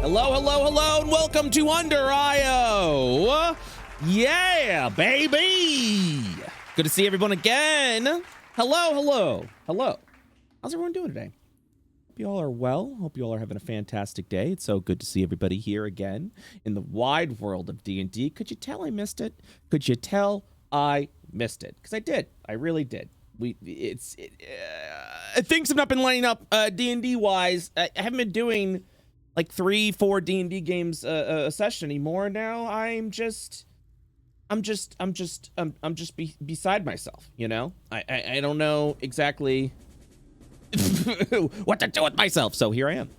Hello, hello, hello, and welcome to Under IO. Yeah, baby. Good to see everyone again. Hello, hello, hello. How's everyone doing today? Hope you all are well. Hope you all are having a fantastic day. It's so good to see everybody here again in the wide world of D&D. Could you tell I missed it? Could you tell I missed it? Because I did. I really did. Things have not been lining up D&D wise. I haven't been doing like 3-4 D&D games a session anymore. Now I'm just beside myself, you know? I don't know exactly what to do with myself, so here I am.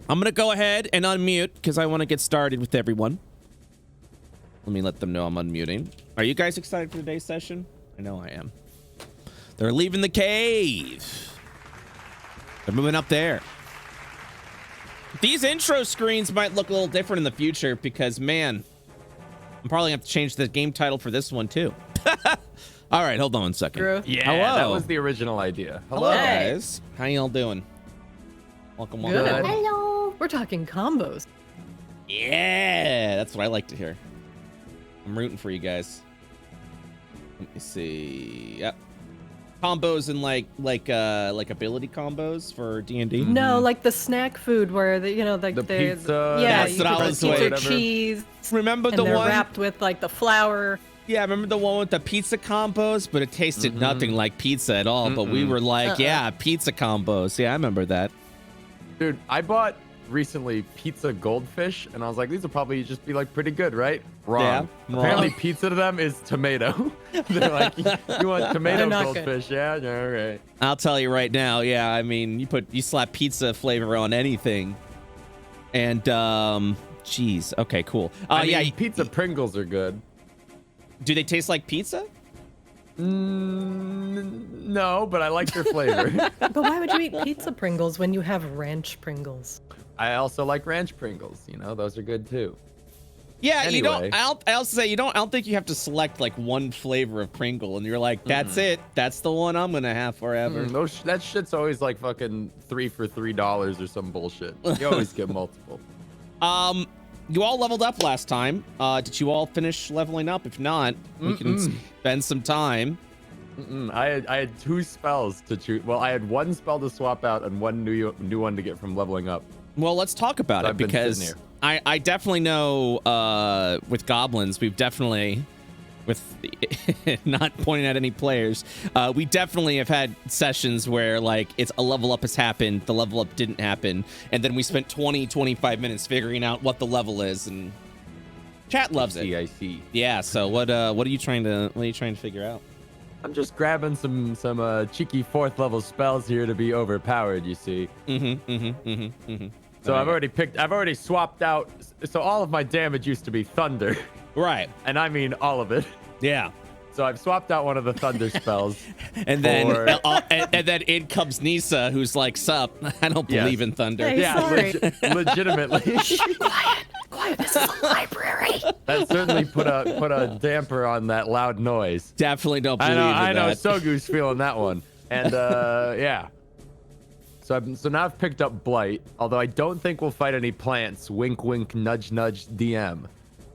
I'm gonna go ahead and unmute because I want to get started with everyone. Let me let them know I'm unmuting. Are you guys excited for today's session? I know I am. They're leaving the cave. They're moving up there. These intro screens might look a little different in the future because, man, I'm probably gonna have to change the game title for this one too. All right, hold on one second. Drew. Yeah, hello. that was the original idea. Hello, Hey. guys. How y'all doing? Welcome, Good. welcome. Hello. We're talking combos. Yeah, that's what I like to hear. I'm rooting for you guys. Let me see. Yep. Combos and like ability combos for D&D. No, like the snack food where like The pizza. Yeah, That's you what I could was put pizza waiting. cheese. Remember And the they're one? wrapped with like the flour. Yeah, remember the one with the pizza combos, but it tasted nothing like pizza at all. But we were like, yeah, pizza combos. Yeah, I remember that. Dude, I bought recently pizza goldfish, and I was like, these will probably just be like pretty good, right? Wrong. Yeah, wrong. Apparently, pizza to them is tomato. They're like, you want tomato They're not good. goldfish? Yeah, all right. I'll tell you right now. Yeah, I mean, you slap pizza flavor on anything, and cheese. Okay, cool. I mean, Yeah, pizza Pringles are good. do they taste like pizza? No, but I like their flavor. But why would you eat pizza Pringles when you have ranch Pringles? I also like ranch Pringles. You know, those are good too. Yeah, you Anyway. don't. I also say I don't think you have to select like one flavor of Pringle, and you're like, that's it. That's the one I'm gonna have forever. That shit's always like fucking 3 for $3 or some bullshit. You always get multiple. You all leveled up last time. Did you all finish leveling up? If not, we can spend some time. I had 2 spells to choose. Well, I had 1 spell to swap out and 1 new one to get from leveling up. Well, let's talk about So it I've been because sitting I definitely know with goblins, we've definitely, with not pointing at any players, we definitely have had sessions where like it's a level up has happened, the level up didn't happen, and then we spent 20-25 minutes figuring out what the level is, and chat loves it. I see. Yeah. So what are you trying to figure out? I'm just grabbing some cheeky 4th level spells here to be overpowered. You see. So I've already swapped out. So all of my damage used to be thunder, Right. and I mean all of it. Yeah. So I've swapped out one of the thunder spells. And then for- and then in comes Nisa, who's like, "Sup? I don't Yes. believe in thunder." Hey, sorry. Legitimately. Quiet, this is a library. That certainly put a damper on that loud noise. Definitely don't believe I in know that. Sogu's feeling that one. And yeah. So now I've picked up Blight, although I don't think we'll fight any plants. Wink wink nudge nudge DM.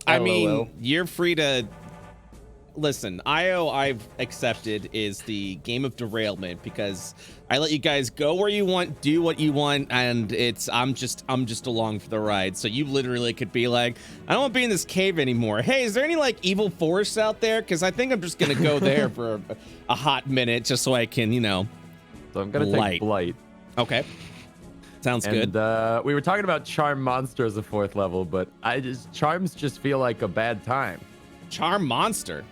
I LOL. mean, you're free to listen. IO I've accepted is the game of derailment because I let you guys go where you want, do what you want, and I'm just along for the ride. So you literally could be like, I don't want to be in this cave anymore. Hey, is there any like evil force out there? Because I think I'm just gonna go there for a hot minute just so I can, So I'm gonna take Blight. Okay. Sounds good. And we were talking about Charm Monster as a 4th level, but charms just feel like a bad time. Charm Monster.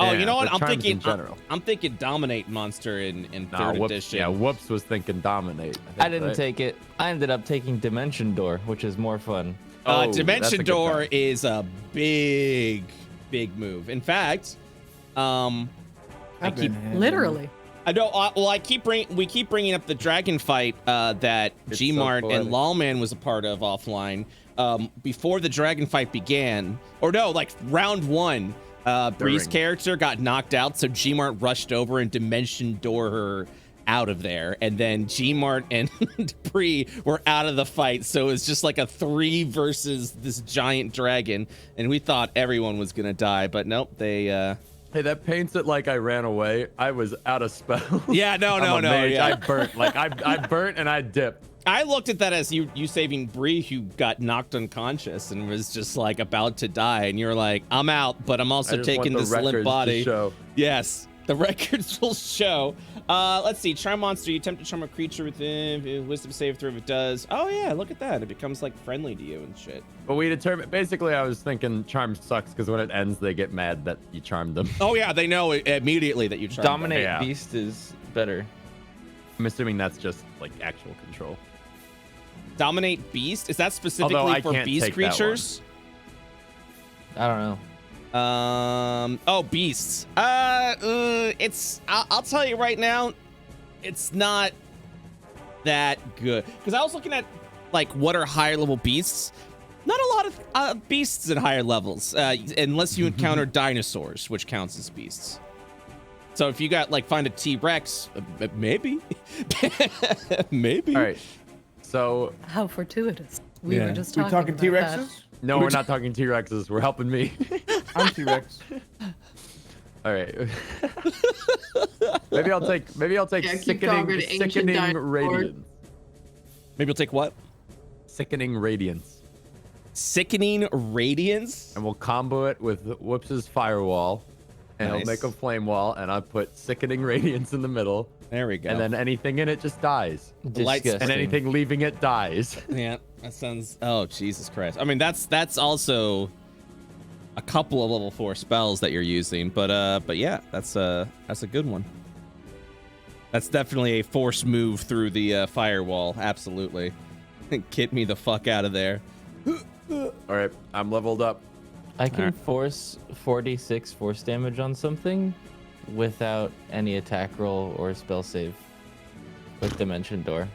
Oh, Yeah, you know what? but I'm charms thinking. in general. I'm thinking Dominate Monster in Nah, 3rd Whoops, edition. yeah, Whoops was thinking Dominate. I didn't right? take it. I ended up taking Dimension Door, which is more fun. Oh, that's a Dimension good Door time. is a big move. In fact, I keep Literally. I know. We keep bringing up the dragon fight that It's Gmart so and poetic. Lawlman was a part of offline. Before the dragon fight began, or no, like round 1, Bree's ring. character got knocked out, so Gmart rushed over and dimension door her out of there, and then Gmart and Bree were out of the fight, so it was just like a 3 versus this giant dragon, and we thought everyone was gonna die, but nope, they Hey, that paints it like I ran away. I was out of spells. Yeah, no, Mage. yeah. I burnt. Like I burnt and I dipped. I looked at that as you saving Bree, who got knocked unconscious and was just like about to die, and you're like, I'm out, but I'm also taking this limp body. Yes, the records will show. Let's see, charm monster. You attempt to charm a creature within wisdom save throw. If it does, oh yeah, look at that. It becomes like friendly to you and shit. But we determined. Basically, I was thinking charm sucks because when it ends, they get mad that you charmed them. Oh yeah, they know immediately that you charmed Dominate them. Yeah. beast is better. I'm assuming that's just like actual control. Dominate beast? Is that Although specifically I for can't beast take that one. creatures? I don't know. Oh, beasts. I'll tell you right now, it's not that good. Because I was looking at like what are higher level beasts. Not a lot of beasts at higher levels, unless you encounter dinosaurs, which counts as beasts. So if you got like find a T-Rex, maybe, maybe. All right. So How fortuitous. We Yeah. were just We talking talking about that. T-Rexes? no, we're not talking T-Rexes. We're helping me. I'm T-Rex. All right. maybe I'll take Yeah, keep talking to ancient sickening dinosaur. radiance. Maybe you'll take what? Sickening radiance, Sickening radiance. and we'll combo it with Whoops's firewall, and Nice. it'll make a flame wall. And I put sickening radiance in the middle, There we go. and then anything in it just dies, Lights- Disgusting. and anything leaving it dies. Yeah, that sounds. Oh Jesus Christ! I mean, that's also a couple of level 4 spells that you're using, but yeah, that's a good one. That's definitely a force move through the firewall. Absolutely, get me the fuck out of there. All right, I'm leveled up. I can Alright. force 46 force damage on something without any attack roll or spell save with Dimension Door.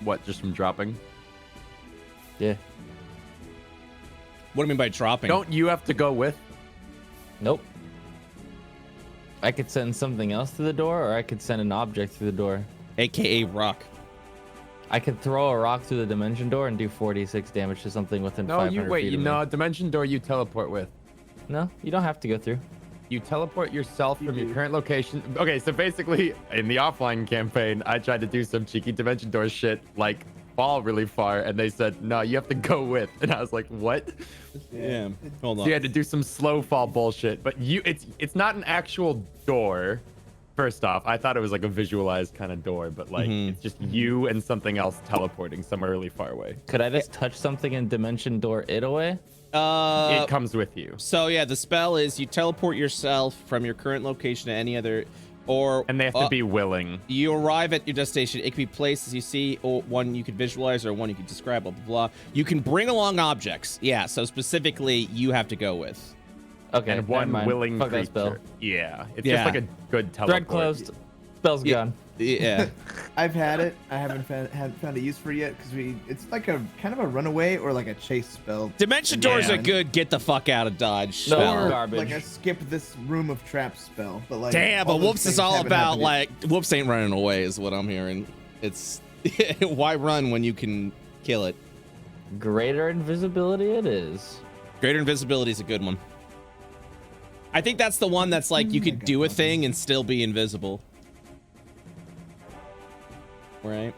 What? Just from dropping? Yeah. What do you mean by dropping? Don't you have to go with? Nope. I could send something else through the door, or I could send an object through the door. AKA rock. I could throw a rock through the dimension door and do 46 damage to something within No, 500 you wait. feet You of know, me. dimension door. You teleport with. No, you don't have to go through. You teleport yourself from your do. current location. Okay, so basically, in the offline campaign, I tried to do some cheeky dimension door shit, like fall really far, and they said, no, you have to go with. And I was like, what? Yeah. Hold So on. you had to do some slow fall bullshit. But it's not an actual door. First off, I thought it was like a visualized kind of door, but like it's just you and something else teleporting somewhere really far away. Could I just touch something in dimension door it away? It comes with you. So yeah, the spell is you teleport yourself from your current location to any other, or And they have to be willing. You arrive at your destination. It can be placed as you see, or one you could visualize, or one you could describe. Blah blah blah. You can bring along objects. Yeah. So specifically, you have to go with. Okay, And never one mind. willing Fuck that spell. creature. Yeah. It's Yeah. just like a good teleport. Thread closed. Spell's Yeah. gone. Yeah. I've had it. I haven't found a use for it yet because it's like a kind of a runaway or like a chase spell. Dimension doors Yeah. are good. Get the fuck out of Dodge. No. spell. Or Garbage. like a skip this room of traps spell. But like Damn, but all those Whoops is things all haven't about happened yet. like Whoops ain't running away, is what I'm hearing. It's why run when you can kill it. Greater invisibility it is. Greater invisibility is a good one. I think that's the one that's like you could do a thing and still be invisible. Right?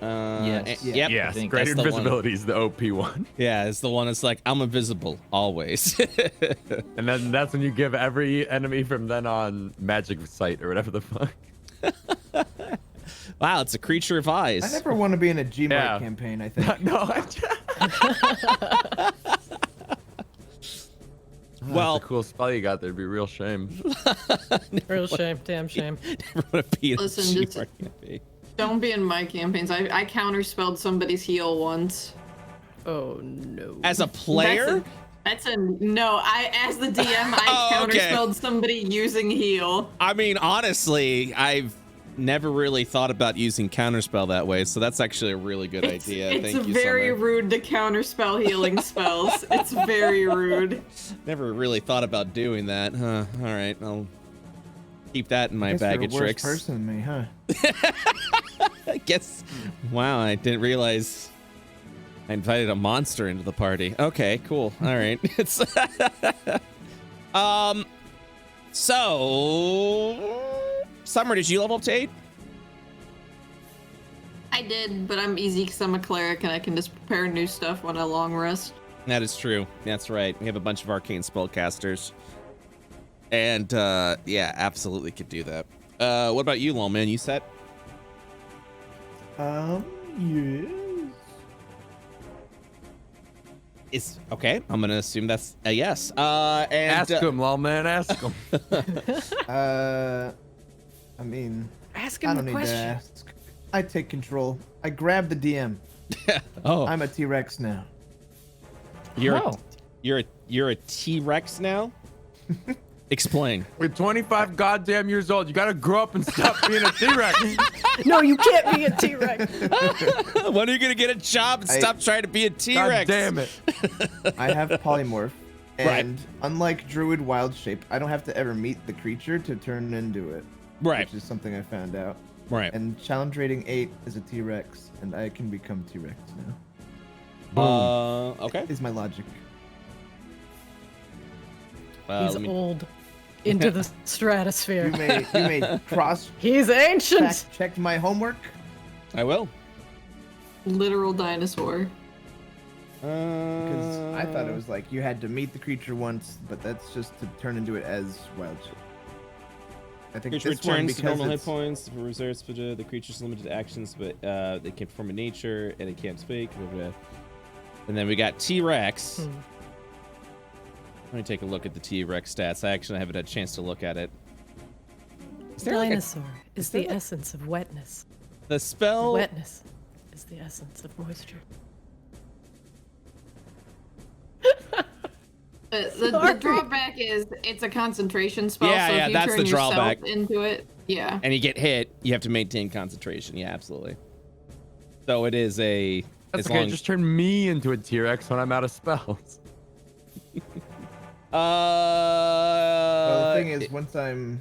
Yes. Yep. Yes, think greater that's the one. invisibility is the OP one. Yeah, it's the one that's like, I'm invisible always. And then that's when you give every enemy from then on magic sight or whatever the fuck. Wow, it's a creature of eyes. I never want to be in a Gmart Yeah. campaign. I think. No, Well- that's a cool spell you got there. It'd be a real shame. Real shame. Damn shame. Never want to be in Listen, a just- Gmart campaign. Don't be in my campaigns. I counterspelled somebody's heal once. Oh no. As a player? That's a no. As the DM, I Oh, okay. counterspelled somebody using heal. I mean, honestly, I've never really thought about using counterspell that way, so that's actually a really good idea. It's Thank you, very Summer. rude to counterspell healing spells. It's very rude. Never really thought about doing that. Huh. All right. Keep that in my Guess bag you're of a worse tricks. person than me, huh? I guess. Wow, I didn't realize I invited a monster into the party. Okay, cool. All right. It's so Summer, did you level up to 8? I did, but I'm easy because I'm a cleric and I can just prepare new stuff when I long rest. That is true. That's right. We have a bunch of arcane spellcasters. And yeah, absolutely could do that. What about you, Lawman? You set? Yes. Is okay. I'm gonna assume that's a yes. And Ask him, Lawman. Ask him. I mean, Ask I him don't the need to question. ask. I take control. I grab the DM. oh, I'm a T-Rex now. Oh. you're a T-Rex now. Explain. We're 25 goddamn years old. You gotta grow up and stop being a T-Rex. No, you can't be a T-Rex. When are you gonna get a job and stop trying to be a God T-Rex? damn it. I have polymorph, Right. and unlike druid wild shape, I don't have to ever meet the creature to turn into it. Right. Which is something I found out. Right. And challenge rating 8 is a T-Rex, and I can become T-Rex now. Okay. Is my logic. He's Let me- old. Into the stratosphere. You may cross He's ancient. checked my homework. I will. Literal dinosaur. Because I thought it was like you had to meet the creature once, but that's just to turn into it as wild shape. I think Creature this one, returns to because normal hit it's, points for reserves for the creature's limited actions, but they can perform in nature and it can't speak. And then we got T-Rex. Let me take a look at the T-Rex stats. I actually haven't had a chance to look at it. Is there like a- Dinosaur is the essence of wetness. the spell? Wetness is the essence of moisture. The Sorry. drawback is it's a concentration spell, Yeah, so yeah, if you that's turn the yourself drawback. into it, yeah. And you get hit, you have to maintain concentration. Yeah, absolutely. So it is a. That's as okay. long- Just turn me into a T-Rex when I'm out of spells. well, the thing is, once I'm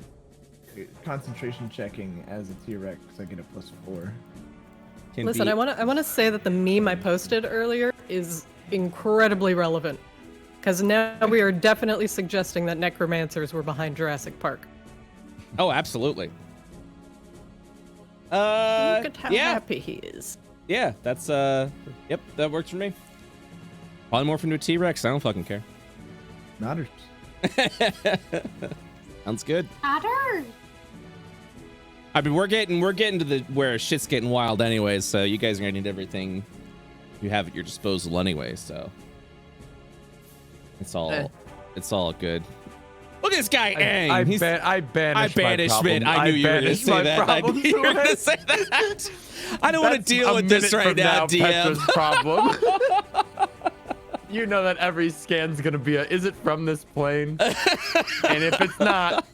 concentration checking as a T-Rex, I get a +4. can Listen, be- I want to say that the meme I posted earlier is incredibly relevant. Because now we are definitely suggesting that necromancers were behind Jurassic Park. Oh, absolutely. Look at how yeah, happy he is. yeah. That's yep, that works for me. Polymorph into a T-Rex. I don't fucking care. Nodders. Sounds good. Otter. I mean, we're getting to the where shit's getting wild anyways. So you guys are gonna need everything you have at your disposal anyway. So it's all good. Look at this guy, Aang. I He's- banished my Schmidt. problem. I knew you were gonna banished say my that. I knew problem you were to gonna it. say that. I don't want to That's deal a with this minute right from now, DM. Petra's problem. You know that every scan's gonna be is it from this plane? And if it's not,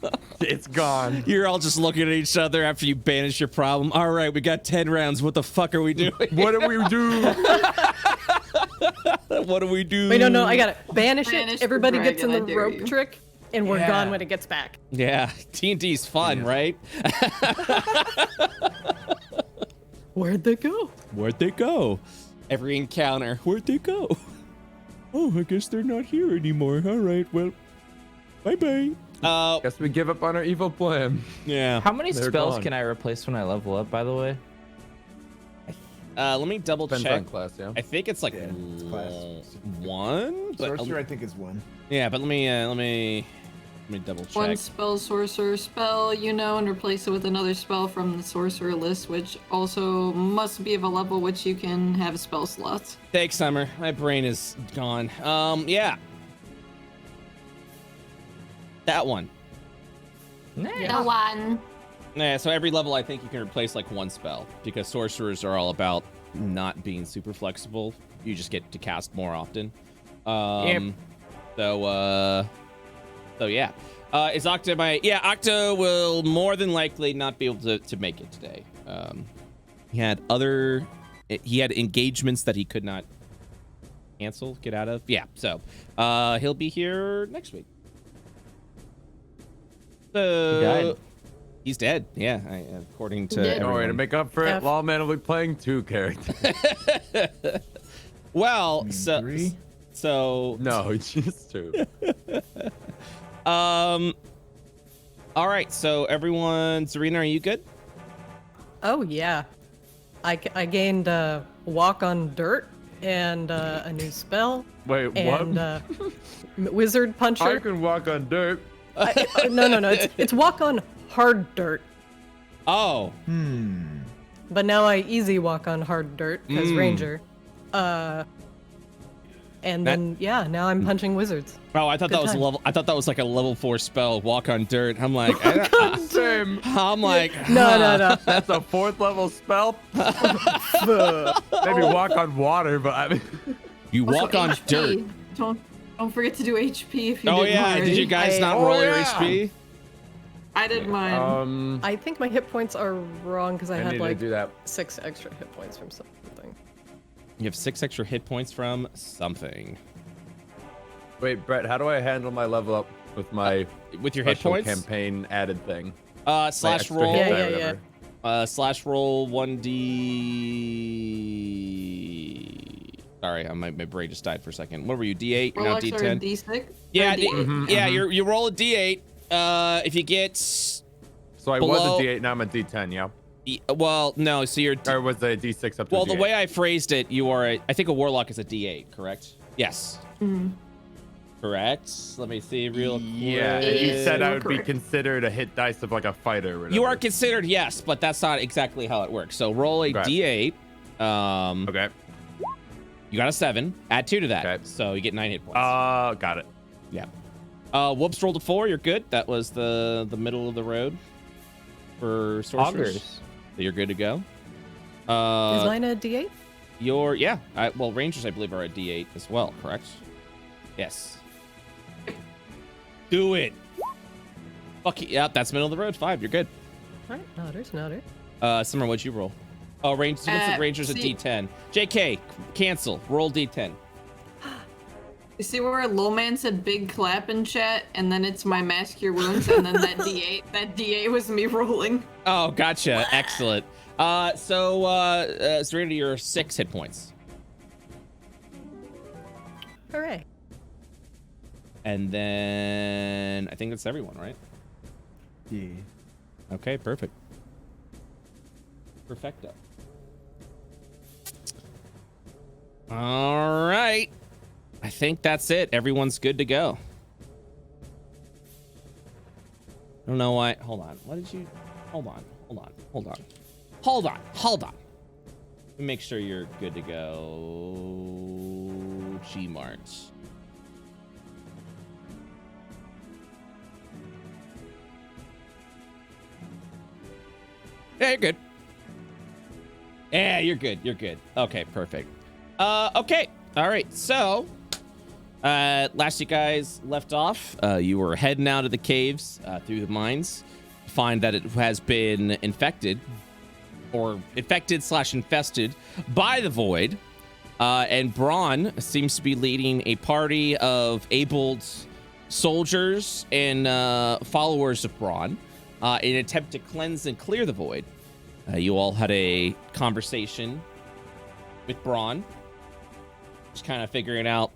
it's gone. You're all just looking at each other after you banish your problem. All right, we got 10 rounds. What the fuck are we doing? What do we do? What do we do? Wait, no, I got it. Banish Banish it. the Everybody gets in dragon, the I dare rope you. trick, and we're Yeah. gone when it gets back. Yeah, D&D's fun, right? Where'd they go? Where'd they go? Every encounter, where'd they go? Oh, I guess they're not here anymore. All right, well, bye-bye. Guess we give up on our evil plan. Yeah. How many They're spells gone. can I replace when I level up, by the way? Let me double Depends check. on class, yeah. I think it's like Yeah, it's class. one. But Sorcerer, I think, is 1. yeah, but let me double check. One spell sorcerer spell, and replace it with another spell from the sorcerer list, which also must be of a level which you can have spell slots. Thanks, Summer. My brain is gone. Yeah. That one. The one. Yeah, so every level I think you can replace like one spell because sorcerers are all about not being super flexible. You just get to cast more often. Yep. So yeah. Is Octa Octa will more than likely not be able to make it today. He had engagements that he could not get out of. Yeah, so he'll be here next week. So He's dead. Yeah, according to Dead. Don't worry, to everyone. make up for it, F. Lawman will be playing 2 characters. Well, Three. so No, just 2. all right. So everyone, Zerina, are you good? Oh yeah, I gained walk on dirt and a new spell. Wait, what? And wizard puncher. I can walk on dirt. No. It's walk on hard dirt. Oh, But now I easy walk on hard dirt because ranger. And then now I'm punching wizards. oh, I thought Good that was a time. level. I thought that was like a level 4 spell. Walk on dirt. I'm like, Same. I'm like, No. That's a 4th level spell. Maybe walk on water, but I mean, You walk on HP. dirt. Don't forget to do HP if you Oh didn't yeah, already. did you guys not Oh, roll your yeah. HP? I did mine. I think my hit points are wrong because I I had need to like do that. 6 extra hit points from something. You have 6 extra hit points from something. Wait, Brett, how do I handle my level up with my With your hit special points? campaign added thing? Slash extra roll. hit die, Yeah. whatever. Slash roll 1d. Sorry, my brain just died for a second. What were you? D8? You're Roll now X or D10. D6? Yeah, Or D8? yeah. You roll a D8. If you get, So I Below- was a D8, now I'm a D10, yeah? well, no. So you're. Or was a D6 up to Well, D8? the way I phrased it, you are. I think a warlock is a D8, correct? Yes. Correct. Let me see real quick. Yeah, and you Yeah. said I would be Correct. considered a hit dice of like a fighter or whatever. You are considered, yes, but that's not exactly how it works. So roll a Okay. D8. Okay. You got a 7. Add 2 to that. Okay. So you get 9 hit points. Got it. Yeah. Whoops rolled a 4. You're good. That was the middle of the road for sorcerers. Augers. So you're good to go. Is mine a D8? Well, rangers I believe are a D8 as well, correct? Yes. Do it. Fuck it. Yep, that's middle of the road. 5. You're good. Alright, nodder. Summer, what'd you roll? Oh, rangers. Rangers a see- D10. JK, cancel. Roll D10. You see where Lawman said big clap in chat, and then it's my mask your wounds, and then that D8 was me rolling. Oh, gotcha. Excellent. Zerina, you're 6 hit points. Hooray. And then I think that's everyone, right? Yeah. Okay, perfect. Perfecto. All right. I think that's it. Everyone's good to go. I don't know why. Hold on. What did you? Hold on. Let me make sure you're good to go. Gmart. Yeah, you're good. Yeah, you're good. Okay, perfect. Okay. All right. So, last you guys left off, you were heading out of the caves through the mines. Find that it has been infected / infested by the void. And Braun seems to be leading a party of abled soldiers and followers of Braun in an attempt to cleanse and clear the void. You all had a conversation with Braun, just kind of figuring out,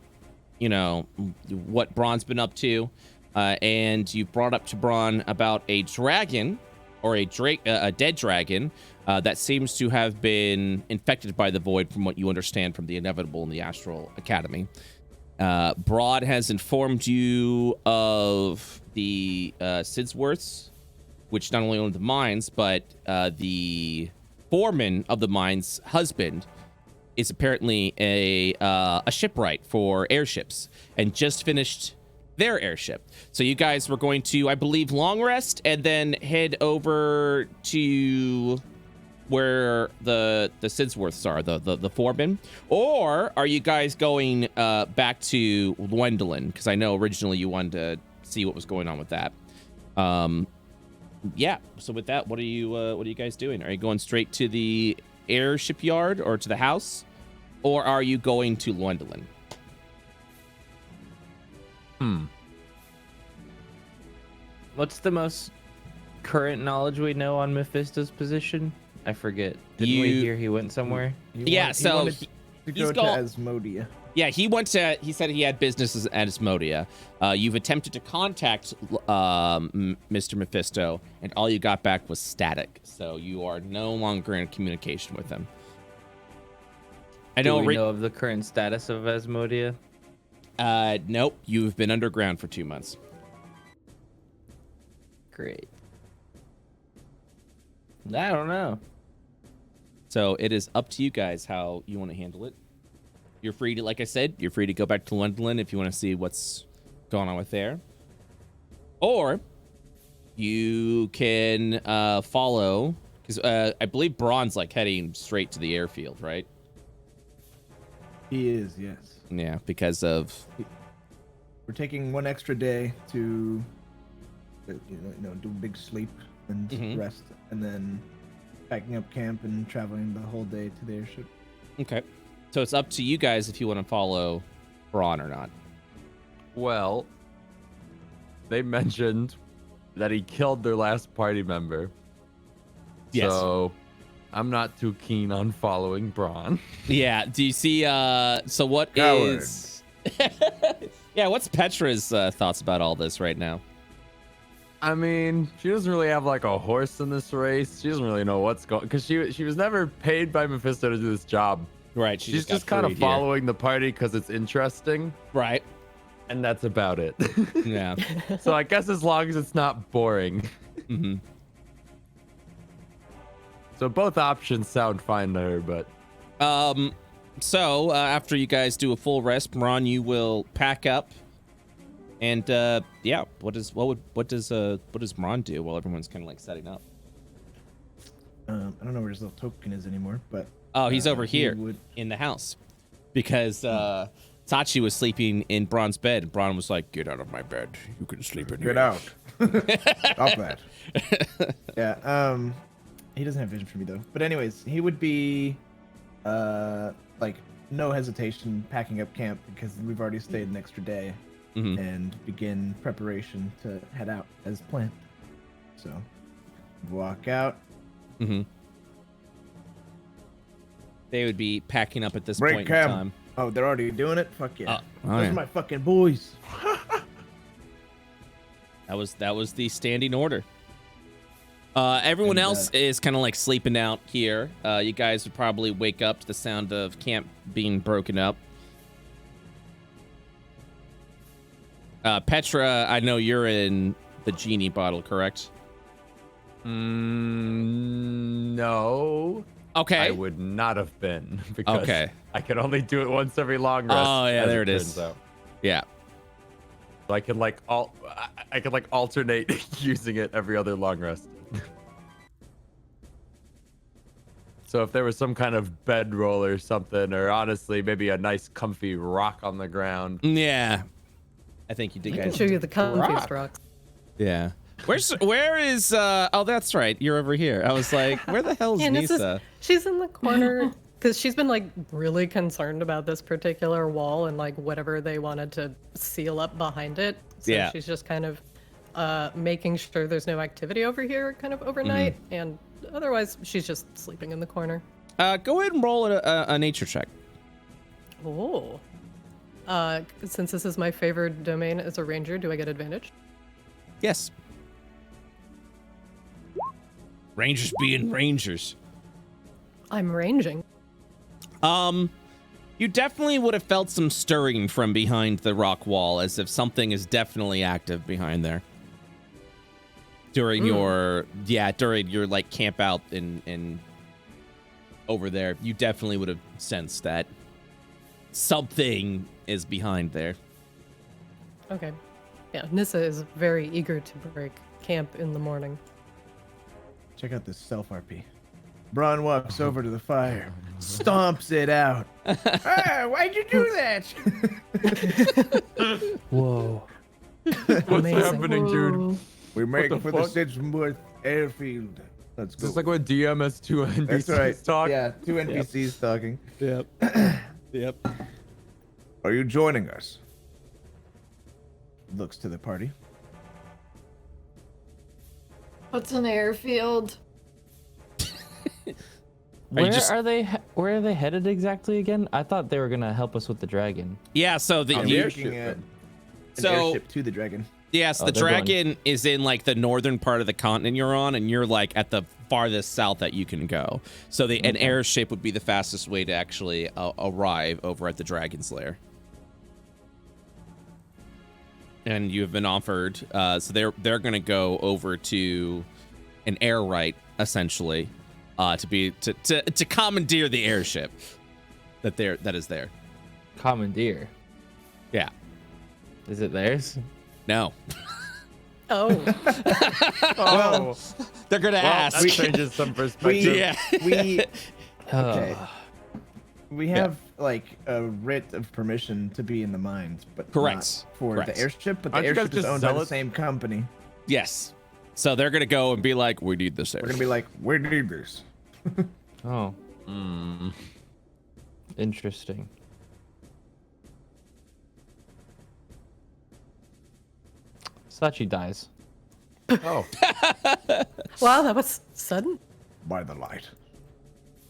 what Braun's been up to. And you brought up to Braun about a dragon or a dead dragon that seems to have been infected by the void, from what you understand from the Inevitable in the Astral Academy. Broad has informed you of the Sidsworths, which not only own the mines, but the foreman of the mines' husband is apparently a shipwright for airships and just finished their airship. So you guys were going to, I believe, long rest and then head over to where the Sidsworths are, the foreman? Or are you guys going back to Gwendolyn? Because I know originally you wanted to see what was going on with that. Yeah. So with that, what are you guys doing? Are you going straight to the airship yard or to the house, or are you going to Gwendolyn? What's the most current knowledge we know on Mephisto's position? I forget. Didn't we hear he went somewhere? He wanted to go to Asmodia. Yeah, he said he had business at Asmodia. You've attempted to contact Mr. Mephisto, and all you got back was static. So you are no longer in communication with him. Do we know of the current status of Asmodia? Nope. You've been underground for 2 months. Great. I don't know. So it is up to you guys how you want to handle it. You're free to, like I said, you're free to go back to Gwendolyn if you want to see what's going on with there. Or you can follow, because I believe Braun's like heading straight to the airfield, right? He is, yes. Yeah, because of... We're taking 1 extra day to, do a big sleep and rest, and then packing up camp and traveling the whole day to the airship. Okay. So it's up to you guys if you want to follow Braun or not. Well, they mentioned that he killed their last party member. Yes. So I'm not too keen on following Braun. Yeah. Do you see? So what Coward. is? Yeah. What's Petra's thoughts about all this right now? I mean, she doesn't really have like a horse in this race. She doesn't really know what's going, because she was never paid by Mephisto to do this job. Right. She's just kind of following the party because it's interesting. Right. And that's about it. Yeah. So I guess as long as it's not boring. Mm-hmm. So both options sound fine to her, but So after you guys do a full rest, Braun, you will pack up. And yeah, what does Braun do while everyone's kind of like setting up? I don't know where his little token is anymore, but Oh, he's over here in the house because Sachi was sleeping in Braun's bed, and Braun was like, "Get out of my bed. You can sleep in here." Get out. Stop that. Yeah. He doesn't have vision for me though. But anyways, he would be like no hesitation packing up camp because we've already stayed an extra day and begin preparation to head out as planned. So walk out. They would be packing up at this Break point camp. in time. Oh, they're already doing it? Fuck yeah. Oh, Those yeah. are my fucking boys. That was the standing order. Everyone else is kind of like sleeping out here. You guys would probably wake up to the sound of camp being broken up. Petra, I know you're in the genie bottle, correct? No. Okay. I would not have been because I can only do it once every long rest. Oh yeah, there it is. turns out. Yeah. So I can like alternate using it every other long rest. So if there was some kind of bedroll or something, or honestly maybe a nice comfy rock on the ground. Yeah. I think you did, I guys. can show you the comfiest rocks. Yeah. Where is oh, that's right. You're over here. I was like, where the hell's Nisa? She's in the corner because she's been like really concerned about this particular wall and like whatever they wanted to seal up behind it. So Yeah. she's just kind of making sure there's no activity over here kind of overnight, and otherwise she's just sleeping in the corner. Go ahead and roll a nature check. Oh. Since this is my favorite domain as a ranger, do I get advantage? Yes. Rangers being rangers. I'm ranging. You definitely would have felt some stirring from behind the rock wall, as if something is definitely active behind there. During your like camp out in over there, you definitely would have sensed that something is behind there. Okay. Yeah, Nissa is very eager to break camp in the morning. Check out this self RP. Braun walks over to the fire, stomps it out. Ah, why'd you do that? Whoa. What's Amazing. happening, Jude? We're making for the fuck? Sidgeworth airfield. Let's go. Just like when DMS 2 NPCs That's right. talk. Yeah, 2 NPCs talking. Yep. Yep. Are you joining us? Looks to the party. What's an airfield? Where just- are they? Where are they headed exactly again? I thought they were gonna help us with the dragon. Yeah, so the I'm you, looking at an So- airship to the dragon. yes, Oh, the they're going- dragon is in like the northern part of the continent you're on, and you're like at the farthest south that you can go. So an airship would be the fastest way to actually arrive over at the dragon's lair. And you have been offered, so they're going to go over to an air right essentially, to commandeer the airship that is there. Commandeer. Yeah. Is it theirs? No. Oh, Oh, They're going to well, ask. that changes some perspective. Yeah. We okay. Oh. We have like a writ of permission to be in the mines, but Correct. not for Correct. the airship. But the Aren't you guys airship is just owned by the zealots? same company. Yes. So they're going to go and be like, we need this We're airship. gonna be like, we need this. Oh. Hmm. Interesting. Sachi dies. Oh, wow, that was sudden. By the light.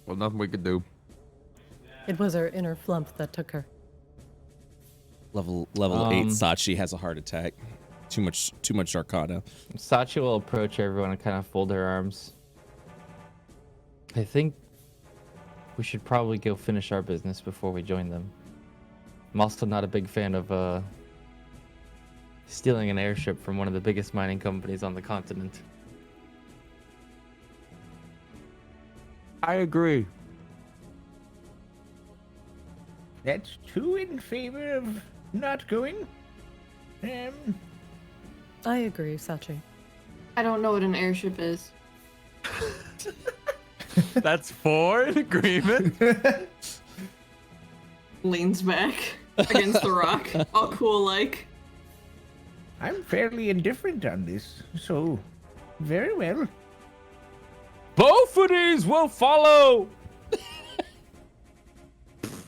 well, nothing we could do. It was her inner flump that took her. Level 8 Sachi has a heart attack. Too much Arcana. Sachi will approach everyone and kind of fold her arms. I think we should probably go finish our business before we join them. I'm also not a big fan of stealing an airship from one of the biggest mining companies on the continent. I agree. That's two in favor of not going. I agree, Sachi. I don't know what an airship is. That's 4 in agreement. Leans back against the rock, all cool like. I'm fairly indifferent on this, so very well. Both of these will follow! All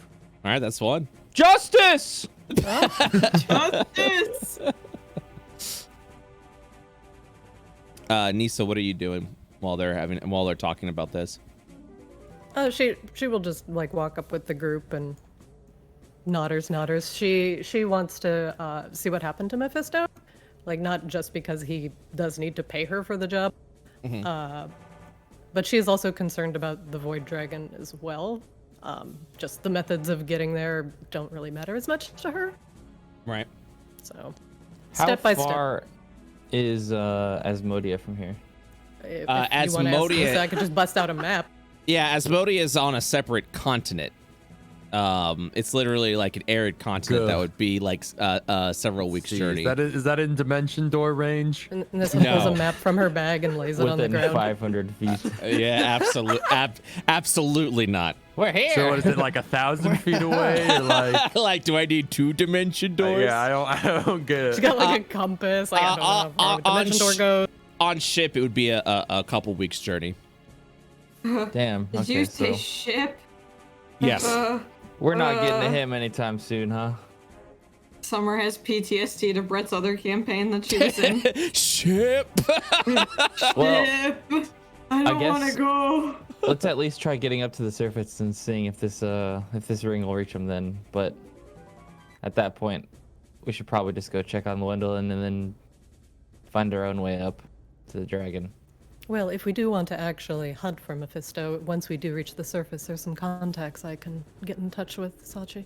right, that's one. Justice! Justice! Nisa, what are you doing while they're talking about this? She will just like walk up with the group and nodders. She wants to see what happened to Mephisto, like not just because he does need to pay her for the job, but she is also concerned about the Void Dragon as well. Just the methods of getting there don't really matter as much to her. Right. So, How step by far is Asmodia from here? step. If you wanna ask Asmodia- Lisa, I could just bust out a map. Yeah, Asmodia is on a separate continent. It's literally like an arid continent Good. that would be like several weeks See, journey. is that in dimension door range? And this one pulls No. a map from her bag and lays it on the Within ground. 500 feet. Yeah, absolutely not. We're here! So what is it, like 1,000 feet away? Or like, Like, do I need 2 dimension doors? yeah, I don't get She's it. got like a compass. Like, I don't know how far the on dimension door sh- goes. On ship, it would be a couple weeks journey. Damn. Did Okay, you so say ship? Yes. we're not getting to Uh. him anytime soon, huh? Summer has PTSD to Brett's other campaign that she was in. Ship. Well, Ship! I don't guess- want to go. let's at least try getting up to the surface and seeing if this ring will reach him then. But at that point, we should probably just go check on Gwendolyn and then find our own way up to the dragon. Well, if we do want to actually hunt for Mephisto, once we do reach the surface, there's some contacts I can get in touch with, Sachi.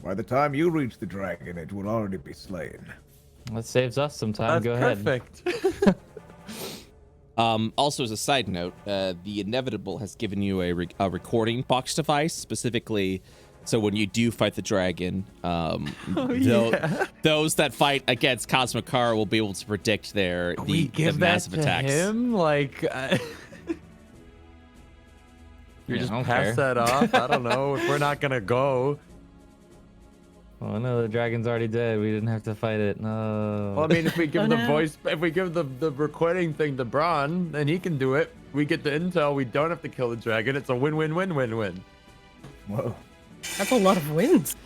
By the time you reach the dragon, it will already be slain. That saves us some time. That's Go ahead. perfect. Also, as a side note, the Inevitable has given you a recording box device specifically. So when you do fight the dragon, those that fight against Cosmic Car will be able to predict the massive attacks. him? Like, you Yeah, just I don't pass care. that off? I don't know. If we're not gonna go. Oh no, the dragon's already dead. We didn't have to fight it. No. Well, I mean, if we give Oh, the no. voice, if we give the recording thing to Braun, then he can do it. We get the intel. We don't have to kill the dragon. It's a win-win-win-win-win. Whoa. That's a lot of wins.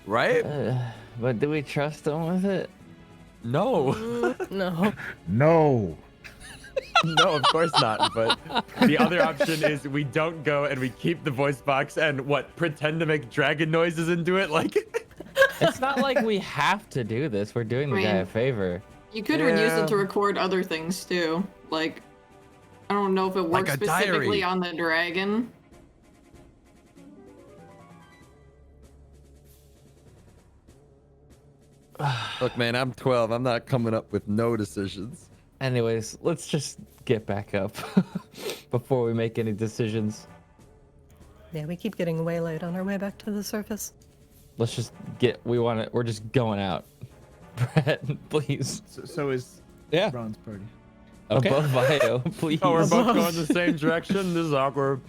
Right? But do we trust him with it? No. No. No. No, of course not. But the other option is we don't go and we keep the voice box and pretend to make dragon noises into it. Like, It's not like we have to do this. We're doing the guy a favor. You could use it to record other things too. Like, I don't know if it works a specifically diary. on the dragon. Look, man, I'm 12. I'm not coming up with no decisions. Anyways, let's just get back up before we make any decisions. Yeah, we keep getting waylaid on our way back to the surface. Let's just we're just going out. Brett, please. So is Yeah. Bronze Party. Okay. Above Vio, please. oh, we're both going the same direction. This is awkward.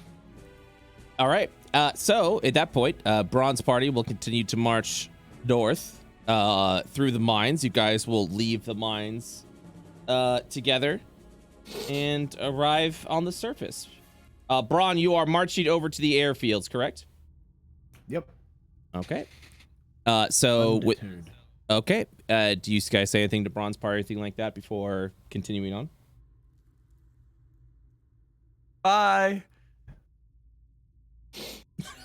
All right. So at that point, Bronze Party will continue to march north through the mines. You guys will leave the mines together and arrive on the surface. Braun, you are marching over to the airfields, correct? Yep. Okay. Okay. Do you guys say anything to Bronze Party or anything like that before continuing on? Bye.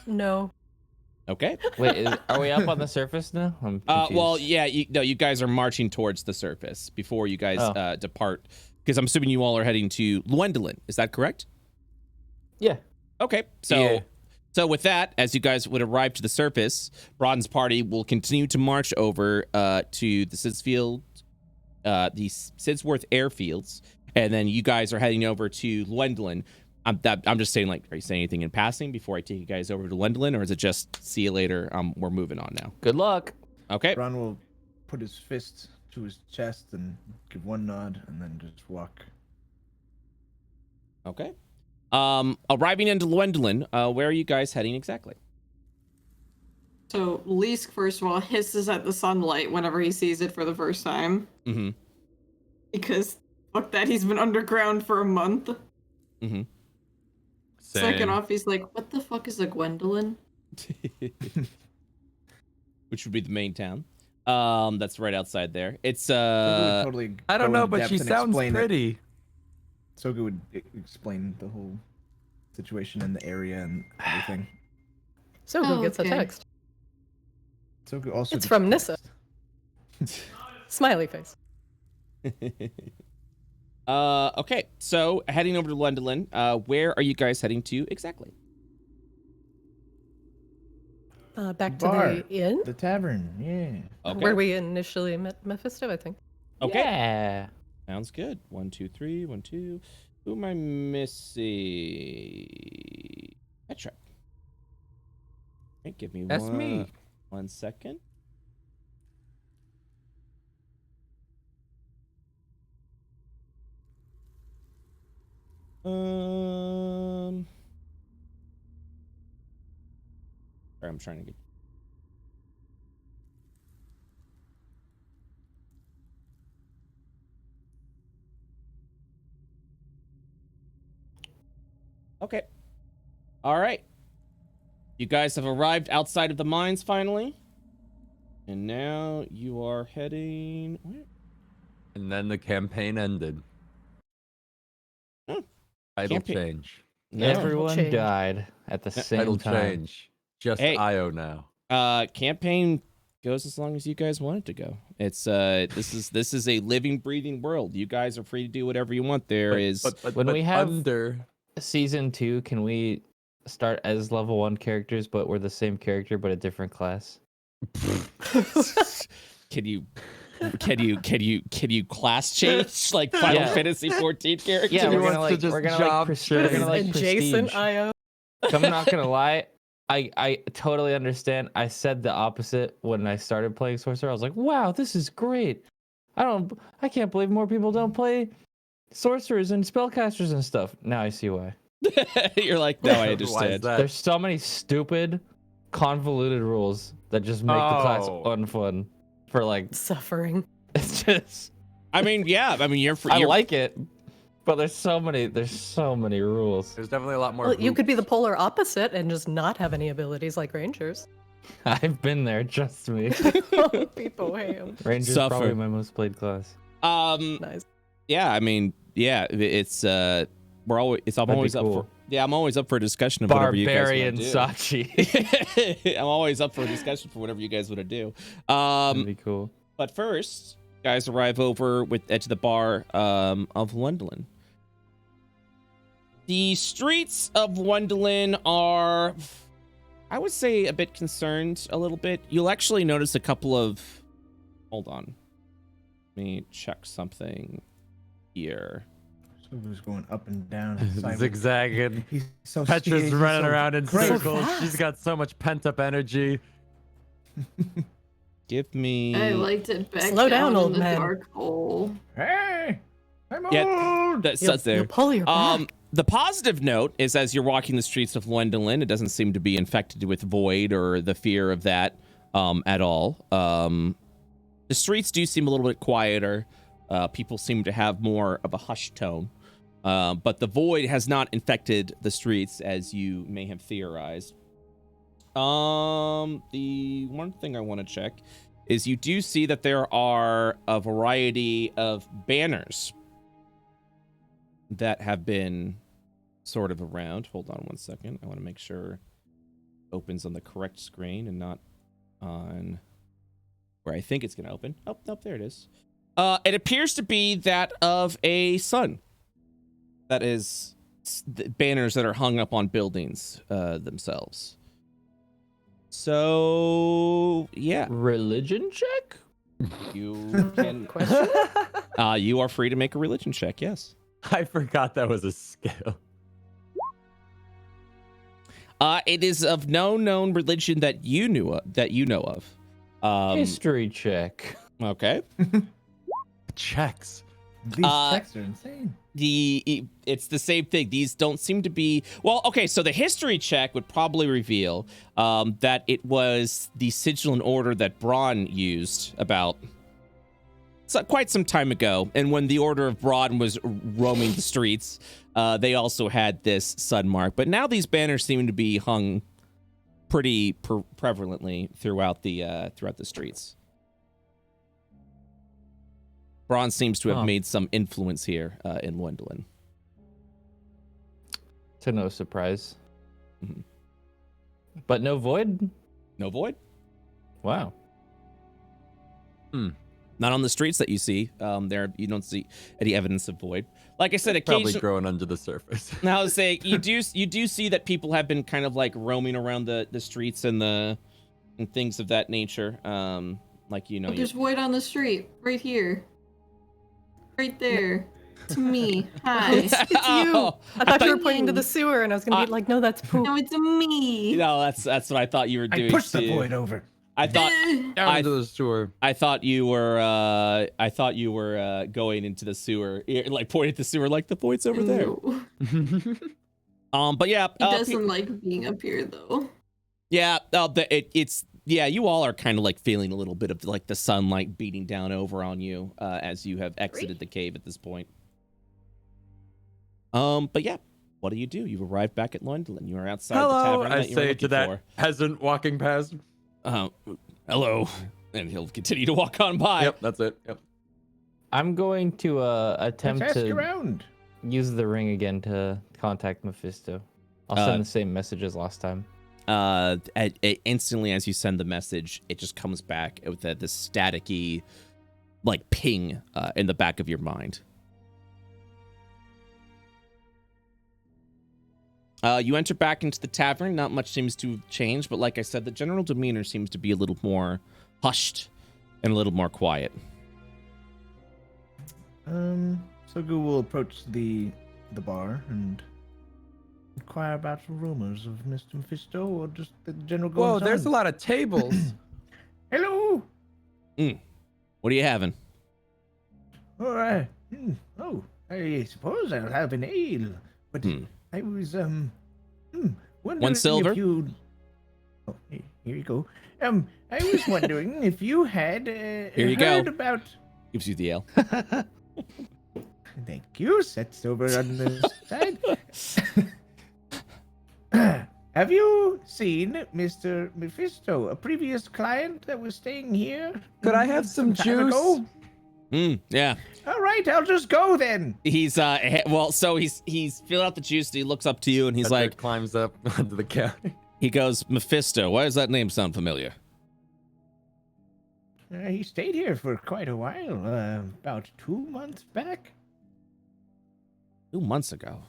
No. Okay. Wait, are we up on the surface now? I'm confused. Well, yeah, you guys are marching towards the surface before you guys depart, because I'm assuming you all are heading to Gwendolyn. Is that correct? Yeah. Okay. So with that, as you guys would arrive to the surface, Bronze Party will continue to march over to the Sidsworth airfields, and then you guys are heading over to Gwendolyn. I'm just saying, like, are you saying anything in passing before I take you guys over to Gwendolyn, or is it just see you later? We're moving on now. Good luck. Okay. Bron will put his fist to his chest and give one nod, and then just walk. Okay. Arriving into Gwendolyn, where are you guys heading exactly? So Leask, first of all, hisses at the sunlight whenever he sees it for the first time. Mm-hmm. Because fuck that, he's been underground for a month. Mm-hmm. Second off, he's like, what the fuck is a Gwendolyn? Which would be the main town. That's right outside there. It's Totally. I don't go know, in but depth she and sounds explain it. pretty. Soga would explain the whole situation and the area and everything. So who Oh, gets okay. a text? Soga also. It's gets from text. Nissa. Smiley face. okay, so heading over to Gwendolyn, where are you guys heading to exactly? Back to Bar. the inn, The tavern. Yeah. Okay. where we initially met Mephisto, I think. Okay. Yeah. Sounds good. 1, 2, 3, 1, 2. Who am I missing? Petra. Okay, give me That's me. 1 second. Sorry, I'm trying to get. Okay. All right. You guys have arrived outside of the mines finally. And now you are heading where? And then the campaign ended. Hmm. Title Campaign- change. No. Everyone Change. died at the same Title time. change. Just Hey. IO now. Campaign goes as long as you guys want it to go. It's this is a living, breathing world. You guys are free to do whatever you want. When we have- under Season 2, can we start as level 1 characters, but we're the same character but a different class? Can you class change like Final Yeah. Fantasy 14 characters? Yeah, He we're gonna wants to like just we're gonna job like we're gonna like Adjacent prestige. IO. I'm not gonna lie. I totally understand. I said the opposite when I started playing Sorcerer. I was like, wow, this is great. I can't believe more people don't play sorcerers and spellcasters and stuff. Now I see why. You're like, no, I Why is understand. that? There's so many stupid, convoluted rules that just make the class Oh. unfun. For like, Suffering. it's just I mean, yeah. I mean, you're I like it, but there's so many rules. There's definitely a lot more. Well, you could be the hoops. polar opposite and just not have any abilities like rangers. I've been there, trust me. People him. Ranger's Suffer. probably my most played class. Nice. Yeah, I mean, yeah, it's I'm always up for. Cool. Yeah, I'm always up for a discussion of whatever you guys Barbarian want to do. Sachi. I'm always up for a discussion for whatever you guys want to do. That'd be cool. But first, guys arrive over to the bar of Gwendolyn. The streets of Gwendolyn are, I would say, a bit concerned a little bit. You'll actually notice a couple of... Hold on. Let me check something here. So he was going up and down. sideways. Zigzagging. He's so Petra's he's running so around in great. circles. She's got so much pent up energy. Give me... I liked it back Slow down, in old the man. dark hole. Hey, I'm Yeah, old. that's You'll there. pull your back. The positive note is as you're walking the streets of Gwendolyn, it doesn't seem to be infected with void or the fear of that at all. The streets do seem a little bit quieter. People seem to have more of a hushed tone. But the void has not infected the streets as you may have theorized. The one thing I want to check is you do see that there are a variety of banners that have been sort of around. Hold on one second. I want to make sure it opens on the correct screen and not on where I think it's going to open. Oh, nope, there it is. It appears to be that of a sun. That is the banners that are hung up on buildings themselves. So, yeah. Religion check? You can... you are free to make a religion check, yes. I forgot that was a skill. It is of no known religion that you know of. History check. Okay. Checks. These checks are insane. It's the same thing. These don't seem to be well. Okay, so the history check would probably reveal that it was the sigil and order that Braun used about quite some time ago. And when the Order of Braun was roaming the streets, they also had this sun mark. But now these banners seem to be hung pretty prevalently throughout the streets. Braun seems to have made some influence here in Gwendolyn. To no surprise. Mhm. But no void? No void? Wow. Not on the streets that you see. There you don't see any evidence of void. Like I said, Probably occasionally. growing under the surface. Now I was saying you do see that people have been kind of like roaming around the streets and things of that nature. Like you know. There's void on the street, right here. Right there. It's me. Hi. It's you. Oh, I thought you were you- pointing to the sewer, and I was gonna be like, no, that's poop. No, it's me. No, that's what I thought you were doing. I pushed the too. void over. I thought Down to the sewer. I thought you were going into the sewer, like pointing at the sewer, like the void's over there. No. But yeah, He doesn't like being up here though. yeah. It's you all are kind of like feeling a little bit of like the sunlight beating down over on you as you have exited the cave at this point. But yeah, what do? You've arrived back at Gwendolyn. You are outside the Hello, tavern I that you were say looking to that for. peasant walking past. Hello, and he'll continue to walk on by. Yep, that's it. Yep. I'm going to attempt Let's ask to around. use the ring again to contact Mephisto. I'll send the same message as last time. Instantly as you send the message, it just comes back with this staticky, like ping in the back of your mind. You enter back into the tavern. Not much seems to have changed, but like I said, the general demeanor seems to be a little more hushed and a little more quiet. So Goo will approach the bar and inquire about the rumors of Mr. Mephisto or just the general goings Whoa, there's a on. lot of tables. Hello. What are you having? All right. Oh, I suppose I'll have an ale. But I was wondering One silver? if you. Oh, here you go. I was wondering if you had Here you go. heard about. Gives you the ale. Thank you. Sets over on the side. Have you seen Mr. Mephisto, a previous client that was staying here? Could I have some time juice? ago? Yeah. All right, I'll just go then. He's he's filled out the juice. And he looks up to you and he's Petra like, climbs up onto the counter. he goes, Mephisto. Why does that name sound familiar? He stayed here for quite a while, about 2 months back. 2 months ago.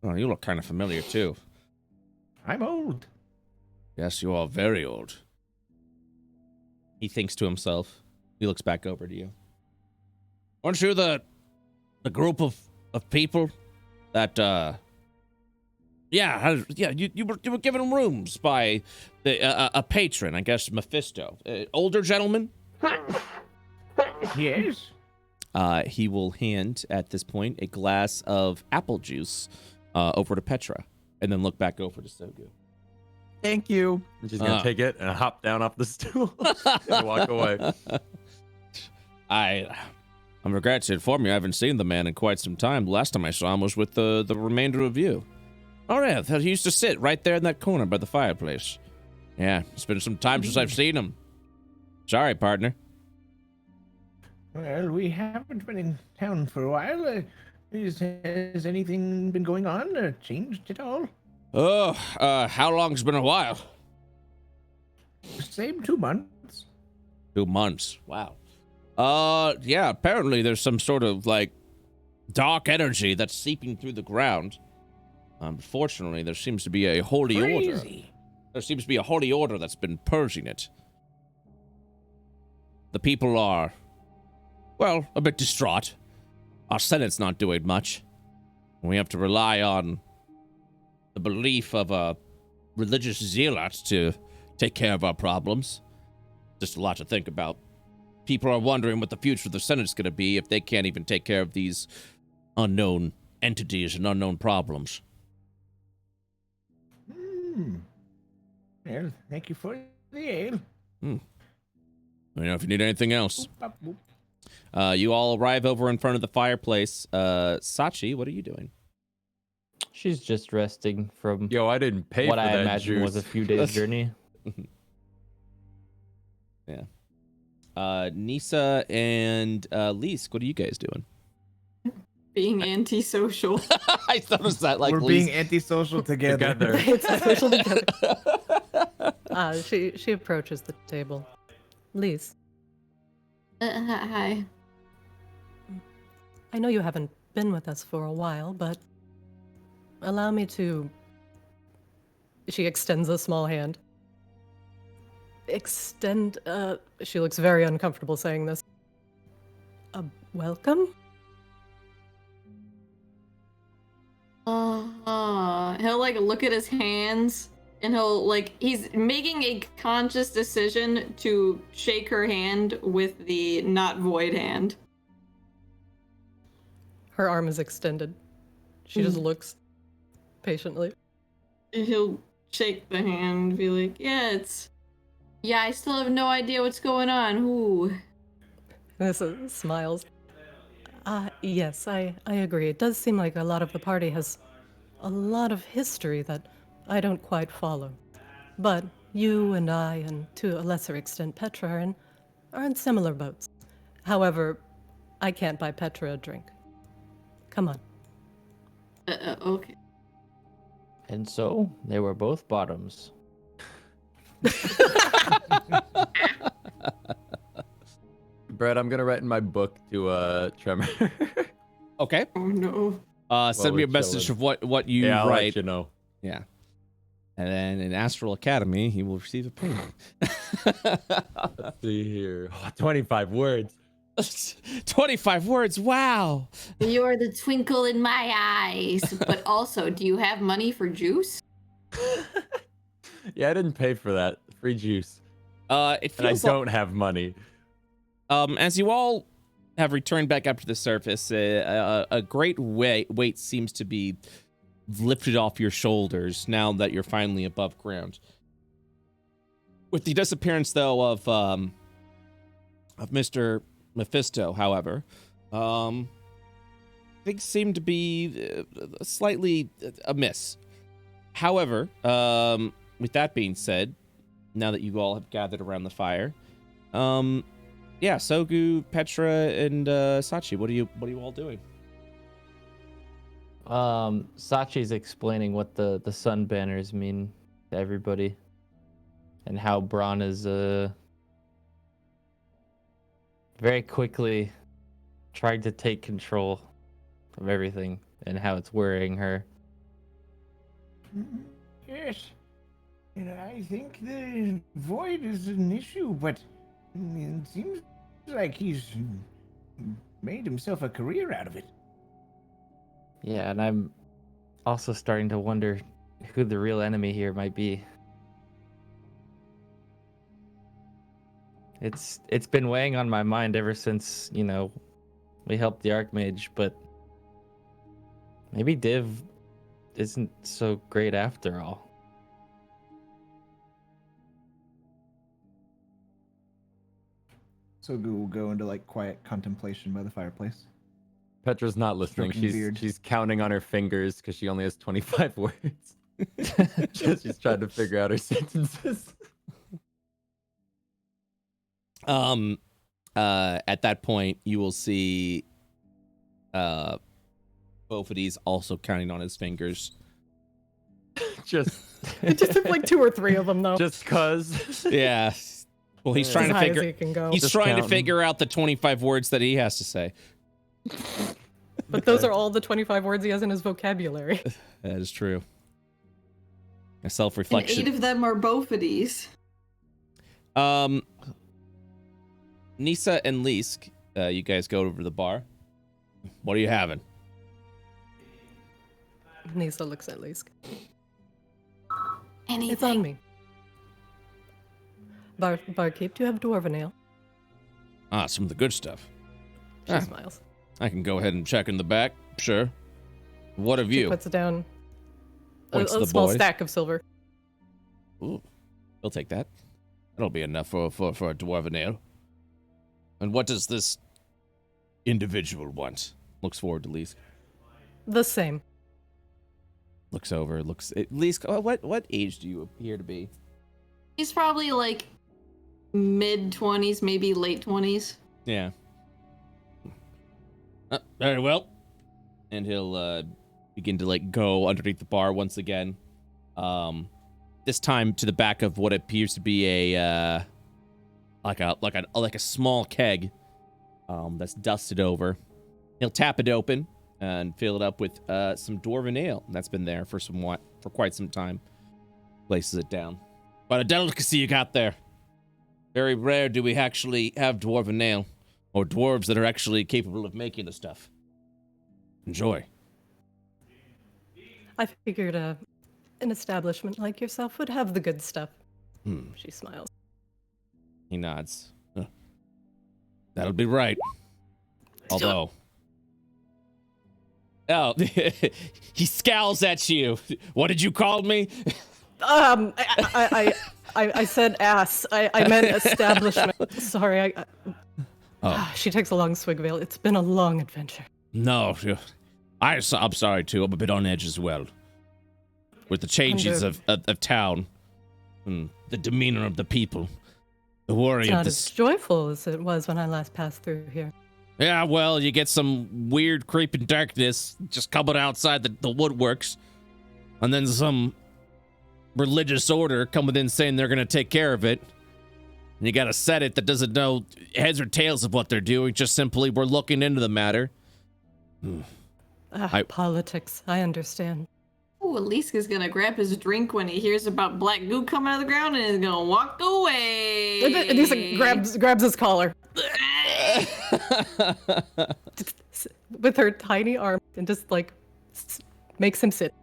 Oh, you look kind of familiar too. I'm old. Yes, you are very old. He thinks to himself. He looks back over to you. Aren't you the group of people that you were given rooms by a patron, I guess Mephisto, older gentleman? Yes. He will hand at this point a glass of apple juice over to Petra, and then look back over to Sogu. Thank you. And she's gonna take it and hop down off the stool and walk away. I'm regret to inform you I haven't seen the man in quite some time. The last time I saw him was with the remainder of you. Oh yeah, he used to sit right there in that corner by the fireplace. Yeah, it's been some time since I've seen him. Sorry, partner. Well, we haven't been in town for a while. Has anything been going on or changed at all? Oh, how long's been a while? Same 2 months. 2 months. Wow. Yeah, apparently there's some sort of, like, dark energy that's seeping through the ground. Fortunately, there seems to be a holy order. There seems to be a holy order that's been purging it. The people are, well, a bit distraught. Our Senate's not doing much. We have to rely on the belief of a religious zealot to take care of our problems. Just a lot to think about. People are wondering what the future of the Senate's going to be if they can't even take care of these unknown entities and unknown problems. Well, thank you for the ale. Let me know if you need anything else. You all arrive over in front of the fireplace. Sachi, what are you doing? She's just resting from Yo, I didn't pay what for I that imagine juice. was a few days' journey. Yeah. Nisa and Leesk, what are you guys doing? Being antisocial. I noticed that. Like We're being antisocial together. Social together. She approaches the table. Lise, Hi. I know you haven't been with us for a while, but allow me to... She extends a small hand. She looks very uncomfortable saying this. Welcome? He'll like look at his hands and he'll like, he's making a conscious decision to shake her hand with the not void hand. Her arm is extended. She just looks patiently. And he'll shake the hand and be like, yeah, I still have no idea what's going on. Ooh. Nissa smiles. Yes, I agree. It does seem like a lot of the party has a lot of history that I don't quite follow. But you and I, and to a lesser extent Petra, are in similar boats. However, I can't buy Petra a drink. Come on. Okay. And so they were both bottoms. Brett, I'm gonna write in my book to Tremor. Okay. Oh no. Send me a we're message chilling. of what you I'll write. let you know. Yeah. And then in Astral Academy, he will receive a payment. Let's see here. 25 words. 25 words. Wow. You're the twinkle in my eyes. But also, do you have money for juice? Yeah, I didn't pay for that. Free juice. It And I feels don't have money. as you all have returned back up to the surface, a great weight seems to be lifted off your shoulders now that you're finally above ground. With the disappearance, though, of Mr. Mephisto, however, things seem to be slightly amiss. However, with that being said, now that you all have gathered around the fire, yeah, Sogu, Petra, and Sachi, what are you all doing? Sachi's explaining what the sun banners mean to everybody, and how Braun is very quickly trying to take control of everything, and how it's worrying her. Yes. And I think the void is an issue, but it seems like he's made himself a career out of it. Yeah, and I'm also starting to wonder who the real enemy here might be. It's been weighing on my mind ever since, you know, we helped the Archmage, but maybe Div isn't so great after all. So we'll go into like quiet contemplation by the fireplace. Petra's not listening. Smoking beard. She's counting on her fingers because she only has 25 words. She's trying to figure out her sentences. At that point, you will see both of these also counting on his fingers. just Just like 2 or 3 of them, though. just cause. Yeah. Well, he's As trying to high as figure. he can go. He's Just trying to counting. figure out the 25 words that he has to say. But those are all the 25 words he has in his vocabulary. That is true. A And self-reflection. 8 of them are Bofidis. Nisa and Lisk, you guys go over to the bar. What are you having? Nisa looks at Lisk. Anything. It's on me. Barkeep, do you have dwarven ale? Ah, some of the good stuff. She Ah. smiles. I can go ahead and check in the back. Sure. What have She you? puts down a Points to the small boys. stack of silver. Ooh, we'll take that. That'll be enough for a dwarven ale. And what does this individual want? Looks forward to Lisk. The same. Looks over. Lisk, what age do you appear to be? He's probably like mid-20s, maybe late 20s. Yeah. Very well. And he'll begin to like go underneath the bar once again. This time to the back of what appears to be a like a small keg that's dusted over. He'll tap it open and fill it up with some dwarven ale that's been there for quite some time. Places it down. What a delicacy you got there. Very rare do we actually have dwarven ale, or dwarves that are actually capable of making the stuff. Enjoy. I figured an establishment like yourself would have the good stuff. Hmm. She smiles. He nods. That'll be right. Although... Oh, he scowls at you. What did you call me? I said ass. I meant establishment. Sorry. She takes a long swig of ale. It's been a long adventure. No, I'm sorry too. I'm a bit on edge as well. With the changes of town, and the demeanor of the people, the worry It's of not this. as joyful as it was when I last passed through here. Yeah, well, you get some weird creeping darkness just coming outside the woodworks, and then some religious order coming in saying they're gonna take care of it. And you got a set it that doesn't know heads or tails of what they're doing. Just simply, we're looking into the matter. Politics. I understand. Ooh, Aliska's gonna grab his drink when he hears about black goo coming out of the ground and is gonna walk away. And he grabs his collar with her tiny arm and just like makes him sit.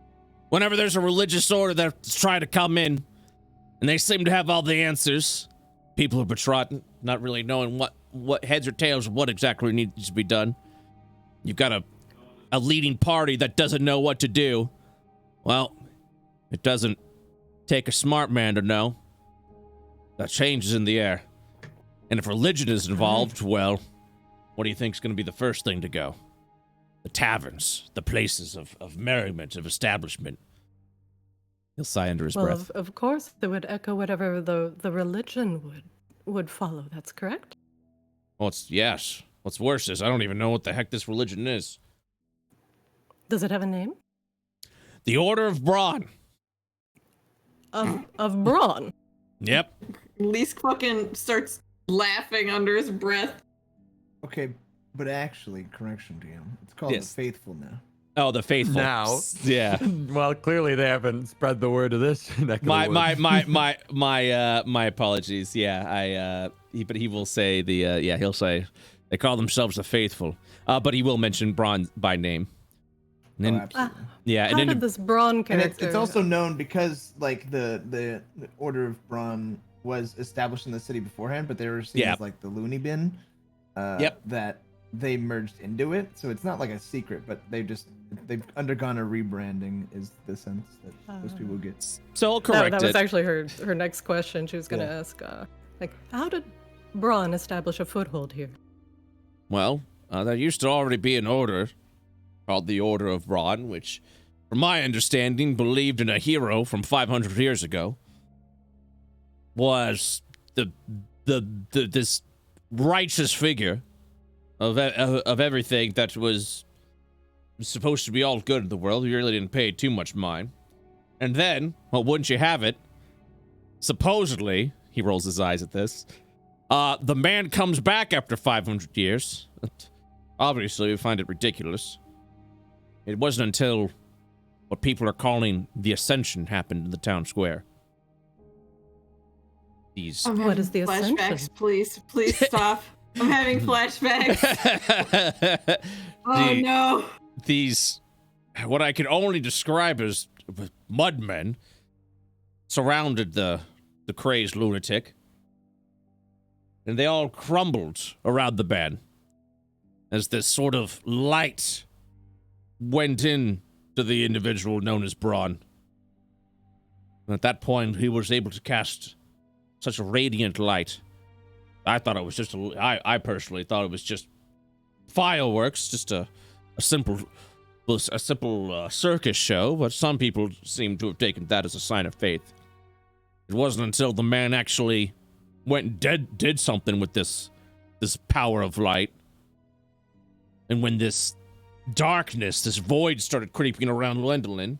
Whenever there's a religious order that's trying to come in, and they seem to have all the answers, people are betrothed, not really knowing what heads or tails of what exactly needs to be done. You've got a leading party that doesn't know what to do. Well, it doesn't take a smart man to know. That change is in the air. And if religion is involved, well, what do you think is going to be the first thing to go? The taverns, the places of merriment, of establishment. He'll sigh under his Well, breath. of course, it would echo whatever the religion would follow. That's correct. Well, yes. What's worse is I don't even know what the heck this religion is. Does it have a name? The Order of Brawn. Of brawn. Yep. Least fucking starts laughing under his breath. Okay, but actually, correction to you. It's called Yes. the Faithful now. Oh, the faithful. Now. Yeah. Well, clearly they haven't spread the word of this. neck of the woods. My apologies. Yeah, but he will say he'll say they call themselves the faithful. But he will mention Braun by name. And then, Absolutely. yeah, How and did this brawn And character? it's also known because like the Order of Braun was established in the city beforehand, but they were seen as like the loony bin. That they merged into it, so it's not like a secret, but they've undergone a rebranding. Is the sense that most people get. so I'll correct that was it. actually her next question. She was going to Yeah. ask, like, how did brawn establish a foothold here? Well, there used to already be an order called the Order of Braun, which, from my understanding, believed in a hero from 500 years ago. Was this righteous figure of everything that was supposed to be all good in the world. We really didn't pay too much mind. And then, well, wouldn't you have it? Supposedly, he rolls his eyes at this. The man comes back after 500 years. Obviously, we find it ridiculous. It wasn't until what people are calling the ascension happened in the town square. These. I'm What having is the flashbacks? ascension? Please stop. I'm having flashbacks. Oh no. These, what I could only describe as mudmen, surrounded the crazed lunatic, and they all crumbled around the bed as this sort of light went in to the individual known as Braun. And at that point, he was able to cast such a radiant light. I thought it was just I personally thought it was just fireworks, just a simple circus show, but some people seem to have taken that as a sign of faith. It wasn't until the man actually went and did something with this power of light, and when this darkness, this void started creeping around Gwendolyn,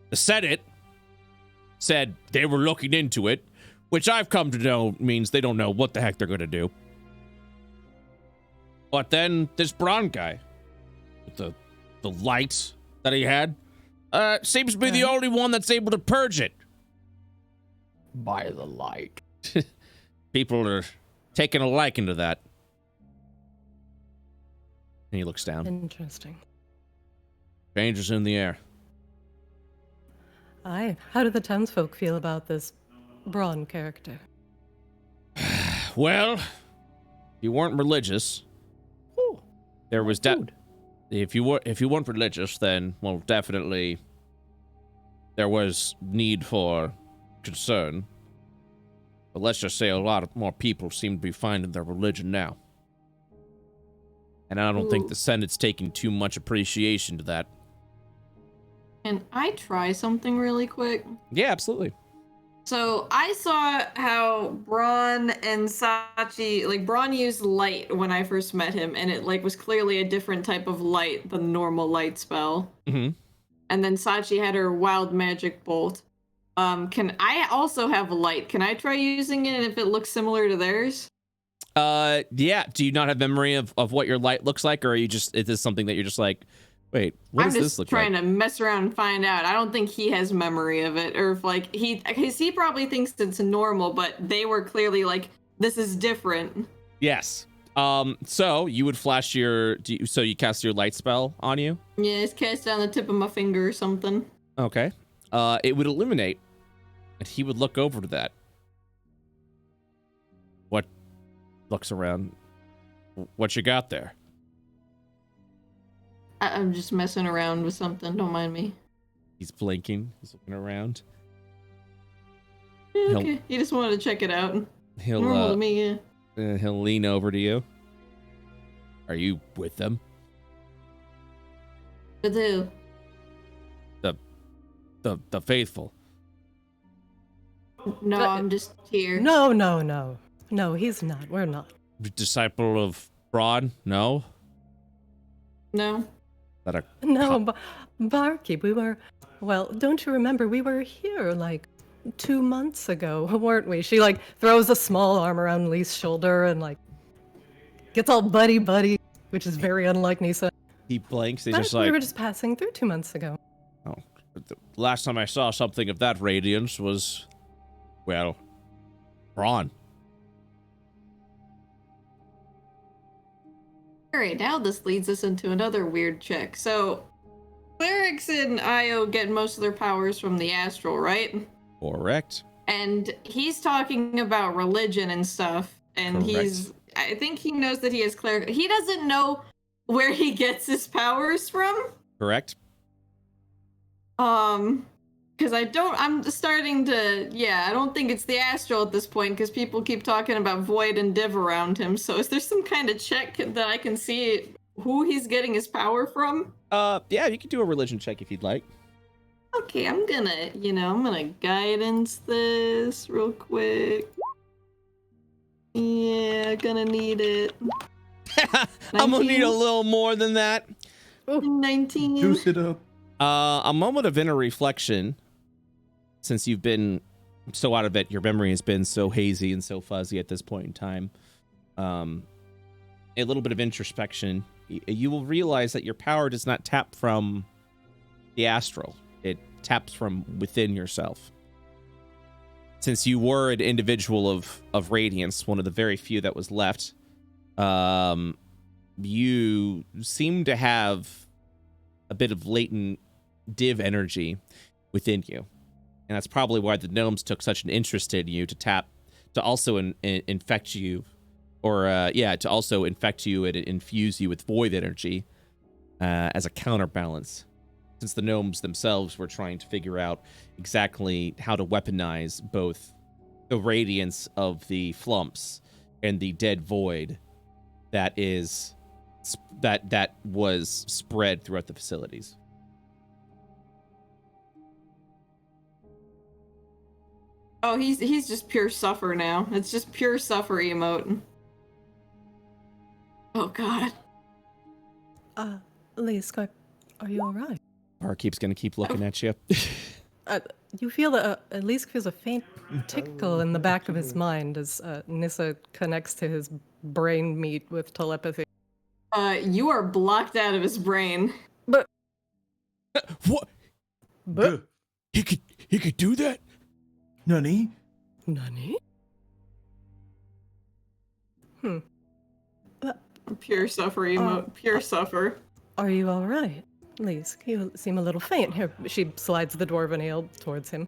the Senate said they were looking into it, which I've come to know means they don't know what the heck they're going to do. But then this Braun guy, with the light that he had, seems to be the only one that's able to purge it. By the light. People are taking a liking to that. And he looks down. Interesting. Changes in the air. Aye. How do the townsfolk feel about this brawn character? Well, you weren't religious. There was if you weren't religious, then well, definitely there was need for concern. But let's just say a lot more people seem to be finding their religion now. And I don't think the Senate's taking too much appreciation to that. Can I try something really quick? Yeah, absolutely. So I saw how Braun and Sachi, like Braun used light when I first met him, and it like was clearly a different type of light than normal light spell. Mm-hmm. And then Sachi had her wild magic bolt. Can I also have light? Can I try using it if it looks similar to theirs? Yeah. Do you not have memory of what your light looks like, or are you just, is this something that you're just like, wait, what does this look like? I'm just trying to mess around and find out. I don't think he has memory of it, or if like because he probably thinks it's normal, but they were clearly like, this is different. Yes. So you would flash so you cast your light spell on you? Yeah, it's cast on the tip of my finger or something. Okay. It would illuminate, and he would look over to that. What? Looks around. What you got there? I'm just messing around with something. Don't mind me. He's blinking. He's looking around. Yeah, okay. He just wanted to check it out. Normal to me, yeah. He'll lean over to you. Are you with them? With who? the faithful. No, I'm just here. No, no, no. No, he's not. We're not. Disciple of Braun? No. No. That a No, Barkeep, we were... Well, don't you remember? We were here, like, 2 months ago, weren't we? She, like, throws a small arm around Lee's shoulder and, like, gets all buddy-buddy, which is very unlike Nisa. he blanks. He's But just we like, were just passing through 2 months ago. oh, the last time I saw something of that radiance was, well, Braun. Alright, now this leads us into another weird check. So, clerics in Io get most of their powers from the astral, right? Correct. And he's talking about religion and stuff. And Correct. I think he knows that he is cleric. He doesn't know where he gets his powers from. Correct. Because I'm starting to, I don't think it's the astral at this point, because people keep talking about void and div around him. So is there some kind of check that I can see who he's getting his power from? Yeah, you can do a religion check if you'd like. Okay, I'm gonna guidance this real quick. Yeah, gonna need it. I'm gonna need a 19? little more than that. 19. Juice it up. A moment of inner reflection. Since you've been so out of it, your memory has been so hazy and so fuzzy at this point in time. A little bit of introspection. You will realize that your power does not tap from the astral. It taps from within yourself. Since you were an individual of radiance, one of the very few that was left, you seem to have a bit of latent div energy within you. And that's probably why the gnomes took such an interest in you to also infect you, or to also infect you and infuse you with void energy as a counterbalance. Since the gnomes themselves were trying to figure out exactly how to weaponize both the radiance of the flumps and the dead void that was spread throughout the facilities. Oh, he's just pure suffer now. It's just pure suffer emote. Oh god. Lisk, are you alright? Barkeep's gonna keep looking at you. You feel at least feels a faint tickle in the back of his mind as Nissa connects to his brain meat with telepathy. You are blocked out of his brain. But What? but He could do that? Nani? Nani? Pure suffer emote. Pure suffer. Are you alright? Lisk, you seem a little faint. Here, she slides the dwarven ale towards him.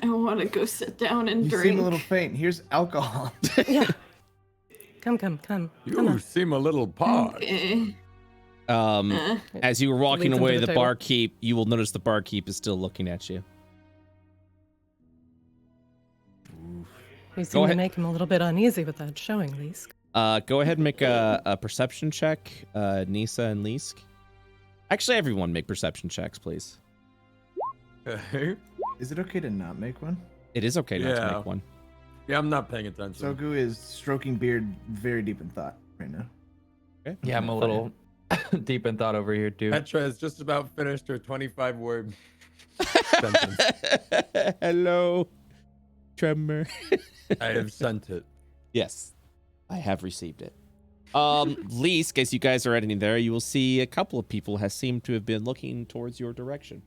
I want to go sit down and You drink. seem a little faint. Here's alcohol. Yeah. Come. You on. seem a little parched. Okay. As you were walking Leads him away, to the the table. barkeep, you will notice the barkeep is still looking at you. You seem to ahead. make him a little bit uneasy with that showing, Lisk. Go ahead and make a perception check, Nisa and Lisk. Actually, everyone make perception checks, please. Is it okay to not make one? It is okay not to Yeah. make one. Yeah, I'm not paying attention. Sogu is stroking beard very deep in thought right now. Okay. Yeah, I'm a little deep in thought over here too. Petra has just about finished her 25-word sentence. Hello, Tremor. I have sent it. Yes, I have received it. Lisk, as you guys are heading there, you will see a couple of people has seemed to have been looking towards your direction.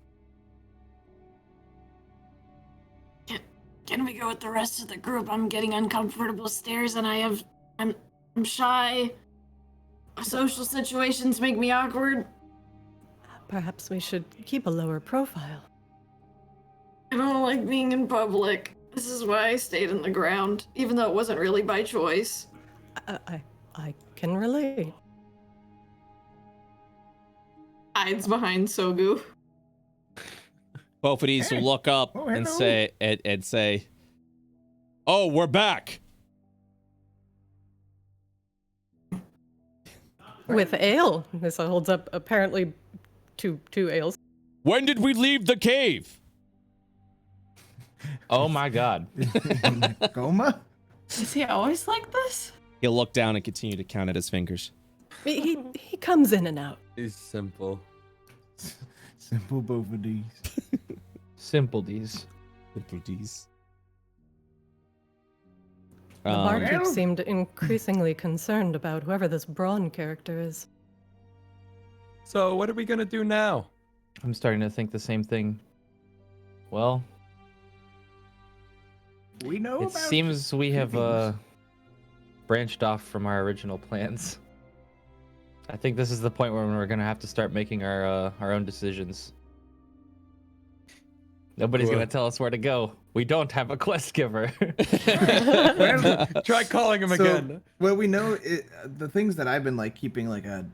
Can we go with the rest of the group? I'm getting uncomfortable stares and I'm shy. Social situations make me awkward. Perhaps we should keep a lower profile. I don't like being in public. This is why I stayed in the ground, even though it wasn't really by choice. I can relate. Hides behind Sogu. Both of these will look up Oh, and hello. say, "Oh, we're back." With ale. Nissa holds up apparently two ales. When did we leave the cave? Oh my god. Coma? Is he always like this? He'll look down and continue to count at his fingers. He comes in and out. He's simple. Simple both of these. Simple D's. Simple D's. The barkeep seemed increasingly concerned about whoever this Braun character is. So what are we gonna do now? I'm starting to think the same thing. Well, We know it seems we have branched off from our original plans. I think this is the point where we're gonna have to start making our own decisions. Nobody's gonna tell us where to go. We don't have a quest giver. Try calling him again. Well, we know the things that I've been like keeping like a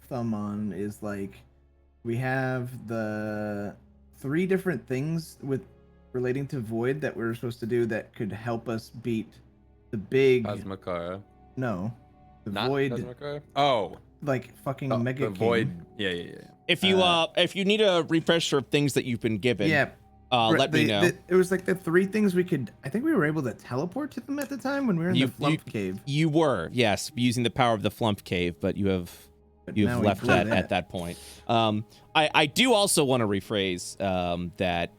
thumb on is like we have the 3 different things relating to Void that we're supposed to do that could help us beat the big Cosmokara. no the Not Void Cosmokara? Oh. like fucking Oh, Mega the King. Void. Yeah. If you need a refresher of things that you've been given, Yeah. let me know. It was like the 3 things we could. I think we were able to teleport to them at the time when we were in the Flump Cave. You were, yes, using the power of the Flump Cave, but you've now we left blew that that. at that point. I do also want to rephrase that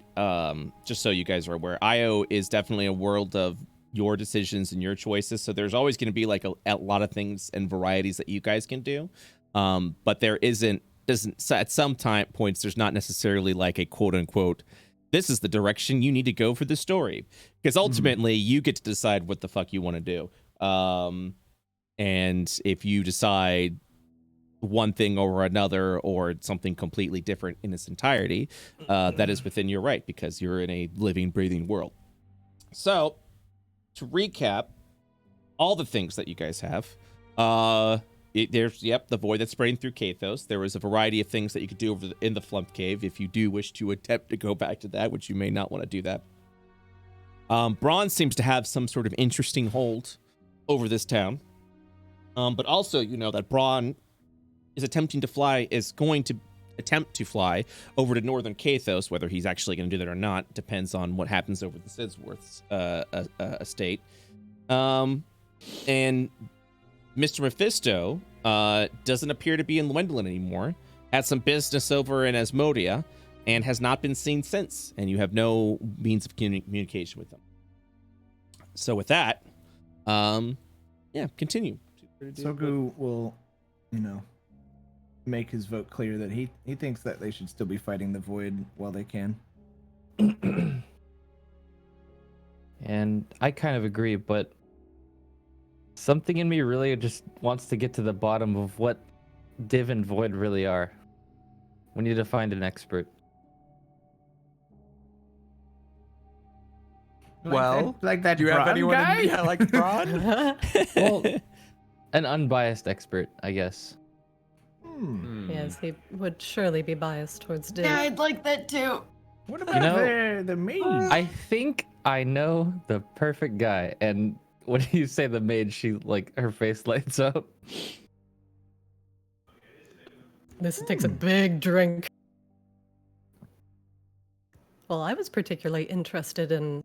just so you guys are aware. IO is definitely a world of your decisions and your choices. So there's always going to be like a lot of things and varieties that you guys can do. But there doesn't at some points there's not necessarily like a quote unquote this is the direction you need to go for the story, because ultimately you get to decide what the fuck you want to do. And if you decide one thing over another or something completely different in its entirety, that is within your right, because you're in a living, breathing world. So to recap all the things that you guys have, there's the void that's spreading through Kathos. There was a variety of things that you could do in the Flump Cave if you do wish to attempt to go back to that, which you may not want to do that. Braun seems to have some sort of interesting hold over this town. But also, you know that Braun is going to attempt to fly over to northern Kathos. Whether he's actually going to do that or not depends on what happens over the Sidsworth's estate. And Mr. Mephisto doesn't appear to be in Gwendolyn anymore. Had some business over in Asmodia and has not been seen since. And you have no means of communication with them. So with that, continue. Sogu will, make his vote clear that he thinks that they should still be fighting the Void while they can. And I kind of agree, but something in me really just wants to get to the bottom of what Div and Void really are. We need to find an expert. Well, like that. do you have Braun anyone guy? like Braun? Well, an unbiased expert, I guess. Yes, he would surely be biased towards Div. Yeah, I'd like that too. What about the Mage? I think I know the perfect guy, and when you say the Mage, her face lights up. This takes a big drink. Well, I was particularly interested in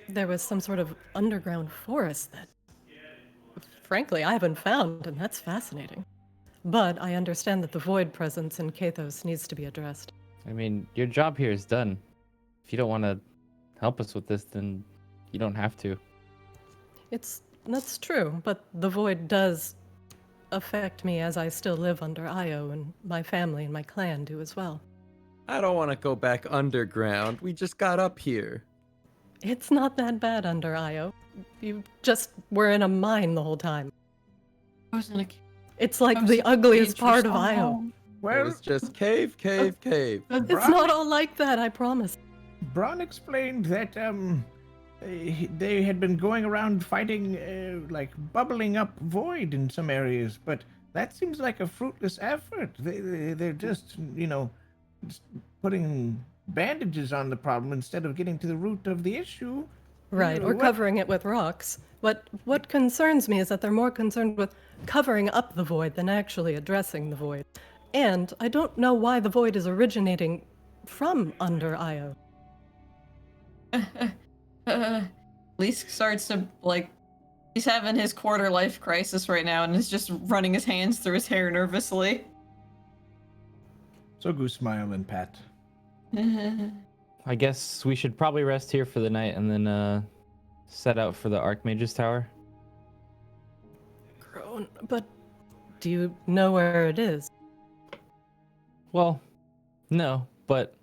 there was some sort of underground forest that, frankly, I haven't found, and that's fascinating. But I understand that the Void presence in Kathos needs to be addressed. I mean, your job here is done. If you don't want to help us with this, then you don't have to. That's true, but the Void does affect me as I still live under Io, and my family and my clan do as well. I don't want to go back underground. We just got up here. It's not that bad under Io. You just were in a mine the whole time. It's like the ugliest part of Io. It was just cave. It's not all like that, I promise. Braun explained that they had been going around fighting bubbling up Void in some areas, but that seems like a fruitless effort. They're just just putting bandages on the problem instead of getting to the root of the issue. Right, or covering it with rocks. What concerns me is that they're more concerned with covering up the Void than actually addressing the Void. And I don't know why the Void is originating from under Io. Leask starts to, like, he's having his quarter life crisis right now and is just running his hands through his hair nervously. So go smile and pat. I guess we should probably rest here for the night and then set out for the Archmage's Tower. Groan, but do you know where it is? Well, no, but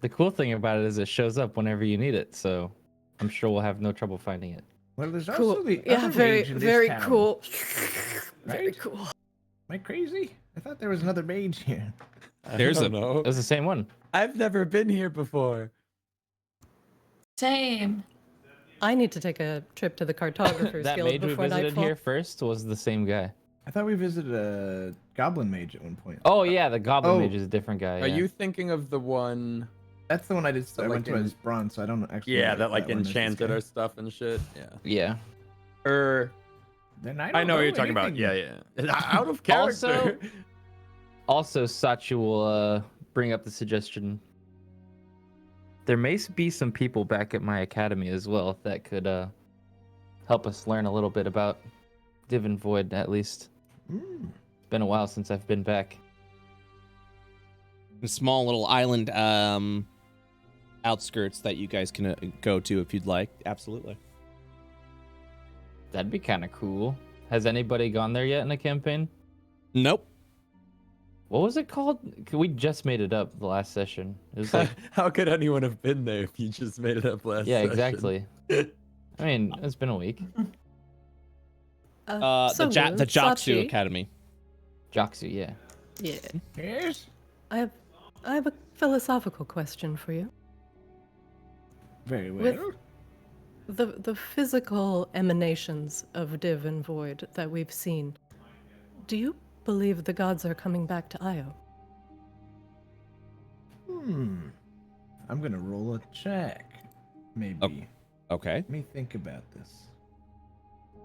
the cool thing about it is it shows up whenever you need it, so I'm sure we'll have no trouble finding it. Well, there's Cool. also the Yeah, other very, mage in this very town, cool. Very right? cool. Am I crazy? I thought there was another mage here. There's I a- don't know. It was the same one. I've never been here before. Same. I need to take a trip to the Cartographer's That Guild mage we before visited nightfall. here first was the same guy. I thought we visited a goblin mage at one point. Oh yeah, the Goblin Oh. Mage is a different guy. Are yeah. you thinking of the one? That's the one I did. I like went to in- as bronze, so I don't actually. Yeah, know that like one is this enchanted guy. our stuff and shit. Yeah. Yeah. Then I I know what you're talking about. anything. Yeah. Out of character. Also, Sachi will bring up the suggestion. There may be some people back at my academy as well that could help us learn a little bit about Divin Void, at least. Mm. Been a while since I've been back. A small little island outskirts that you guys can go to if you'd like. Absolutely. That'd be kind of cool. Has anybody gone there yet in a campaign? Nope. What was it called? We just made it up the last session. It was like, How could anyone have been there if you just made it up last yeah, session? exactly. I mean, it's been a week. So the good. Jaksu Sachi. Academy. Joxu, yeah. Yeah. Yes. I have a philosophical question for you. Very well. With the physical emanations of Div and Void that we've seen, do you believe the gods are coming back to Io? I'm gonna roll a check. Maybe. Okay. Let me think about this.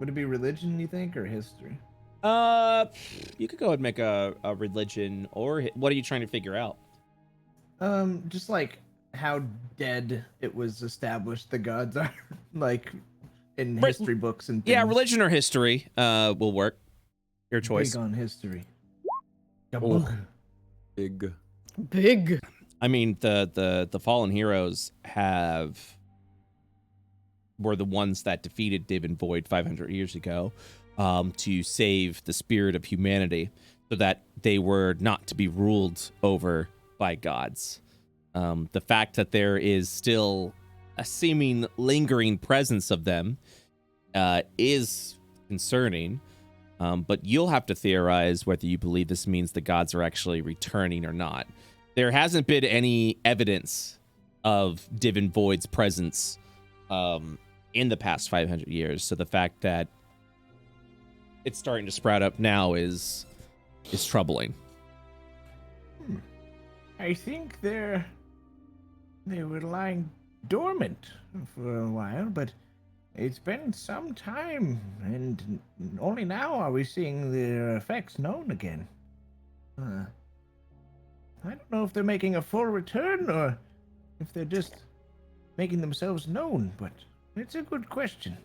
Would it be religion, you think, or history? You could go ahead and make a religion, or what are you trying to figure out? Just like how dead it was established the gods are, like in Right. history books and things. Yeah, religion or history will work. Your choice. Big on history. Oh. Big. Big. I mean, the fallen heroes were the ones that defeated Div and Void 500 years ago, to save the spirit of humanity, so that they were not to be ruled over by gods. The fact that there is still a seeming lingering presence of them is concerning. But you'll have to theorize whether you believe this means the gods are actually returning or not. There hasn't been any evidence of Div and Void's presence in the past 500 years. So the fact that it's starting to sprout up now is troubling. I think they were lying dormant for a while, but it's been some time, and only now are we seeing their effects known again. I don't know if they're making a full return or if they're just making themselves known, but it's a good question.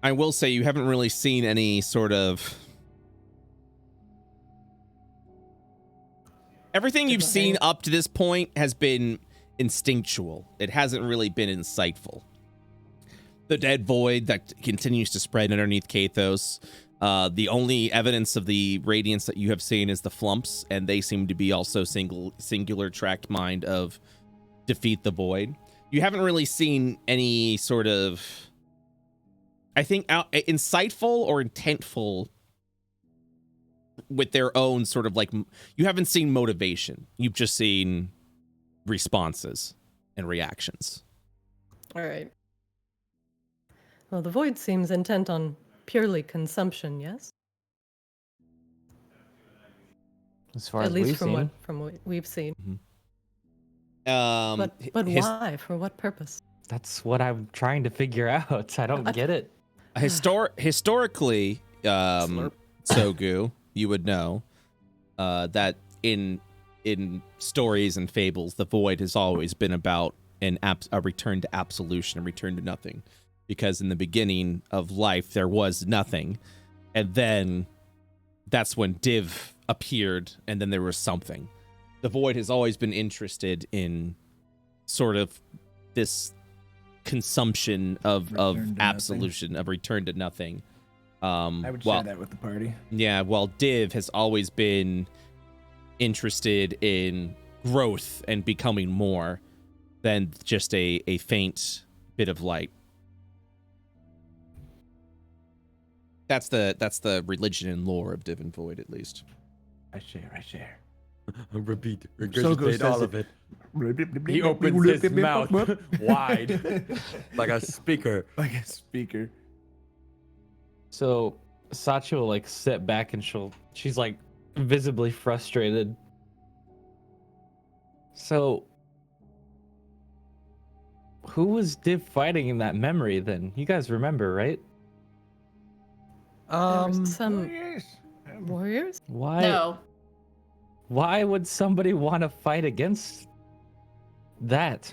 I will say you haven't really seen any sort of... Everything you've seen up to this point has been instinctual. It hasn't really been insightful. The dead void that continues to spread underneath Kathos. The only evidence of the radiance that you have seen is the flumps, and they seem to be also singular tracked mind of defeat the void. You haven't really seen any sort of, I think, insightful or intentful with their own sort of like, you haven't seen motivation. You've just seen responses and reactions. All right. Well, the Void seems intent on purely consumption, yes? As far At as least we've from seen. what we've seen. But Why? For what purpose? That's what I'm trying to figure out. I don't get it. Historically, Sogu, you would know that in stories and fables, the void has always been about a return to absolution, a return to nothing. Because in the beginning of life, there was nothing. And then that's when Div appeared, and then there was something. The Void has always been interested in sort of this consumption of absolution, of return to nothing. I would share that with the party. Yeah, while Div has always been interested in growth and becoming more than just a faint bit of light. That's the religion and lore of Div and Void, at least. I share. Repeat. So goes Regurgitate all of it. He opens his mouth wide. Like a speaker. Like a speaker. So Sachi will like sit back and she's like visibly frustrated. So who was Div fighting in that memory then? You guys remember, right? There were some Yes. warriors. Why? No. Why would somebody want to fight against that?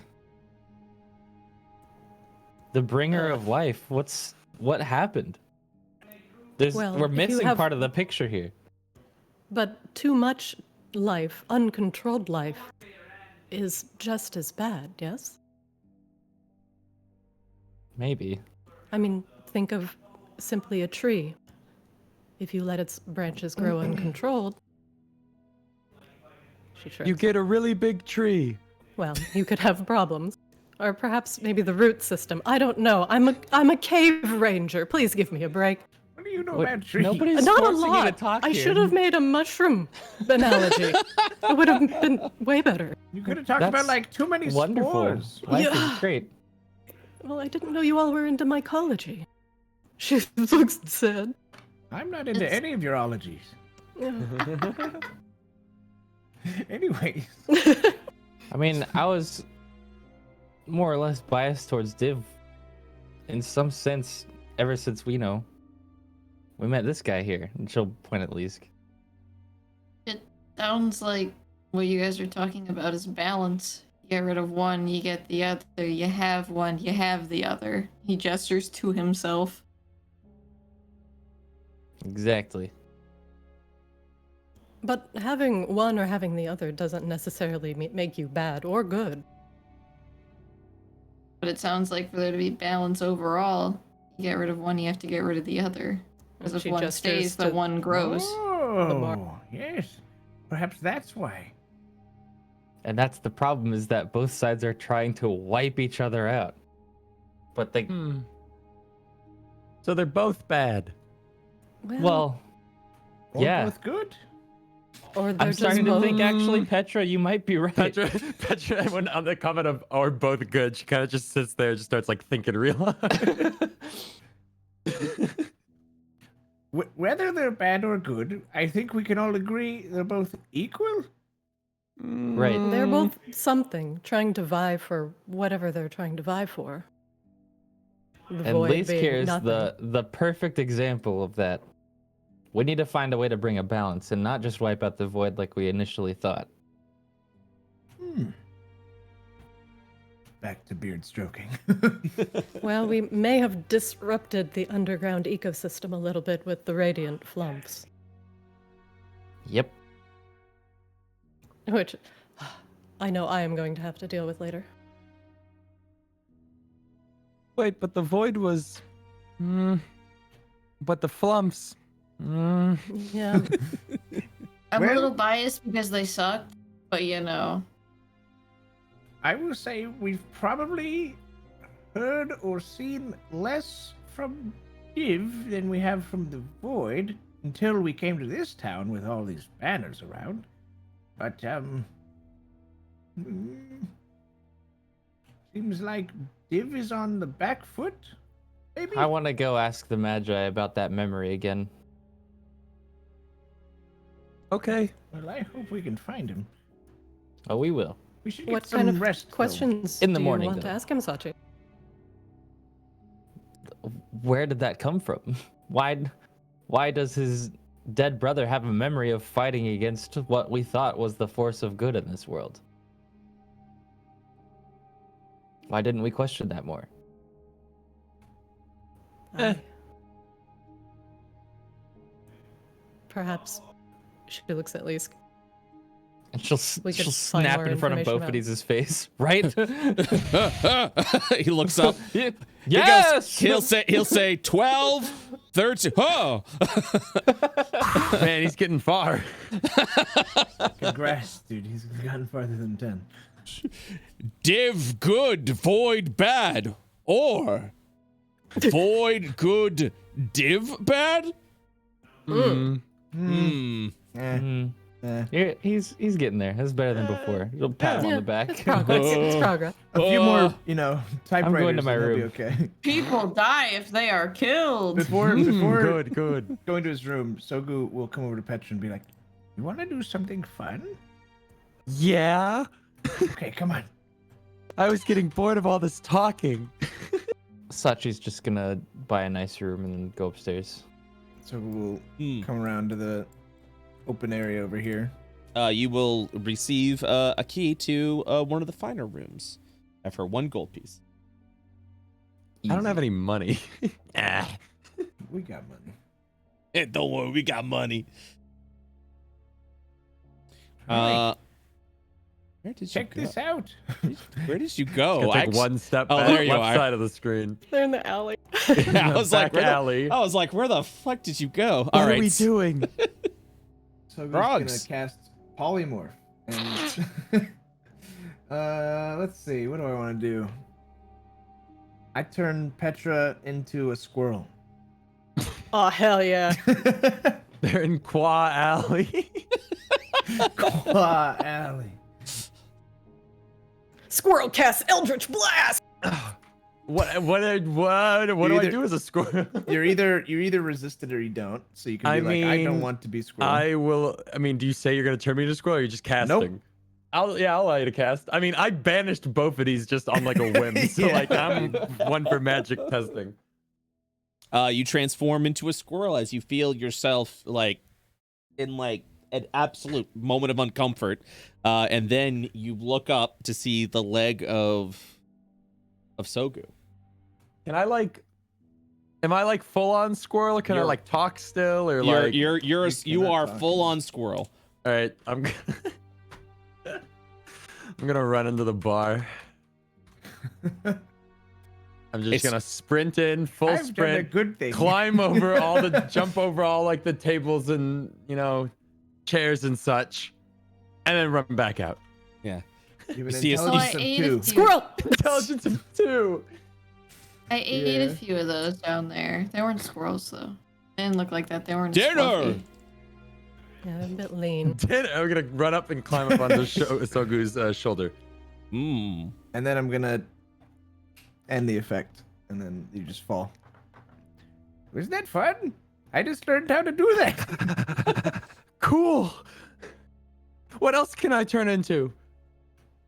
The bringer of life. What happened? Well, we're if you missing have- part of the picture here. But too much life, uncontrolled life, is just as bad, yes? Maybe. I mean, think of simply a tree. If you let its branches grow uncontrolled, she shrugs. You get a really big tree. Well, you could have problems. Or perhaps maybe the root system. I don't know. I'm a cave ranger. Please give me a break. What do you know What- about trees? Nobody's Not a forcing you to lot. talk I here. should have made a mushroom analogy. It would have been way better. You could have talked That's about like too many Wonderful. spores. Life Yeah. is great. Well, I didn't know you all were into mycology. She looks sad. I'm not into any of your ologies. Anyways. I mean, I was more or less biased towards Div in some sense ever since we met this guy here. And she'll point at Leask. It sounds like what you guys are talking about is balance. You get rid of one, you get the other. You have one, you have the other. He gestures to himself. Exactly. But having one or having the other doesn't necessarily make you bad or good. But it sounds like for there to be balance overall, you get rid of one, you have to get rid of the other. Because if She one gestures stays, the to- one grows. Oh, yes. Perhaps that's why. And that's the problem, is that both sides are trying to wipe each other out. But they, So they're both bad. well, Or yeah. both good. Or they're I'm just starting to both- think, actually, Petra, you might be right. Petra, when on the comment of "or both good," she kind of just sits there, and just starts like thinking real hard. Whether they're bad or good, I think we can all agree they're both equal. Right. They're both something, trying to vie for whatever they're trying to vie for. The And void Leask being here is nothing. the perfect example of that. We need to find a way to bring a balance and not just wipe out the void like we initially thought. Back to beard stroking. Well, we may have disrupted the underground ecosystem a little bit with the radiant flumps. Yep. Which I know I am going to have to deal with later. Wait, but the void was. But the flumps. Yeah. I'm Well- a little biased because they sucked, but you know. I will say we've probably heard or seen less from Div than we have from the Void until we came to this town with all these banners around. But, seems like Div is on the back foot, maybe? I want to go ask the Magi about that memory again. Okay. Well, I hope we can find him. Oh, we will. We should get What some kind of rest, though. questions In the do morning, you want to though. ask him, Sachi? Where did that come from? Why does his dead brother have a memory of fighting against what we thought was the force of good in this world? Why didn't we question that more? Perhaps she looks at least. And she'll We could she'll find snap more in front of information Bofidis' face, right? He looks up. Yes. He goes, he'll say 12, 13. Oh, Man, he's getting far. Congrats, dude. He's gotten farther than 10. div good, void bad, or void good, div bad. He's getting there. That's better than before. It'll pat him on the back. It's progress. It's progress. A few more, typewriters. going to my and he'll room. Be okay. People die if they are killed. Before Good. going to his room, Sogu will come over to Petra and be like, "You want to do something fun? Yeah. Okay, come on." I was getting bored of all this talking. Sachi's just gonna buy a nice room and then go upstairs. So we'll come around to the open area over here. You will receive a key to one of the finer rooms for 1 gold piece. I don't have any money. We got money. Hey, don't worry, we got money. Alright. Where did Check you go? this out. Where did you go? Gonna take one step back, there you left are. side of the screen. They're in the alley. I was like, Back alley. I was like, where the fuck did you go? What All are right. we doing? So Frogs. gonna cast polymorph. And let's see, what do I want to do? I turn Petra into a squirrel. Oh hell yeah! They're in Qua Alley. Claw alley. Squirrel casts Eldritch Blast. What do I do as a squirrel? You're either resist it or you don't. So you can be I don't want to be squirrel. I mean, do you say you're gonna turn me into a squirrel or are you just casting? Nope. I'll allow you to cast. I mean, I banished both of these just on like a whim. So Yeah. like I'm one for magic testing. You transform into a squirrel as you feel yourself in an absolute moment of uncomfort, and then you look up to see the leg of Sogu. Can I am I full on squirrel? Or can I talk still or You cannot are talk. full on squirrel. All right, I'm gonna run into the bar. I'm just gonna sprint in, full I've done a sprint, good thing. climb over jump over all the tables and chairs and such, and then run back out. Yeah. You have an See, So I intelligence of ate a 2. few. Squirrel. Intelligence of 2. I ate a Yeah. few of those down there. They weren't squirrels though. They didn't look like that. They weren't as Dinner! fluffy. Yeah, a bit lean. Dinner. I'm gonna run up and climb up onto Sogu's shoulder. Mm. And then I'm gonna end the effect, and then you just fall. Wasn't that fun? I just learned how to do that. Cool. What else can I turn into?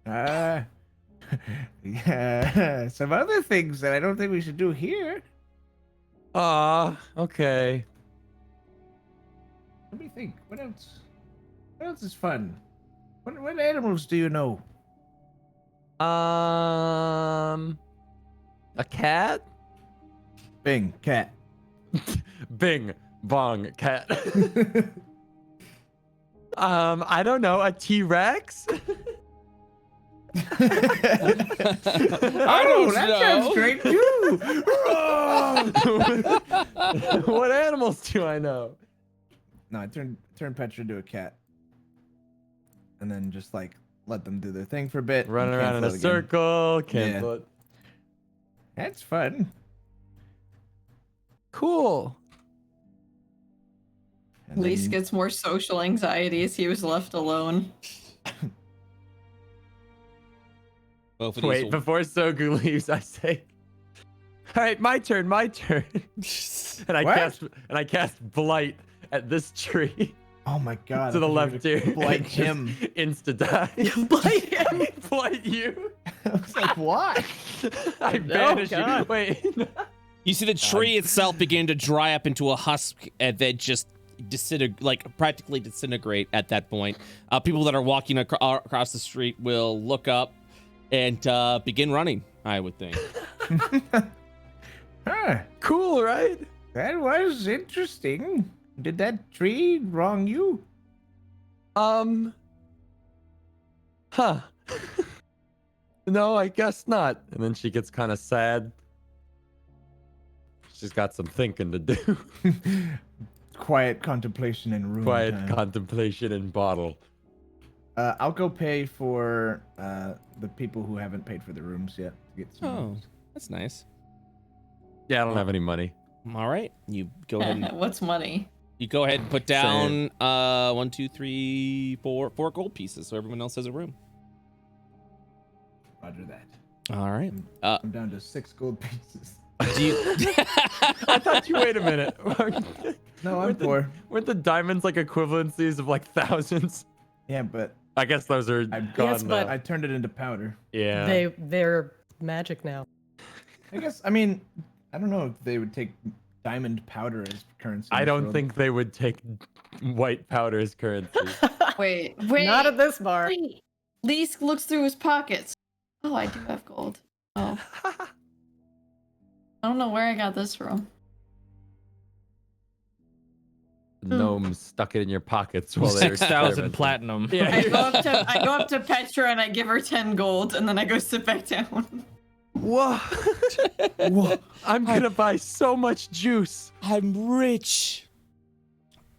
Yeah, some other things that I don't think we should do here. Okay. Let me think. What else? What else is fun? What animals do you know? A cat? Bing, cat. Bing, bong, cat. I don't know, a T-Rex? I don't that know. sounds great too. What animals do I know? No, I turn Petra into a cat, and then just let them do their thing for a bit. and Running around in cancel a it again. circle, cancel it. That's fun. Cool. And Lise then- gets more social anxiety as he was left alone. Both of Wait, these before Sogu leaves, I say, "All right, my turn, my turn." And I cast blight at this tree Oh my god. to the I thought left you were here. gonna Blight Just him. Insta die. Blight him. Blight you. I was like, why? I banished you. God. Wait. You see the tree itself begin to dry up into a husk and then just practically disintegrate at that point. People that are walking across the street will look up and begin running. I would think. Huh. Cool, right? That was interesting. Did that tree wrong you? Huh. No, I guess not. And then she gets kind of sad. She's got some thinking to do. Quiet contemplation and room Quiet time. contemplation and bottle. I'll go pay for the people who haven't paid for the rooms yet. To get some Oh, rooms. that's nice. Yeah, I don't have any money. All right, you go ahead. And, What's money? you go ahead and put down 1, 2, 3, 4 gold pieces, so everyone else has a room. Roger that. All right. I'm down to 6 gold pieces. Do you? I thought you. Wait a minute. No, I'm poor. Weren't the diamonds like equivalencies of like thousands? Yeah, but I guess those are I've gone Yes, but- now. I turned it into powder. Yeah. They're magic now. I guess. I mean, I don't know if they would take diamond powder as currency. in I this don't world. think they would take white powder as currency. Wait. Not at this bar. Wait. Leesk looks through his pockets. Oh, I do have gold. Oh. I don't know where I got this from. The gnomes stuck it in your pockets while they were 6,000 experimenting. platinum. Yeah. I go up to Petra and I give her 10 gold, and then I go sit back down. Whoa. Whoa. I'm gonna buy so much juice. I'm rich.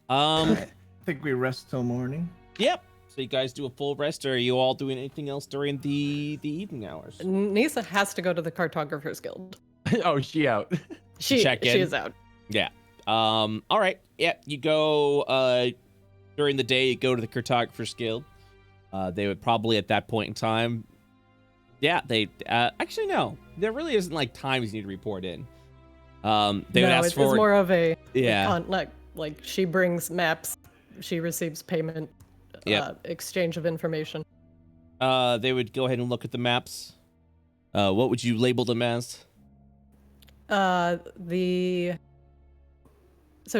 I think we rest till morning. Yep. So you guys do a full rest, or are you all doing anything else during the evening hours? Nisa has to go to the Cartographer's Guild. Oh, she out. She Check in. is out. Yeah. All right. Yeah. You go during the day. You go to the Cartographer's Guild. They would probably at that point in time. Yeah. They actually no. There really isn't like times you need to report in. They would No, ask it's for more of a yeah. like she brings maps, she receives payment, Yep. exchange of information. They would go ahead and look at the maps. What would you label them as? So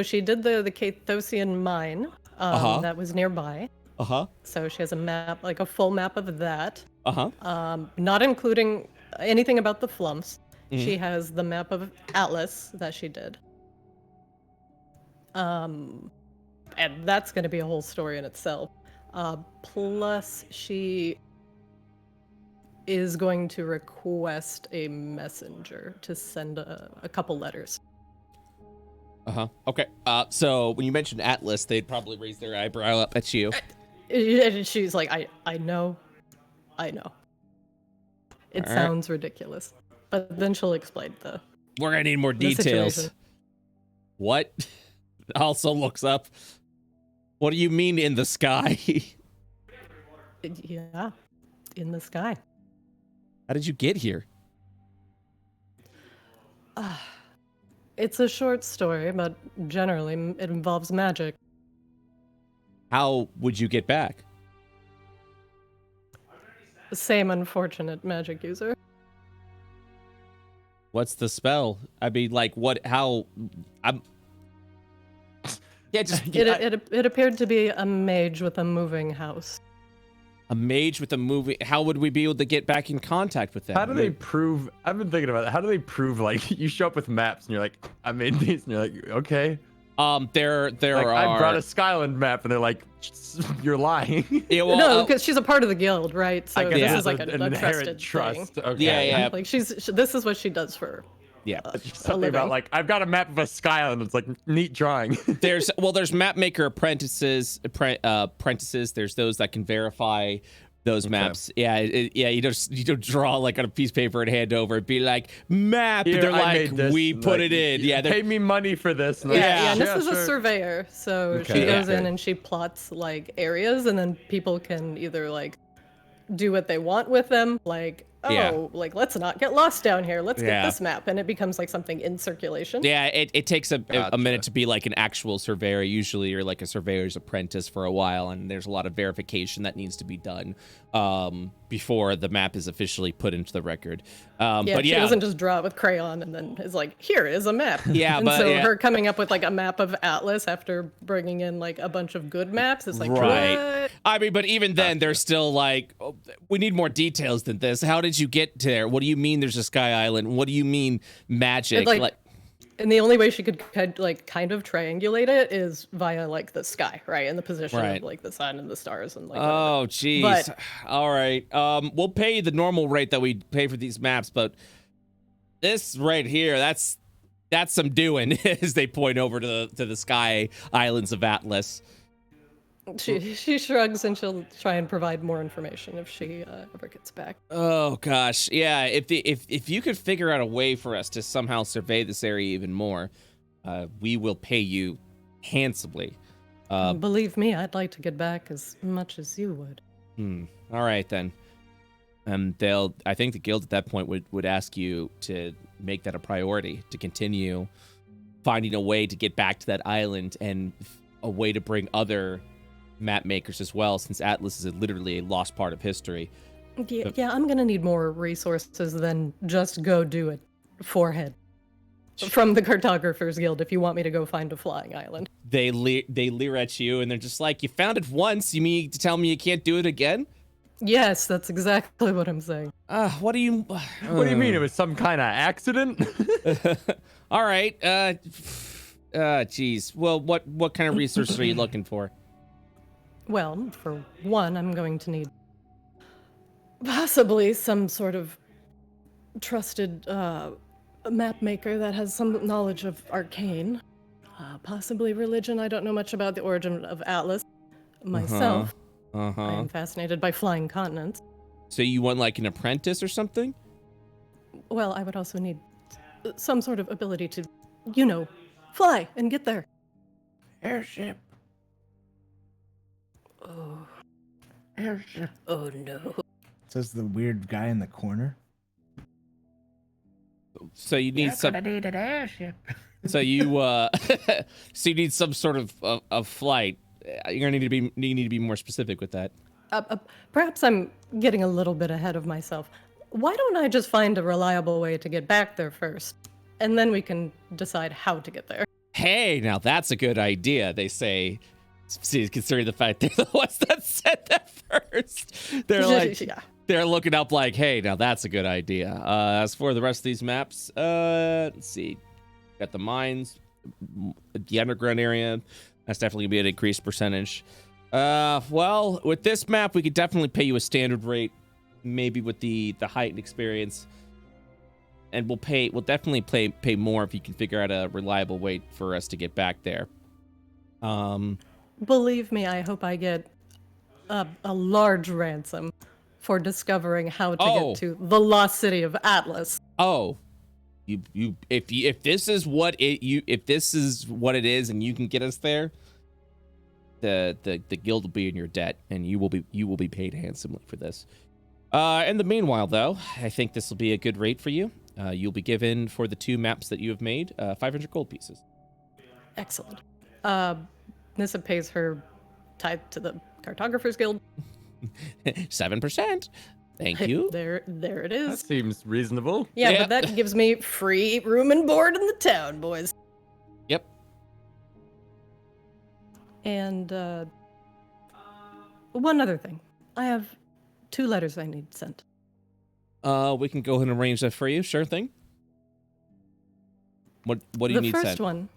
she did the Cathosian mine that was nearby. Uh-huh. So she has a map, like a full map of that. Uh-huh. Not including anything about the flumps. Mhm. She has the map of Atlas that she did. And that's going to be a whole story in itself. Plus, she is going to request a messenger to send a couple letters. Uh-huh. Okay. So when you mentioned Atlas, they'd probably raise their eyebrow up at you. And she's like, I know. It All right. sounds ridiculous. But then she'll explain We're gonna need more the details. situation. What? Also looks up. What do you mean in the sky? Yeah, in the sky. How did you get here? It's a short story, but generally it involves magic. How would you get back? Same unfortunate magic user. What's the spell? I mean, like, what? How? I'm. Yeah, just It appeared to be a mage with a moving house. a mage with a movie. How would we be able to get back in contact with them? How do they prove? I've been thinking about that. How do they prove, like, you show up with maps and you're like, I made these, and you're like, okay. There Like, are. I brought a Skyland map, and they're like, you're lying. Yeah, well, No, because she's a part of the guild, right? So I guess this yeah. is like an a inherent trusted trust. thing. Okay. Yeah, yeah. Like this is what she does for. yeah. Something about, like, I've got a map of a Skyland. It's like, neat drawing. There's map maker apprentices. There's those that can verify those maps. Yeah, you don't draw like on a piece of paper and hand over. It'd be like map. Here, they're I like made this, we and, put like, it in. Yeah, pay me money for this. And Yeah, like, and this is sure. a surveyor, so she Okay. goes in Okay. and she plots like areas, and then people can either like do what they want with them, like Yeah. like let's not get lost down here, let's Yeah. get this map, and it becomes like something in circulation. Yeah, it takes a Gotcha. minute to be like an actual surveyor. Usually you're like a surveyor's apprentice for a while, and there's a lot of verification that needs to be done. before the map is officially put into the record. Yeah, but she yeah, doesn't just draw it with crayon and then is like, here is a map. Yeah, and but so yeah. her coming up with like a map of Atlas after bringing in like a bunch of good maps is like, right. what? I mean, but even then, they're still like, oh, we need more details than this. How did you get there? What do you mean there's a sky island? What do you mean magic? And the only way she could kind of triangulate it is via like the sky, right? And the position Right. of like the sun and the stars and like. Oh, whatever. jeez. But- All right. We'll pay you the normal rate that we pay for these maps, but this right here, that's some doing. As they point over to the sky islands of Atlas. She shrugs and she'll try and provide more information if she ever gets back. Oh gosh, yeah. If you could figure out a way for us to somehow survey this area even more, we will pay you handsomely. Believe me, I'd like to get back as much as you would. All right then. I think the guild at that point would ask you to make that a priority, to continue finding a way to get back to that island and a way to bring other map makers as well, since Atlas is literally a lost part of history. Yeah, I'm gonna need more resources than just go do it forehead from the Cartographers Guild if you want me to go find a flying island. They leer at you and they're just like, you found it once, you mean to tell me you can't do it again? Yes, that's exactly what I'm saying. What do you mean? It was some kind of accident? All right. Geez. Well, what kind of resources are you looking for? Well, for one, I'm going to need possibly some sort of trusted map maker that has some knowledge of arcane. Possibly religion. I don't know much about the origin of Atlas myself. I am fascinated by flying continents. So you want like an apprentice or something? Well, I would also need some sort of ability to, fly and get there. Airship. Oh. Airship. Oh no. Says the weird guy in the corner. So you need some. I need an airship. So you so you need some sort of flight. You're gonna need to be more specific with that. Perhaps I'm getting a little bit ahead of myself. Why don't I just find a reliable way to get back there first, and then we can decide how to get there. Hey, now that's a good idea. They say, considering the fact they're the ones that said that first. They're like, Yeah. They're looking up like, hey, now that's a good idea. As for the rest of these maps, let's see. Got the mines, the underground area. That's definitely gonna be an increased percentage. Well, with this map, we could definitely pay you a standard rate, maybe with the heightened experience. And we'll definitely pay more if you can figure out a reliable way for us to get back there. Believe me, I hope I get a large ransom for discovering how to get to the lost city of Atlas. Oh, if this is what it is, and you can get us there, the guild will be in your debt, and you will be paid handsomely for this. In the meanwhile, though, I think this will be a good rate for you. You'll be given, for the 2 maps that you have made, 500 gold pieces. Excellent. Nissa pays her tithe to the Cartographers Guild. 7%. Thank you. There it That is. seems reasonable. Yeah, Yeah. but that gives me free room and board in the town, boys. Yep. And one other thing. I have 2 letters I need sent. We can go ahead and arrange that for you. Sure thing. What do you need The first sent? one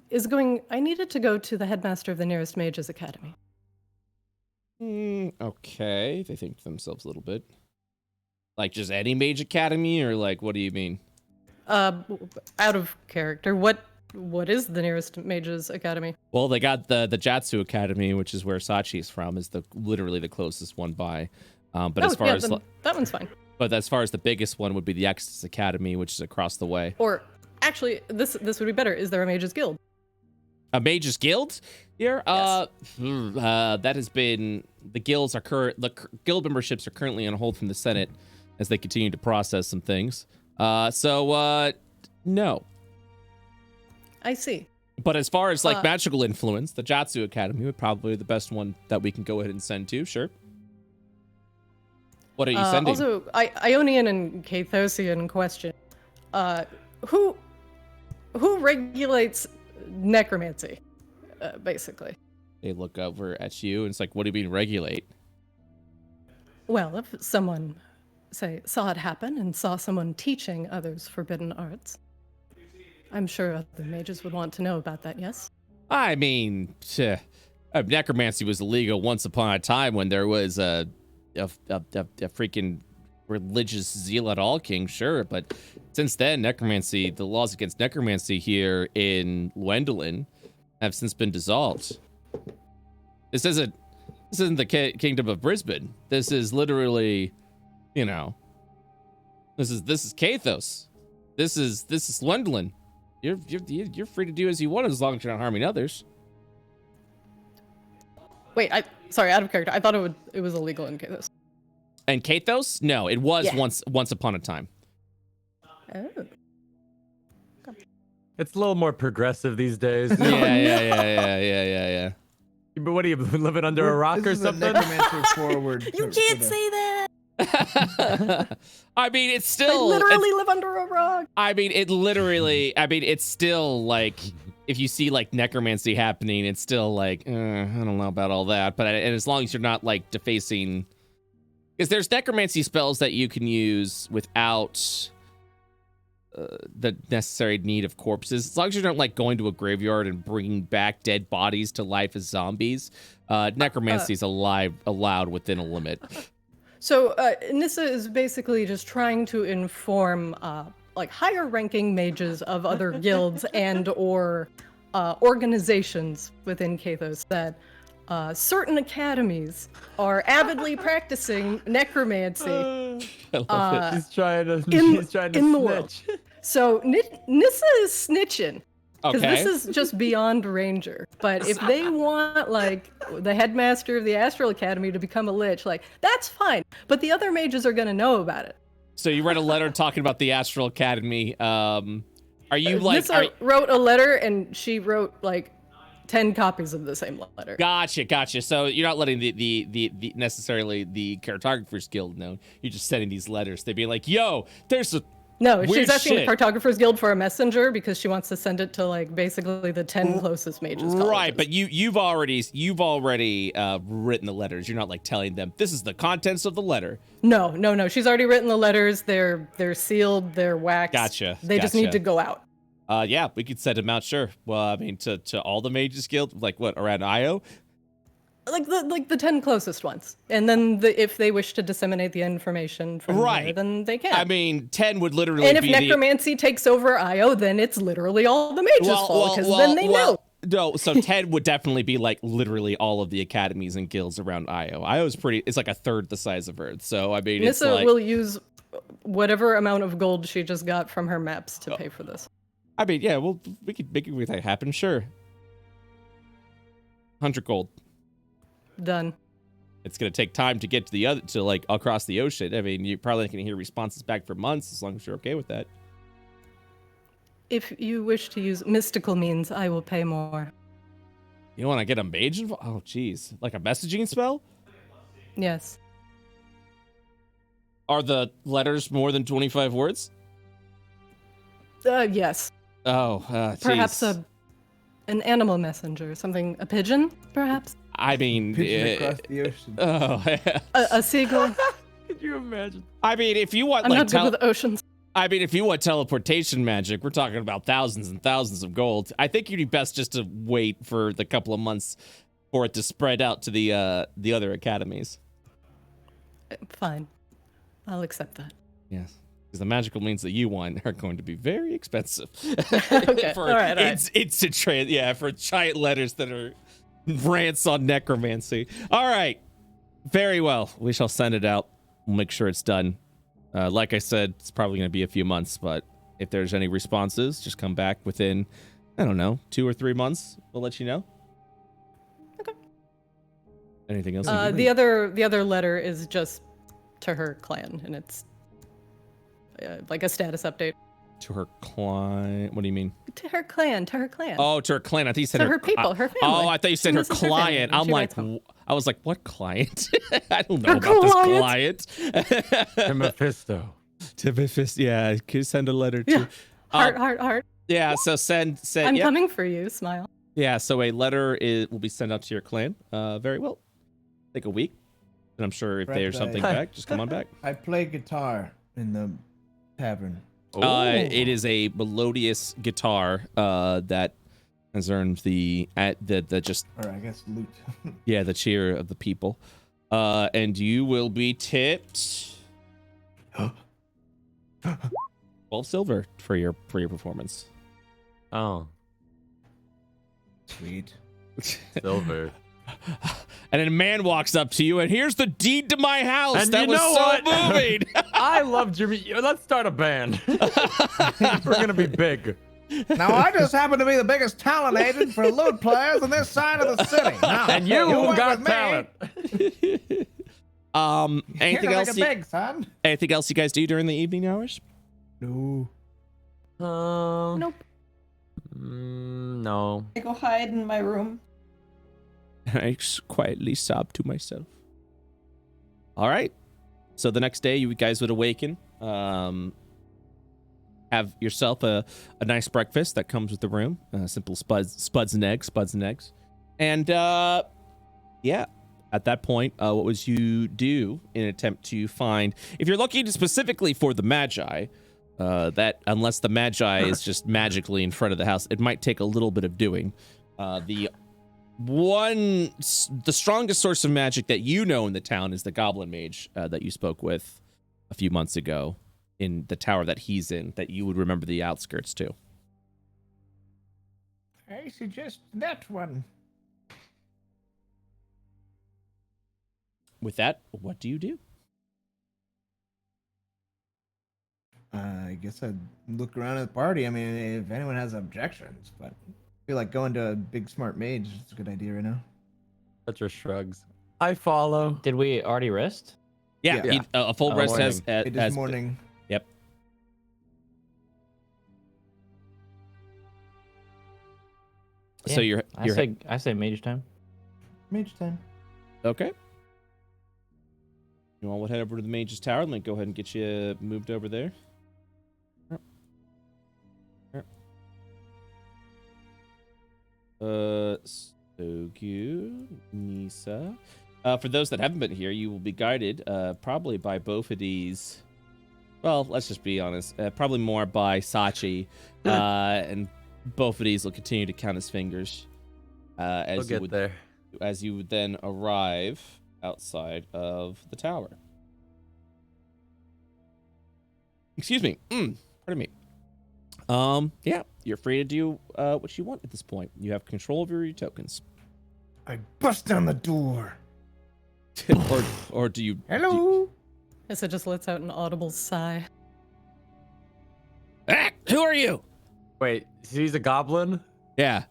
is going. I needed to go to the headmaster of the nearest Mage's Academy. Okay, they think to themselves a little bit. Like just any mage academy, or like what do you mean? Out of character. What is the nearest Mage's Academy? Well, they got the Jatsu Academy, which is where Sachi's from, is literally the closest one by. But as far as then that one's fine. But as far as the biggest one would be the Exodus Academy, which is across the way. Or actually, this would be better. Is there a Mage's Guild? A Mage's Guild here? Yes. That has been the guild memberships are currently on hold from the Senate as they continue to process some things. So no. I see. But as far as like magical influence, the Jatsu Academy would probably be the best one that we can go ahead and send to. Sure. What are you sending? Also, Ionian and Cathosian question. Who regulates necromancy, basically? They look over at you and it's like, what do you mean regulate? Well, if someone, say, saw it happen and saw someone teaching others forbidden arts, I'm sure other mages would want to know about that, yes? I mean, necromancy was illegal once upon a time when there was a freaking religious zeal at all king, sure, but since then, necromancy, the laws against necromancy here in Gwendolyn have since been dissolved. This isn't the kingdom of Brisbane. This is literally, you know, this is Kathos. This is Gwendolyn. You're free to do as you want as long as you're not harming others. Wait, sorry, out of character. I thought it was illegal in Kathos. And Kathos? No, it was Yeah. once upon a time. Oh. It's a little more progressive these days. Yeah. But what are you living under a rock or This is a something? necromancer forward. You can't say that! I mean, it's I still literally live under a rock! it's still like, if you see like necromancy happening, it's still like, I don't know about all that. But and as long as you're not like defacing, because there's necromancy spells that you can use without the necessary need of corpses. As long as you're not like going to a graveyard and bringing back dead bodies to life as zombies, necromancy is allowed within a limit. So, Nissa is basically just trying to inform, like, higher-ranking mages of other guilds and or organizations within Kathos that certain academies are avidly practicing necromancy. I love it. She's trying to in the snitch. world. So, Nissa is snitching. Because Okay. this is just beyond Ranger. But if they want, like, the headmaster of the Astral Academy to become a lich, like, that's fine. But the other mages are going to know about it. So you read a letter talking about the Astral Academy. Are you like... Nissa wrote a letter, and she wrote, like, 10 copies of the same letter. Gotcha. So you're not letting the necessarily the Cartographers Guild know. You're just sending these letters. They'd be like, yo, there's a... No, weird she's asking shit. the Cartographers Guild for a messenger because she wants to send it to, like, basically the 10 closest mages. Right, colleges. but you've already written the letters. You're not like telling them this is the contents of the letter. No. She's already written the letters. They're sealed. They're waxed. Gotcha. They just need to go out. Yeah, we could send them out, sure. Well, I mean, to all the Mages Guild, like what, around IO? Like the 10 closest ones, and then if they wish to disseminate the information from Right. there, then they can. I mean, 10 would literally and if be necromancy takes over IO, then it's literally all the mages' fault because then they know. No, so 10 would definitely be like literally all of the academies and guilds around IO. IO is it's like a third the size of Earth. So I mean, it's Nissa like, will use whatever amount of gold she just got from her maps to pay for this. I mean, yeah, well, we could make that happen, sure. 100 gold. Done. It's gonna take time to get to like across the ocean. I mean, you're probably not gonna hear responses back for months as long as you're okay with that. If you wish to use mystical means, I will pay more. You want to get a mage involved? Oh, geez, like a messaging spell? Yes. Are the letters more than 25 words? Yes. Oh, Perhaps geez. an animal messenger, something, a pigeon, perhaps? I mean, Pigeon across the ocean. oh, A seagull? Could you imagine? I mean, if you want I'm like not good with oceans. I mean, if you want teleportation magic, we're talking about thousands and thousands of gold. I think you'd be best just to wait for the couple of months for it to spread out to the other academies. Fine. I'll accept that. Yes, because the magical means that you want are going to be very expensive. Okay, for all right. instant trade, yeah, for giant letters that are rants on necromancy. All right, very well. We shall send it out. We'll make sure it's done. Like I said, it's probably going to be a few months, but if there's any responses, just come back within, I don't know, 2 or 3 months. We'll let you know. Okay. Anything else? The other letter is just to her clan, and it's like a status update. To her client. What do you mean? To her clan. Oh, to her clan. I think you said To her people, her family. Oh, I thought you said her This is her family, client. and I'm she like, writes home. I was like, what client? I don't know Her about client. this client. To Mephisto. To Mephisto. Yeah, could you send a letter to? Yeah. Heart. Yeah. So send. I'm yeah. coming for you. Smile. Yeah. So a letter will be sent out to your clan. Very well. Take a week, and I'm sure if Brett, there's something I- back, just come on back. I play guitar in the tavern. It is a melodious guitar that has earned the just Or I guess loot. the cheer of the people. And you will be tipped 12 silver for your performance. Oh, Sweet. silver. And then a man walks up to you, and here's the deed to my house. And that you was know so what? moving. I love Jimmy. Let's start a band. We're gonna be big. Now I just happen to be the biggest talent agent for loot players on this side of the city. Now, And you work got with me. talent. Anything You're else? like a big son. Anything else you guys do during the evening hours? No. Nope. No. I go hide in my room. I just quietly sob to myself. All right. So the next day, you guys would awaken. Have yourself a nice breakfast that comes with the room. Simple spuds and eggs. And yeah, at that point, what would you do in an attempt to find? If you're looking specifically for the Magi, that unless the Magi is just magically in front of the house, it might take a little bit of doing. The strongest source of magic that you know in the town is the Goblin Mage that you spoke with a few months ago in the tower that he's in, that you would remember the outskirts too. I suggest that one. With that, what do you do? I guess I'd look around at the party. I mean, if anyone has objections, but I feel like going to a big smart mage is a good idea right now. Petra shrugs. I follow. Did we already rest? Yeah, Yeah. a full Oh, rest morning. It is morning. Yep. So Yeah, you're I say mage time. Mage time. okay. You all would head over to the Mage's Tower. Let me go ahead and get you moved over there. So cute, Nisa. For those that haven't been here, you will be guided probably by both of these. Well, let's just be honest. Probably more by Sachi, and both of these will continue to count his fingers We'll get there. as you would then arrive outside of the tower. Excuse me. Pardon me. Yeah, you're free to do what you want at this point. You have control over your tokens. I bust down the door. or do you? Hello. Issa just lets out an audible sigh. Who are you? Wait, he's a goblin? Yeah.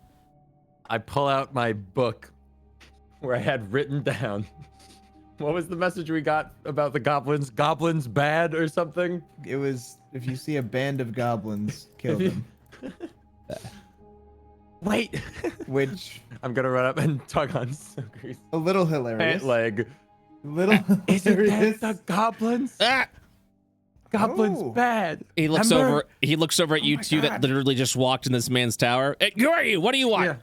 I pull out my book where I had written down. What was the message we got about the goblins? Goblins bad or something? It was, if you see a band of goblins, kill them. Wait. Which, I'm gonna run up and tug on Soger's a little hilarious. pant leg. Little Isn't hilarious. that the goblins? Goblins Oh. bad. He looks Remember? over. He looks over at you my two that God. literally just walked in this man's tower. Hey, who are you? What do you want?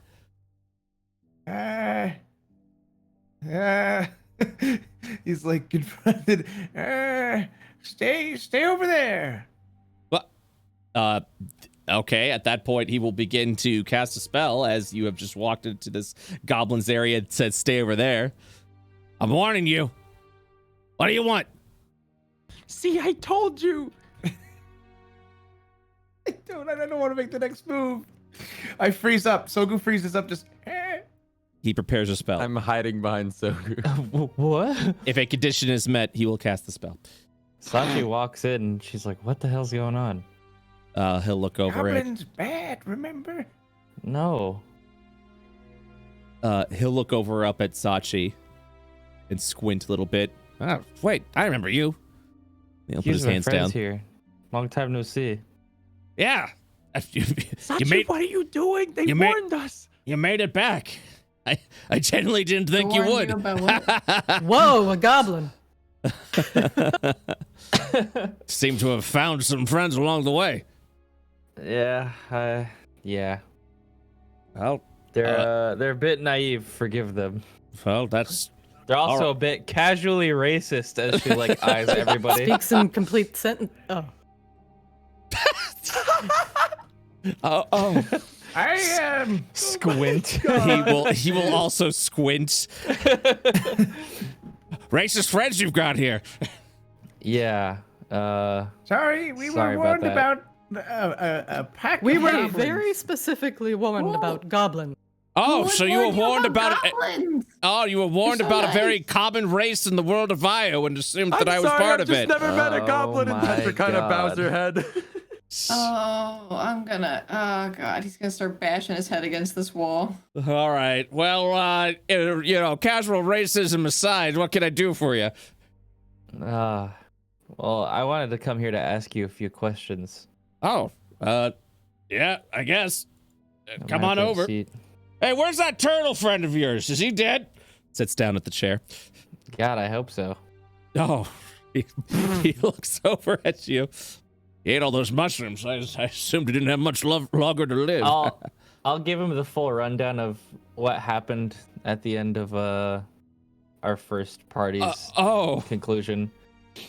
He's like confronted. Stay over there. What? Okay. At that point, he will begin to cast a spell as you have just walked into this goblin's area and said, "Stay over there." I'm warning you. What do you want? See, I told you. I don't want to make the next move. I freeze up. Sogu freezes up. Just. He prepares a spell. I'm hiding behind Sogu. What? If a condition is met, he will cast the spell. Sachi walks in and she's like, "What the hell's going on?" He'll look over it. Goblin's bad. Remember? No. He'll look over up at Sachi and squint a little bit. Oh, wait, I remember you. He'll put his Here's my hands friends down. here. Long time no see. Yeah. Sachi, what are you doing? They you made- warned us. You made it back. I genuinely didn't think you Warned would. you about what? Whoa, a goblin. Seem to have found some friends along the way. Yeah. Yeah. Well, They're a bit naive. Forgive them. well, that's They're also All a bit casually racist as she like eyes everybody. Speaks in complete sentence. Oh. oh. I am. Squint. He will also squint. Racist friends you've got here. Yeah. Sorry, we Sorry were about warned about a pack. We of were goblins. very specifically warned about goblins. Oh, Who so would you were warn warned about it. goblins? Oh, you were warned so about a very nice. common race in the world of Io and assumed that I'm I was sorry, part I've of just it. never met a Oh goblin, and my Petra kind of bows God. her head. Oh, oh god, he's gonna start bashing his head against this wall. All right. Well, you know, casual racism aside, what can I do for you? Well, I wanted to come here to ask you a few questions. Oh, yeah, I guess. I'm Come gonna on have to over. seat. Hey, where's that turtle friend of yours? Is he dead? Sits down at the chair. God, I hope so. Oh, he looks over at you. He ate all those mushrooms. I assumed he didn't have much longer to live. I'll give him the full rundown of what happened at the end of our first party's conclusion.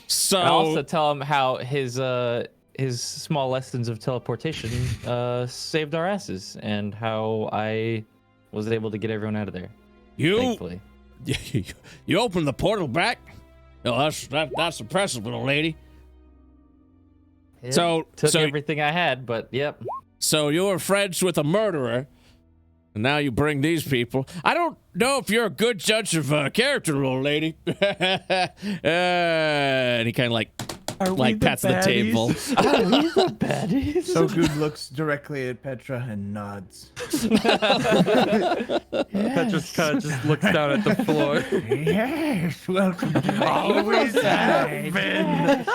So And also tell him how his small lessons of teleportation saved our asses, and how I was able to get everyone out of there. Thankfully. you opened the portal back? Oh, that's impressive, little lady. Yep. So Took everything I had, but yep. So you were friends with a murderer, and now you bring these people. I don't know if you're a good judge of character, little lady. And he kind of like pats the table. Are we the baddies? So good looks directly at Petra and nods. Petra kind of just looks down at the floor. Yes, welcome to Always have been.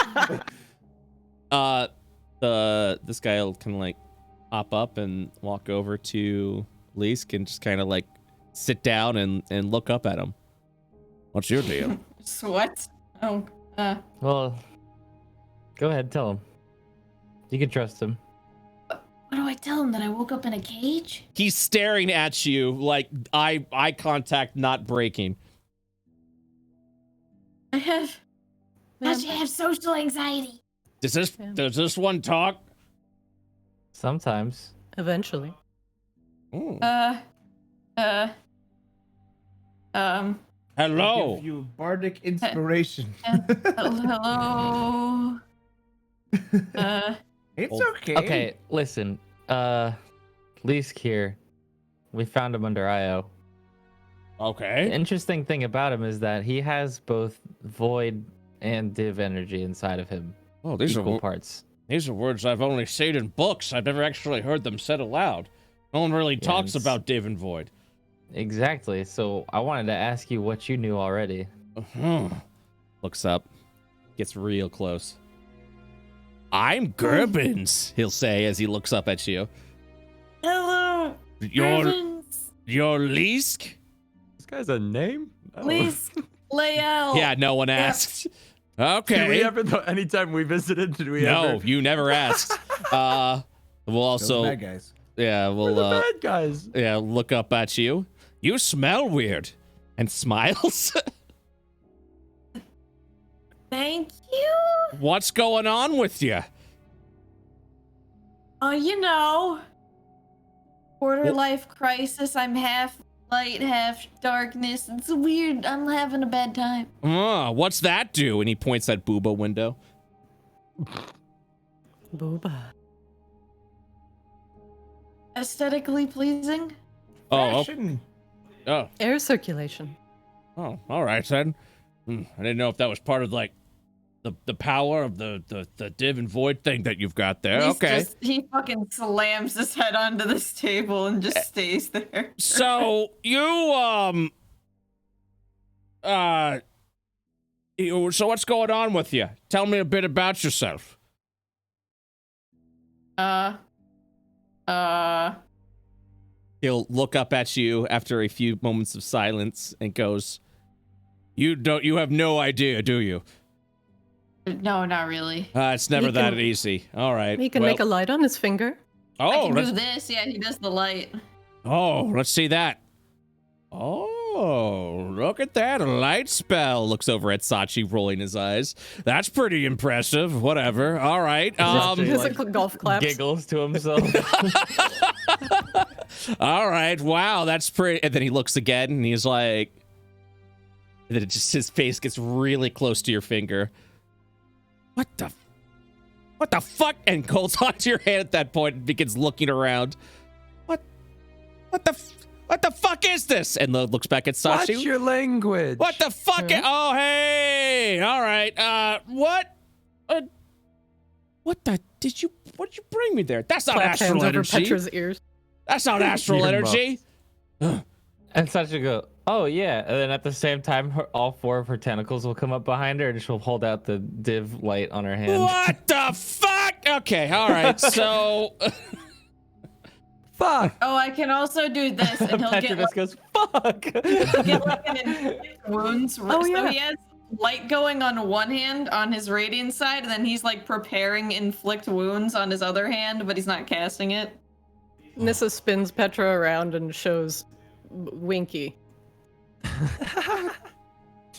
This guy will kind of like hop up and walk over to Leask and just kind of like sit down and look up at him. What's your deal? What? Oh, Well, go ahead, tell him. You can trust him. What do I tell him? That I woke up in a cage? He's staring at you like eye contact not breaking. I have social anxiety. Does this one talk? Sometimes. Eventually. Ooh. Hello. Give you bardic inspiration. hello. It's okay. Okay, listen. Leask here. We found him under IO. The Okay. interesting thing about him is that he has both void and div energy inside of him. Oh, these Equal are parts. these are words I've only seen in books. I've never actually heard them said aloud. No one really talks it's- about Div and Void. Exactly. So I wanted to ask you what you knew already. Looks up, gets real close. I'm Gerbins, he'll say as he looks up at you. Hello, You're Ravens. Leask? This guy's a name? Please lay out. Yeah, no one asked. Did we Okay. ever, anytime we visited, did we No, ever? you never asked. We'll Those also, bad guys. yeah, We're the we'll bad guys. yeah, look up at you. You smell weird, and smiles. Thank you. What's going on with you? Oh, you know, quarter What? life crisis. I'm half light, half darkness. It's weird. I'm having a bad time. What's that do? And he points at Booba window. Booba. Aesthetically pleasing. Oh, Fashion. oh, Air circulation. oh, all right then. I didn't know if that was part of like the power of the div and void thing that you've got there. Okay. He fucking slams his head onto this table and just stays there. So you so what's going on with you? Tell me a bit about yourself. He'll look up at you after a few moments of silence and goes, You have no idea, do you? No, not really. It's never He that can- easy. All right. He can well- make a light on his finger. I Oh, can let's, do this. Yeah, he does the light. let's see that. Oh, look at that. A light spell. Looks over at Sachi, rolling his eyes. That's pretty impressive. Whatever. All right. Sachi, Just like, like golf claps. giggles to himself. All right. Wow, that's pretty. And then he looks again and he's like, and then it just his face gets really close to your finger. What the fuck? And holds onto your hand at that point and begins looking around. What the fuck is this? And looks back at Sachi. Watch your language. What the fuck? Oh, hey. All right. What? What did you bring me there? That's not Clap hands astral over energy. Petra's ears. That's not astral Earmuffs. energy. And Sachi go, oh yeah. And then at the same time, all 4 of her tentacles will come up behind her and she'll hold out the div light on her hand. What the fuck? Okay, all right. So, Fuck. Oh, I can also do this, and he'll Petra get just goes, fuck. get like an inflict wounds. Oh, so yeah. he has light going on one hand on his radiant side, and then he's like preparing inflict wounds on his other hand, but he's not casting it. Nissa spins Petra around and shows Winky.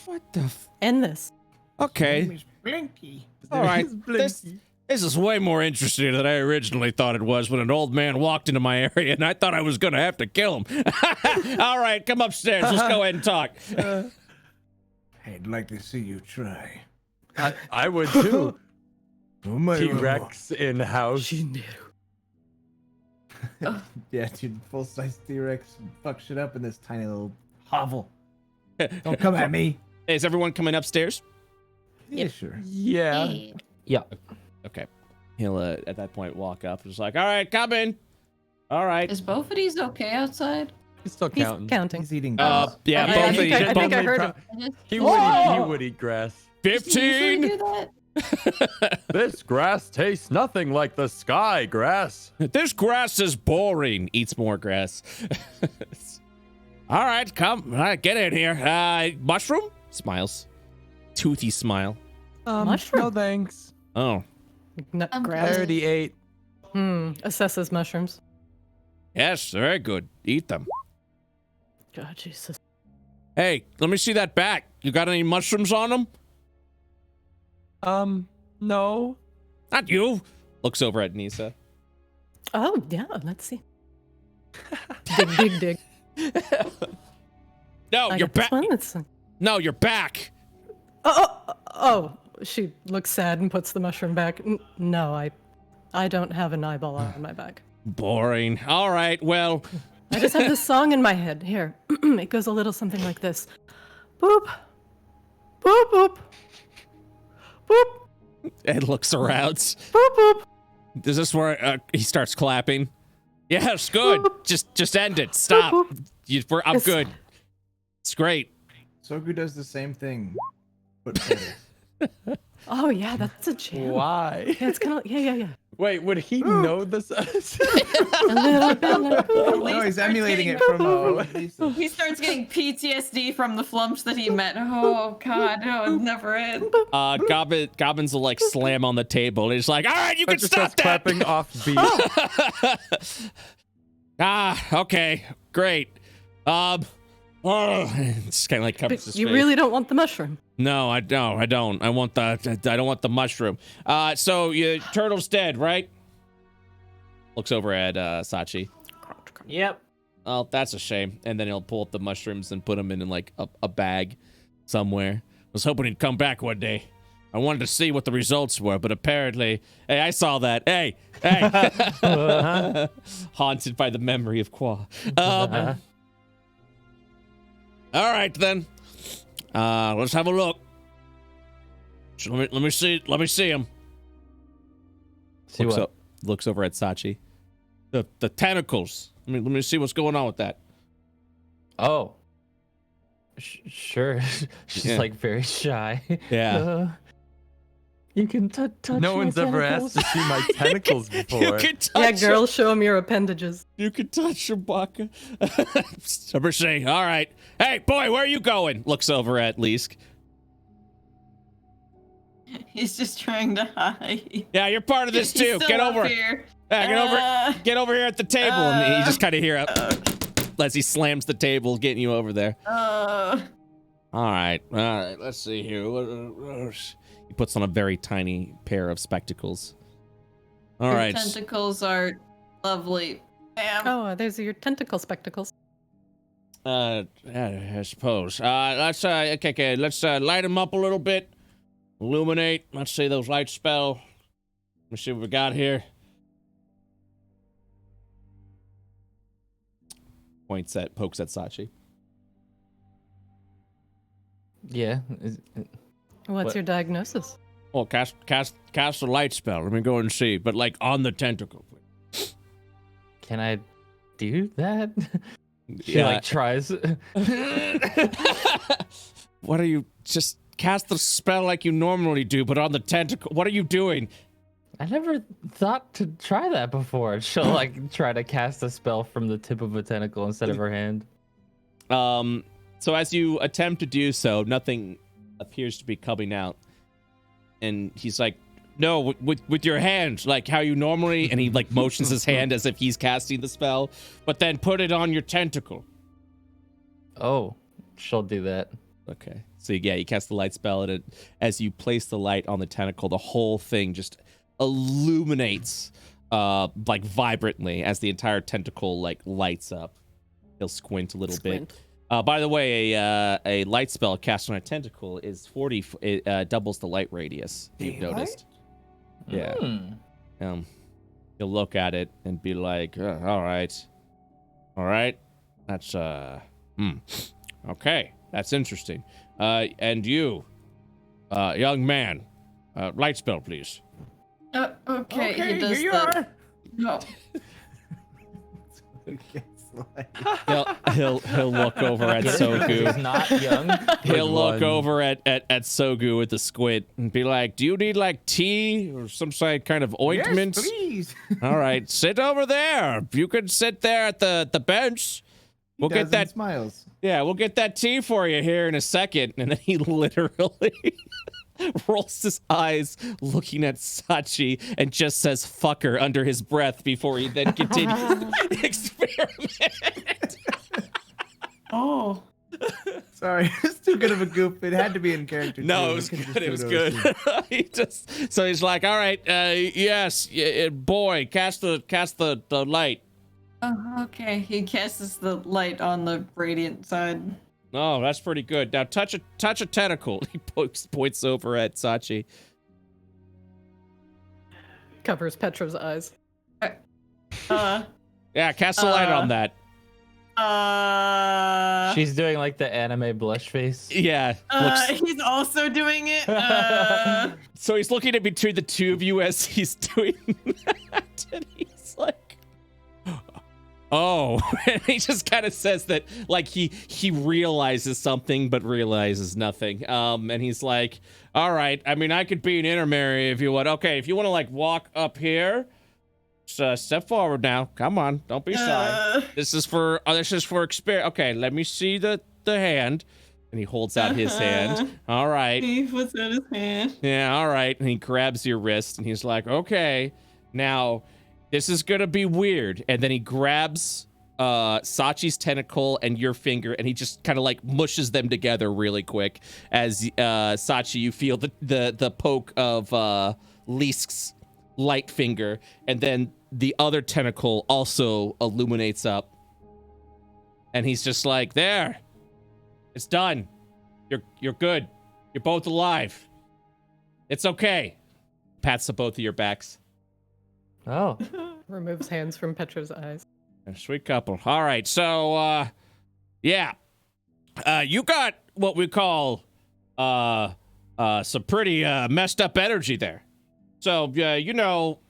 what the? End this. Okay, Blinky. all right. This is way more interesting than I originally thought it was when an old man walked into my area and I thought I was gonna have to kill him. All right, come upstairs. Let's go ahead and talk. I'd like to see you try. I would too. Oh my T-Rex in house. Yeah, dude, full-size T-Rex fuck shit up in this tiny little hovel. Don't come at me. Hey, is everyone coming upstairs? Yeah, sure. Yeah. Hey. Yeah. Okay. He'll at that point walk up and just like, all right, come in. All right. Is both of these okay outside? He's still He's counting. counting. He's eating Yeah, I both of think you. I think I heard him. He would eat grass. Does he usually 15. do that? This grass tastes nothing like the sky grass. This grass is boring. Eats more grass. All right, come. All right, get in here. Mushroom? Smiles. Toothy smile. Mushroom? No thanks. Oh, Nut I'm I grass. already ate. Assesses mushrooms. yes, very good. Eat them. God, Jesus. Hey, let me see that back. You got any mushrooms on them? No. Not you. Looks over at Nisa. Oh, yeah, let's see. Dig. No, I you're got this back. one. It's... No, you're back. Oh, she looks sad and puts the mushroom back. No, I don't have an eyeball on my back. Boring. All right, well, I just have this song in my head. Here, it goes a little something like this. Boop, boop, boop, boop, Ed looks around. boop, boop. Is this where he starts clapping? Yes, good. Just end it. Stop. I'm Yes. good. It's great. Sogu does the same thing, but better. Oh yeah, that's a jam. Why? Yeah, it's kind of yeah. Wait, would he know this? A little bit like, No, he's emulating it from Lisa. He starts getting PTSD from the flumps that he met. Oh God, no, it'll never end. Gobbins will like slam on the table. He's like, all right, you can Just stop starts that. clapping off beat. Okay, great. Just kind of like covers his you face. really don't want the mushroom. No, I don't. I don't want the mushroom. So your turtle's dead, right? Looks over at Sachi. Yep. Oh, that's a shame. And then he'll pull up the mushrooms and put them in like a bag somewhere. I was hoping he'd come back one day. I wanted to see what the results were, but apparently, hey, I saw that. Hey. Haunted by the memory of Qua. All right then. Let's have a look. So let me see him. See what? Looks over at Sachi. The tentacles. Let me see what's going on with that. Oh. Sure. She's Yeah. like very shy. Yeah. You can touch. No my one's ever tentacles. asked to see my tentacles You before. can touch Yeah, girls, show him your appendages. You can touch your baka. SummersSalt. All right. Hey, boy, where are you going? Looks over at Leask. He's just trying to hide. Yeah, you're part of this He's too. still Get up over. here. Get over here at the table. And you just kind of hear it as he slams the table, getting you over there. All right. Let's see here. He puts on a very tiny pair of spectacles. All Your right. tentacles are lovely. Bam. Oh, there's your tentacle spectacles. Yeah, I suppose. Let's okay. Let's light him up a little bit. Illuminate. Let's see those lights spell. Let me see what we got here. Pokes at Sachi. Yeah. What's What? your diagnosis? Oh, cast a light spell. Let me go and see, but like on the tentacle. Can I do that? She Yeah. like tries. What are you? Just cast the spell like you normally do, but on the tentacle. What are you doing? I never thought to try that before. She'll like try to cast a spell from the tip of a tentacle instead of her hand. So as you attempt to do so, nothing appears to be coming out, and he's like, "No, with your hand, like how you normally." And he like motions his hand as if he's casting the spell, but then put it on your tentacle. Oh, she'll do that. Okay. So yeah, you cast the light spell, and as you place the light on the tentacle, the whole thing just illuminates, like vibrantly as the entire tentacle like lights up. He'll squint a little bit. By the way, a light spell cast on a tentacle is 40. It doubles the light radius. You've noticed. Yeah. You'll look at it and be like, all right, that's okay, that's interesting. And you, young man, light spell, please. Okay, he does that. No. He'll look over at He's Sogu. not young. He'll look over at Sogu with the squid and be like, "Do you need like tea or some kind of ointment?" Yes, please. All right, sit over there. You can sit there at the bench. We'll get that. Smiles. Yeah, we'll get that tea for you here in a second. And then he literally rolls his eyes looking at Sachi and just says "fucker" under his breath before he then continues the experiment. Oh. Sorry, it's too good of a goof. It had to be in character. No, too. it was We couldn't good. It just was do good. So he's like, "All right, yes, boy, cast the light." Oh, okay. He casts the light on the radiant side. Oh, that's pretty good. Now touch a tentacle. He points over at Sachi. Covers Petra's eyes. Yeah, cast a light on that. She's doing like the anime blush face. Yeah. He's also doing it. So he's looking at between the two of you as he's doing that, and he's like, "Oh," and he just kind of says that like he realizes something but realizes nothing. And he's like, "All right, I mean, I could be an intermediary if you want. Okay, if you want to like walk up here, step forward now. Come on, don't be shy. This is for experience. Okay, let me see the hand." And he holds out his hand. All right. He puts out his hand. Yeah, all right. And he grabs your wrist and he's like, "Okay, now this is gonna be weird." And then he grabs Sachi's tentacle and your finger, and he just kind of like mushes them together really quick. As Sachi, you feel the poke of Leask's light finger, and then the other tentacle also illuminates up. And he's just like, "There, it's done. You're good. You're both alive. It's okay." Pats the both of your backs. Oh. Removes hands from Petra's eyes. A sweet couple. All right, so yeah, you got what we call some pretty messed up energy there. So you know,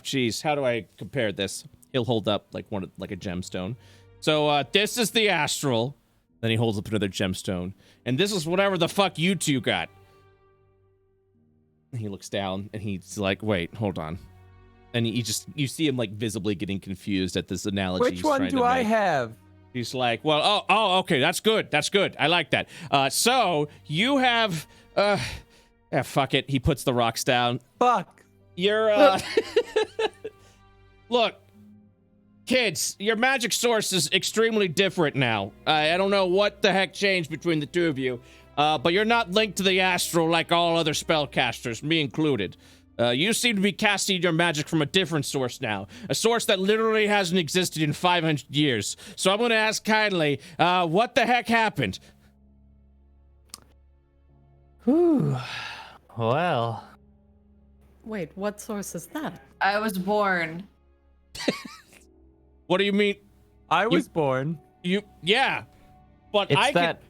geez, how do I compare this? He'll hold up like a gemstone. So this is the astral. Then he holds up another gemstone, and this is whatever the fuck you two got. He looks down and he's like, wait, hold on. And you see him like visibly getting confused at this analogy. Which one do I have? He's like, well, okay, that's good. That's good. I like that. So you have, fuck it. He puts the rocks down. Fuck. You're, look, kids, your magic source is extremely different now. I don't know what the heck changed between the two of you, but you're not linked to the astral like all other spellcasters, me included. You seem to be casting your magic from a different source now. A source that literally hasn't existed in 500 years. So I'm going to ask kindly, what the heck happened? Whew. Well. Wait, what source is that? I was born. What do you mean? I was born. Yeah. But It's I that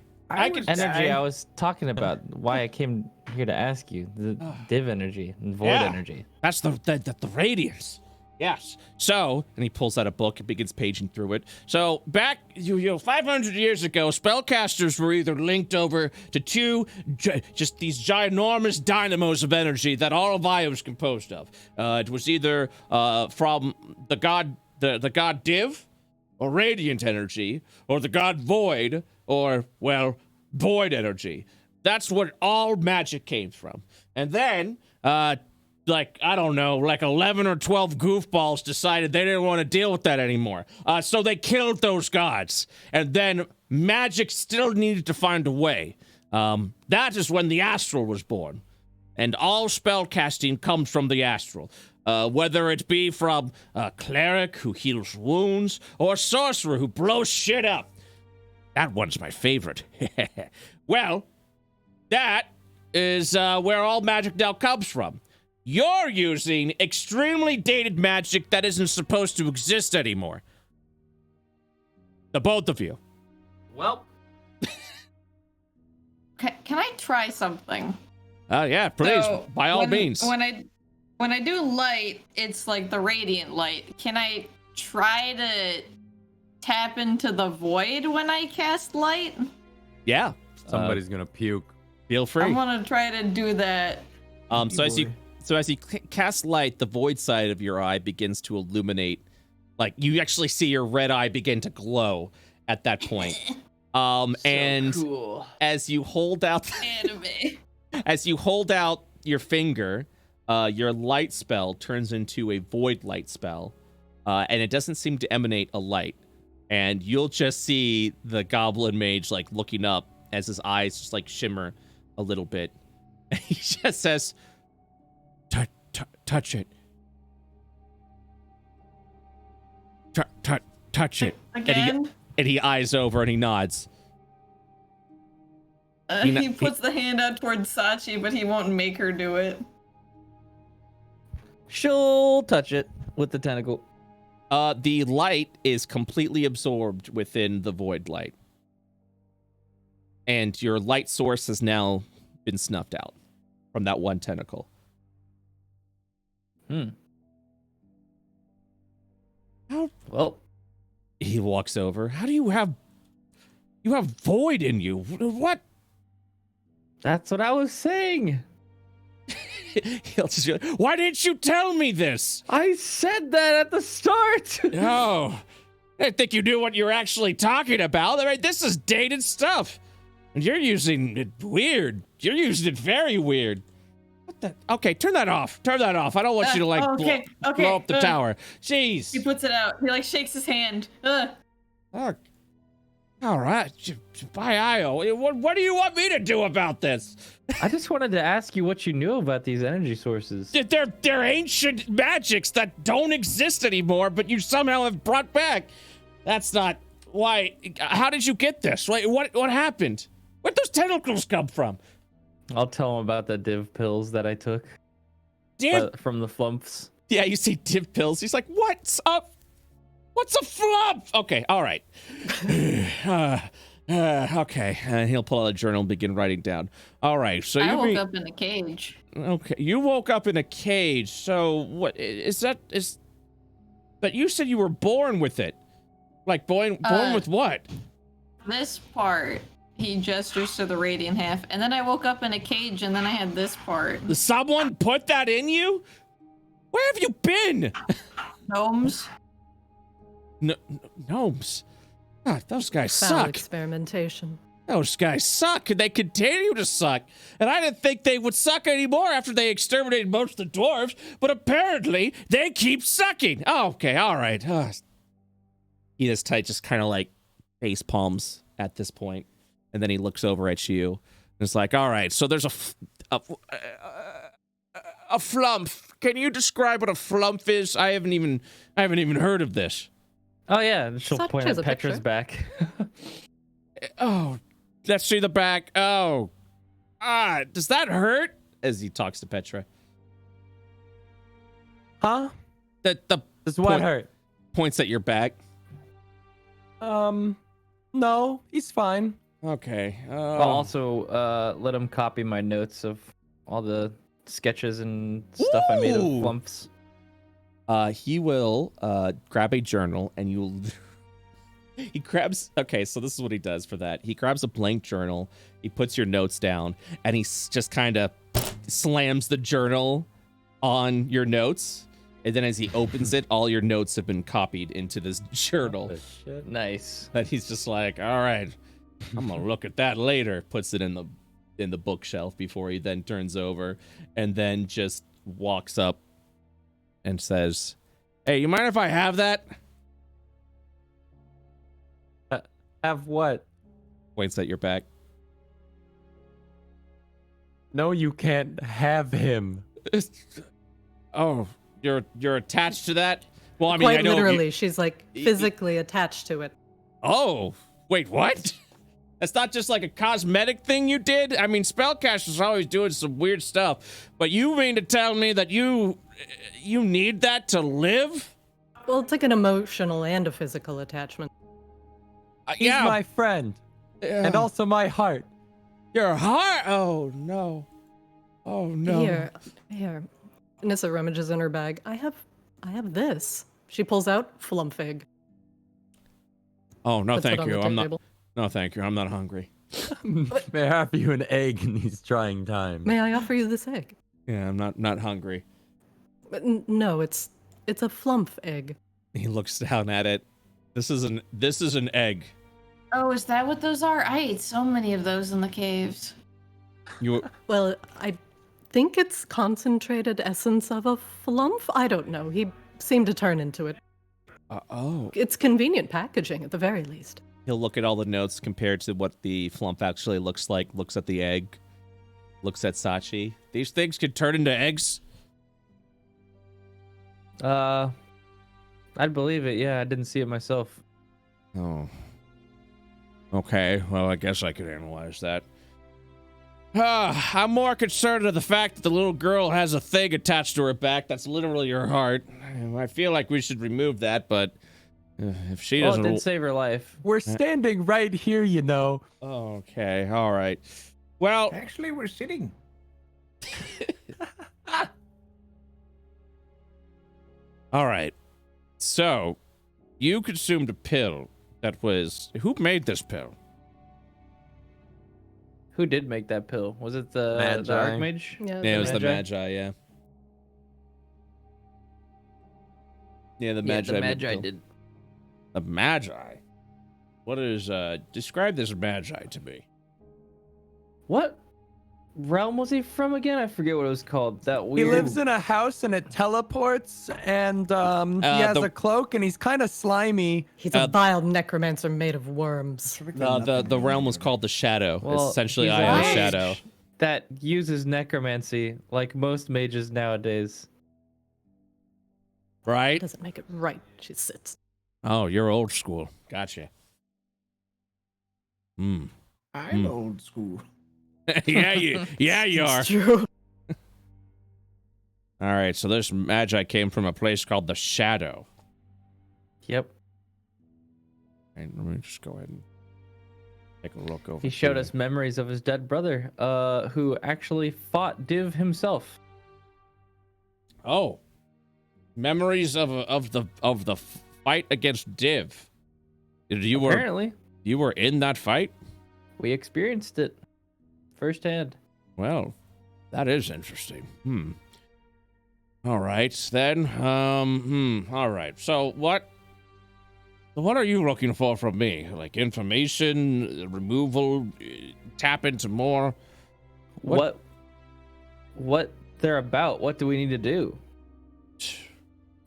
could energy I was talking about. Why I came here to ask you. The div energy and void energy. That's the radiance. Yes. So, and he pulls out a book and begins paging through it. So, back 500 years ago, spellcasters were either linked over to just these ginormous dynamos of energy that all of Io is composed of. It was either from the god Div, or radiant energy, or the god Void, or, well, void energy. That's what all magic came from. And then, like, I don't know, like 11 or 12 goofballs decided they didn't want to deal with that anymore. So they killed those gods. And then magic still needed to find a way. That is when the astral was born. And all spell casting comes from the astral. Whether it be from a cleric who heals wounds, or a sorcerer who blows shit up. That one's my favorite. Well, that is where all magic now comes from. You're using extremely dated magic that isn't supposed to exist anymore. The both of you. Well. Can I try something? Oh, yeah, please, So, by all means. When I do light, it's like the radiant light. Can I try to tap into the void when I cast light? Yeah. Somebody's gonna puke. Feel free. I'm gonna try to do that. So as you cast light, the void side of your eye begins to illuminate. Like, you actually see your red eye begin to glow at that point. And cool. as you hold out Anime. as you hold out your finger, your light spell turns into a void light spell, and it doesn't seem to emanate a light. And you'll just see the goblin mage like looking up as his eyes just like shimmer a little bit. And he just says, touch it. Touch it. Again? And he eyes over and he nods. He puts the hand out towards Sachi, but he won't make her do it. She'll touch it with the tentacle. The light is completely absorbed within the void light. And your light source has now been snuffed out from that one tentacle. Well, he walks over. How do you have void in you? What? that's what I was saying. He'll just be like, why didn't you tell me this? I said that at the start. Oh, I didn't think you knew what you're actually talking about. I mean, this is dated stuff. And you're using it weird. You're using it very weird. What the? Okay, turn that off. Turn that off. I don't want you to, like, blow up the tower. Jeez. He puts it out. He, like, shakes his hand. Oh, all right. Bye, Io. What do you want me to do about this? I just wanted to ask you what you knew about these energy sources. They're ancient magics that don't exist anymore, but you somehow have brought back. That's not why. How did you get this? What happened? Where'd those tentacles come from? I'll tell him about the div pills that I took. Div? From the flumps. Yeah, you see div pills. He's like, what's up? What's a flump? Okay, all right. Okay, and he'll pull out a journal and begin writing down. All right, so I woke up in a cage. Okay, you woke up in a cage. So what is that? But you said you were born with it. Like born with what? This part. He gestures to the radiant half, and then I woke up in a cage, and then I had this part. Someone put that in you? Where have you been? Gnomes. Gnomes. God, those guys Foul suck. experimentation. Those guys suck, and they continue to suck. And I didn't think they would suck anymore after they exterminated most of the dwarves, but apparently they keep sucking. Oh, okay, all right. Enos Tight just kind of like face palms at this point, and then he looks over at you and it's like, all right, so there's a flump. Can you describe what a flump is? I haven't even heard of this. Oh yeah, she'll Such point as at a Petra's picture. back. Oh, let's see the back. Oh, does that hurt? As he talks to Petra. Huh? The Does what hurt? points at your back. No, he's fine. Okay. I'll also let him copy my notes of all the sketches and stuff I made of Ooh. flumps. He will grab a journal and you'll. He grabs. Okay, so this is what he does for that. He grabs a blank journal. He puts your notes down and he just kind of slams the journal on your notes. And then as he opens it, all your notes have been copied into this journal. Nice. And he's just like, all right, I'm gonna look at that later. Puts it in the bookshelf before he then turns over and then just walks up and says, hey, you mind if I have that? Have what? Points at your back. No, you can't have him. Oh, you're attached to that? Well, I mean, Quite I know. literally, she's like physically attached to it. Oh, wait, what? That's not just like a cosmetic thing you did? I mean, spellcasters are always doing some weird stuff, but you mean to tell me that you need that to live? Well, it's like an emotional and a physical attachment. He's my friend. And also my heart. Your heart? Oh, no. Oh, no. Here. Nissa rummages in her bag. I have this. She pulls out Flumfig. Oh, no, Puts it thank on you. the I'm not. table. No, thank you. I'm not hungry. May I have you an egg in these trying times? May I offer you this egg? Yeah, I'm not hungry. But no, it's a Flump egg. He looks down at it. This is an egg. Oh, is that what those are? I ate so many of those in the caves. You Well, I think it's concentrated essence of a Flump. I don't know. He seemed to turn into it. oh. It's convenient packaging at the very least. He'll look at all the notes compared to what the flump actually looks like. Looks at the egg. Looks at Sachi. These things can turn into eggs. I'd believe it. Yeah, I didn't see it myself. Oh. Okay, well, I guess I could analyze that. I'm more concerned with the fact that the little girl has a thing attached to her back that's literally her heart. I feel like we should remove that, but if she Well, it doesn't... did save her life. We're standing right here, you know. Okay, all right. Well... Actually, we're sitting. All right. So, you consumed a pill that was... Who made this pill? Who did make that pill? Was it the Magi. Archmage? Yeah, it was the Magi, yeah. Yeah, the Magi. the made the Magi pill. did. The Magi? What is, describe this Magi to me. What realm was he from again? I forget what it was called. That He weird. lives in a house and it teleports, and he has a cloak, and he's kind of slimy. He's a vile necromancer made of worms. The realm was called the Shadow. Well, Essentially, he's I a am the mage Shadow. that uses necromancy like most mages nowadays. Right? Doesn't make it right. She sits. Oh, you're old school. Gotcha. Hmm. I'm old school. yeah, you are. It's true. All right, so this Magi came from a place called the Shadow. Yep. And let me just go ahead and take a look over. He showed here. us memories of his dead brother, who actually fought Div himself. Oh, memories of the fight against Div. You Apparently. were in that fight? We experienced it firsthand. Well, that is interesting. All right, then. All right. So what are you looking for from me? Like information, removal, tap into more? What they're about? What do we need to do?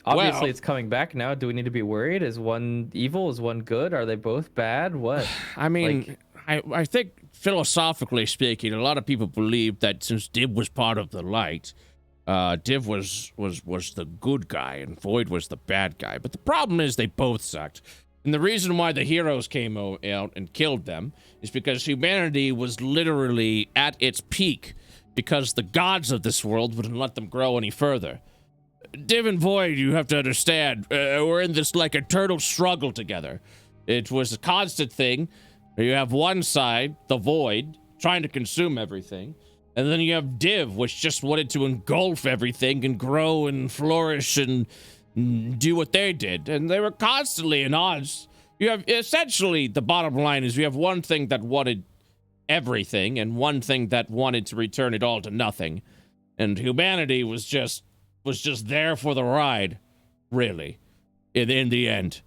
Obviously, Well, it's coming back now. Do we need to be worried? Is one evil? Is one good? Are they both bad? What? I mean, I think philosophically speaking, a lot of people believe that since Div was part of the light, Div was the good guy and Void was the bad guy. But the problem is they both sucked. And the reason why the heroes came out and killed them is because humanity was literally at its peak because the gods of this world wouldn't let them grow any further. Div and Void, you have to understand, we're in this like eternal struggle together. It was a constant thing. You have one side, the Void, trying to consume everything. And then you have Div, which just wanted to engulf everything and grow and flourish and do what they did. And they were constantly in odds. You have, essentially, the bottom line is you have one thing that wanted everything and one thing that wanted to return it all to nothing. And humanity was just there for the ride, really. In the end,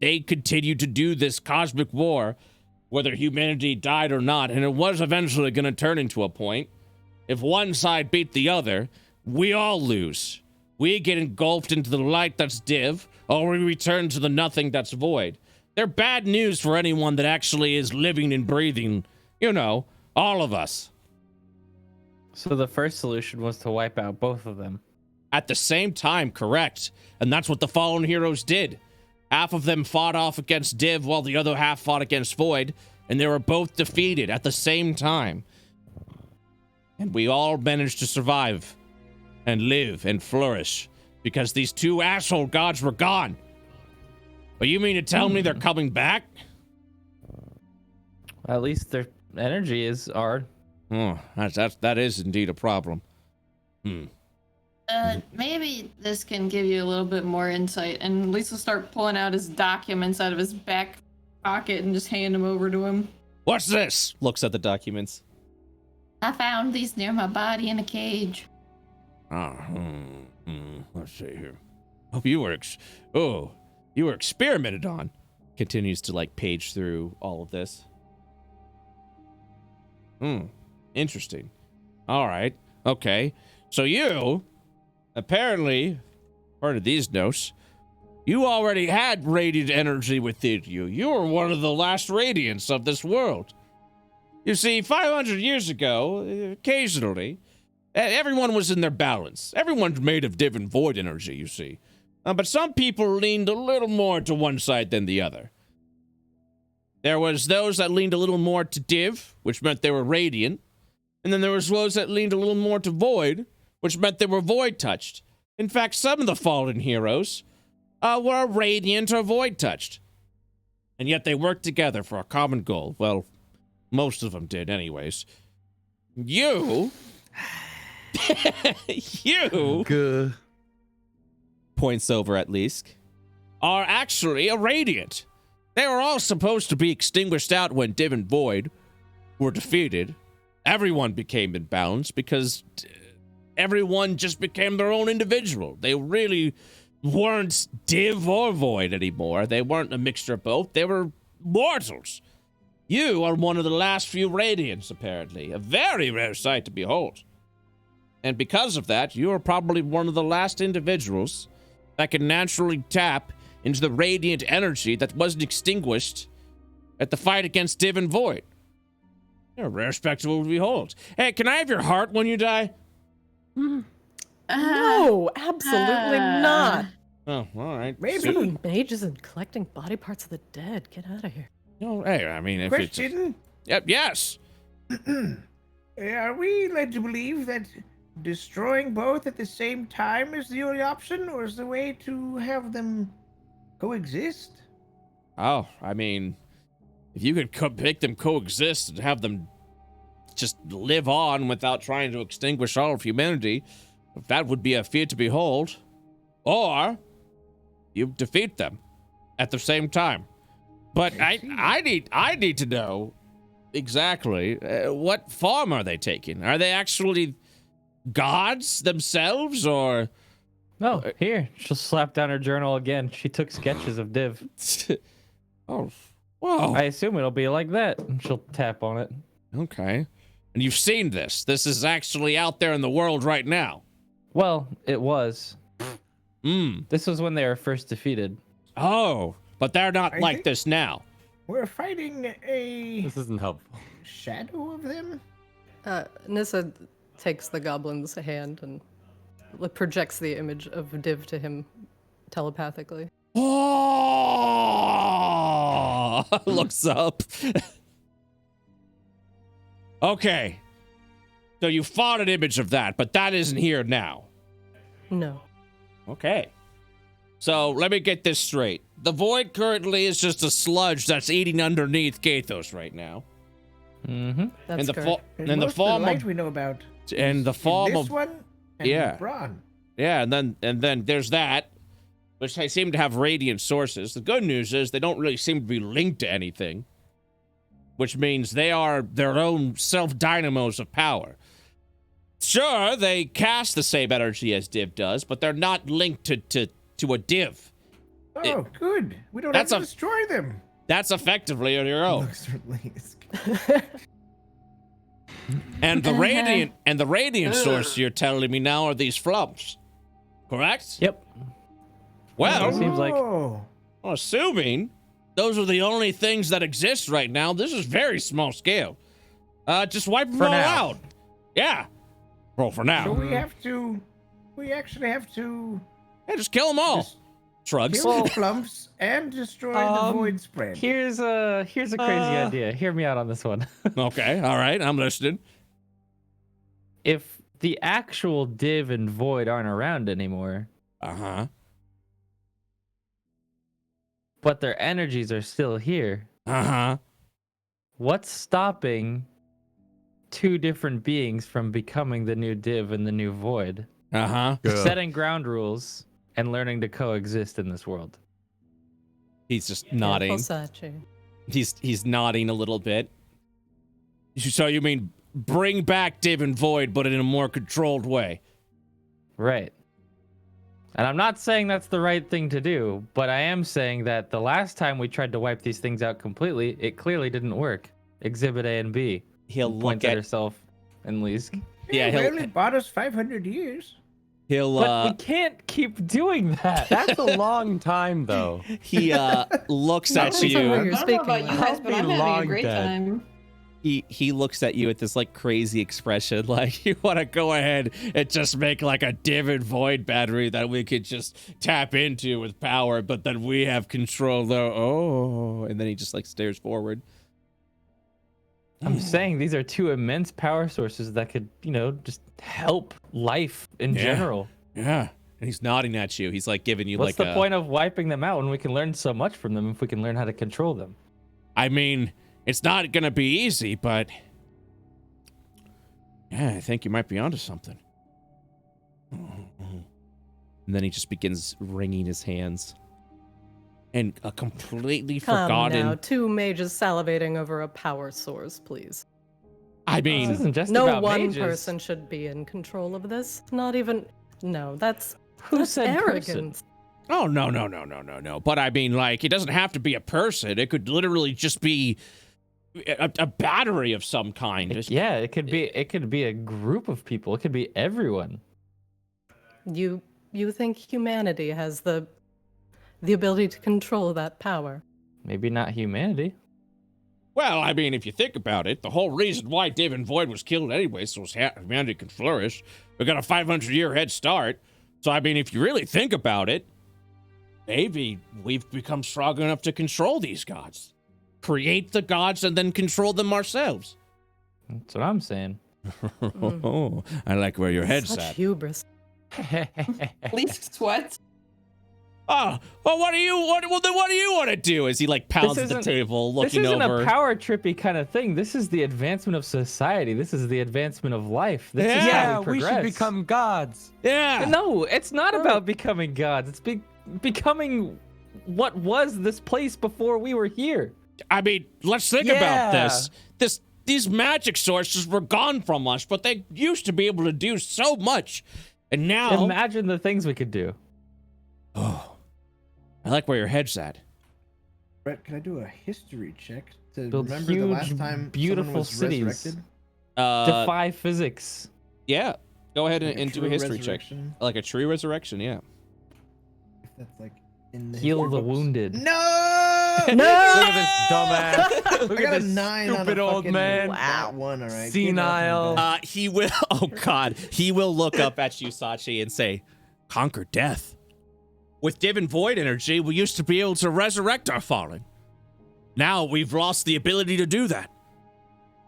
they continued to do this cosmic war, whether humanity died or not, and it was eventually going to turn into a point. If one side beat the other, we all lose. We get engulfed into the light that's Div, or we return to the nothing that's Void. They're bad news for anyone that actually is living and breathing, all of us. So the first solution was to wipe out both of them. At the same time, correct. And that's what the fallen heroes did. Half of them fought off against Div while the other half fought against Void, and they were both defeated at the same time. And we all managed to survive and live and flourish because these two asshole gods were gone. But you mean to tell me they're coming back? At least their energy are. Oh, that is indeed a problem. Maybe this can give you a little bit more insight, and Lisa will start pulling out his documents out of his back pocket and just hand them over to him. What's this? Looks at the documents. I found these near my body in a cage. Let's see here. Oh, you were experimented on. Continues to page through all of this. Interesting. All right. Okay. So you, apparently, according to these notes, you already had radiant energy within you. You were one of the last radiants of this world. You see, 500 years ago, occasionally, everyone was in their balance. Everyone's made of Div and Void energy, you see. But some people leaned a little more to one side than the other. There was those that leaned a little more to Div, which meant they were radiant. And then there was those that leaned a little more to Void, which meant they were Void-touched. In fact, some of the fallen heroes were radiant or Void-touched. And yet they worked together for a common goal. Well, most of them did anyways. You... you... Good. Points over at Leask, are actually a radiant. They were all supposed to be extinguished out when Div and Void were defeated. Everyone became in balance because everyone just became their own individual. They really weren't Div or Void anymore. They weren't a mixture of both. They were mortals. You are one of the last few radiants, apparently. A very rare sight to behold. And because of that, you are probably one of the last individuals that can naturally tap into the radiant energy that wasn't extinguished at the fight against Div and Void. You're a rare spectacle to behold. Hey, can I have your heart when you die? No, absolutely not. Oh, all right. Maybe. Some mages and collecting body parts of the dead. Get out of here. No, hey, I mean, if Question? Yep, yes. Are we led to believe that destroying both at the same time is the only option, or is the way to have them coexist? Oh, I mean, if you could make them coexist and have them just live on without trying to extinguish all of humanity, that would be a feat to behold. Or you defeat them at the same time. But I need to know exactly what form are they taking? Are they actually gods themselves, or? No, here. She'll slap down her journal again. She took sketches of Div. Oh, whoa. I assume it'll be like that. And she'll tap on it. Okay. And you've seen this. This is actually out there in the world right now. Well, it was. Hmm. This was when they were first defeated. Oh, but they're not I like think- this now. We're fighting a This isn't helpful. shadow of them. Nissa takes the goblin's hand and projects the image of Div to him telepathically. Oh, looks up. Okay. So you fought an image of that, but that isn't here now. No. Okay. So let me get this straight. The void currently is just a sludge that's eating underneath Gathos right now. Mm-hmm. That's And correct. And the most of form the light of we know about. and the is in form this of one and yeah. Braun. yeah, and then there's that, which they seem to have radiant sources. The good news is they don't really seem to be linked to anything, which means they are their own self-dynamos of power. Sure, they cast the same energy as Div does, but they're not linked to a Div. Oh, good. We don't have That's to a- destroy them. That's effectively on your own. Looks released. And the radiant source you're telling me now are these flumps, correct? Yep. Well, Seems like- Oh. assuming those are the only things that exist right now, this is very small scale. Just wipe them For all now. out. Yeah. Well, for now. So we actually have to Yeah, just kill them all. Just Shrugs. kill the flumps and destroy the void spread. Here's a crazy idea. Hear me out on this one. Okay, all right, I'm listening. If the actual Div and Void aren't around anymore, Uh-huh. but their energies are still here, Uh-huh. what's stopping two different beings from becoming the new Div and the new Void? Uh-huh. Setting ground rules and learning to coexist in this world. He's just nodding. Sachi. He's nodding a little bit. So you mean bring back Div and Void, but in a more controlled way? Right. And I'm not saying that's the right thing to do, but I am saying that the last time we tried to wipe these things out completely, it clearly didn't work. Exhibit A and B. He'll Points look at at herself and Lisk. Yeah, They only bought us 500 years. he'll But we can't keep doing that. That's a long time, though. he looks at Depends on what you. you're I don't know about speaking you of. guys, but I'm I'll be having a long great dead. time. He looks at you with this like crazy expression, like you want to go ahead and just make like a Div and Void battery that we could just tap into with power, but then we have control though. Oh, and then he just like stares forward. I'm saying these are two immense power sources that could, just help life in Yeah. general. Yeah, and he's nodding at you. He's like giving you What's like the a, point of wiping them out when we can learn so much from them if we can learn how to control them? I mean, it's not gonna be easy, but yeah, I think you might be onto something. And then he just begins wringing his hands. And a completely Come forgotten. now, two mages salivating over a power source, please. I This mean, isn't just No about one mages. person should be in control of this. Not even. No, that's Who said arrogance. oh no. But I mean, like, it doesn't have to be a person. It could literally just be a battery of some kind. Just- Yeah, it could be a group of people. It could be everyone. You think humanity has the ability to control that power? Maybe not humanity. Well, I mean, if you think about it, the whole reason why Div and Void was killed anyway, so humanity can flourish. We got a 500-year head start. So, I mean, if you really think about it, maybe we've become strong enough to control these gods. Create the gods and then control them ourselves. That's what I'm saying. Oh, I like where your head's Such at. hubris. At least sweat. Oh, well, what do you want to do? As he like pounds the isn't- table, This looking isn't over. a power trippy kind of thing. This is the advancement of society. This is the advancement of life. This is Yeah, how we we should progress. become gods. Yeah. No, it's not about becoming gods. It's becoming what was this place before we were here? I mean, let's think about this. These magic sources were gone from us, but they used to be able to do so much. And now... Imagine the things we could do. Oh, I like where your head's at. Brett, can I do a history check to Build remember the last time beautiful someone was cities. resurrected? Defy physics. Yeah, go ahead Like a and do a true history check. resurrection? Like a true resurrection, yeah. If that's like in the Heal history the books. wounded. No! Look at this dumbass. Look I got at a this 9 on stupid a old fucking man. nat 1, all right? Get off Senile. my back. He will, oh God, he will look up at you, Sachi, and say, conquer death. With Div and Void energy, we used to be able to resurrect our fallen. Now we've lost the ability to do that.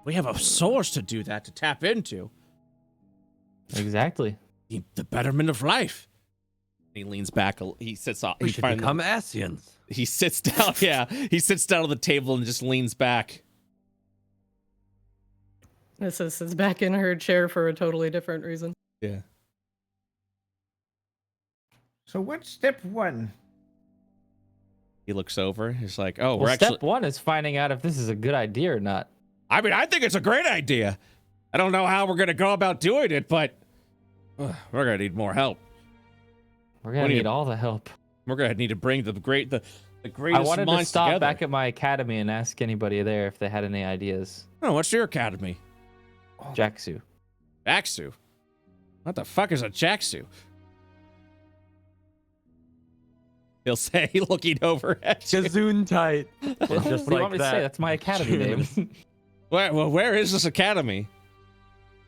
We have a source to do that, to tap into. Exactly. The betterment of life. He leans back, he sits off. We should become Asians. He sits down, yeah. He sits down on the table and just leans back. This is back in her chair for a totally different reason. Yeah. So what's step 1? He looks over. He's like, oh, Well, we're step actually... one is finding out if this is a good idea or not. I mean, I think it's a great idea. I don't know how we're going to go about doing it, but we're going to need more help. We're gonna What do you- need all the help. We're going to need to bring the greatest I wanted to minds stop together. back at my academy and ask anybody there if they had any ideas. Oh, what's your academy? Jacksu. Jacksu? What the fuck is a Jacksu? He'll say, looking over at you. Gazoon tight. What Just do you like want me to that. say? That's my academy name. Where is this academy?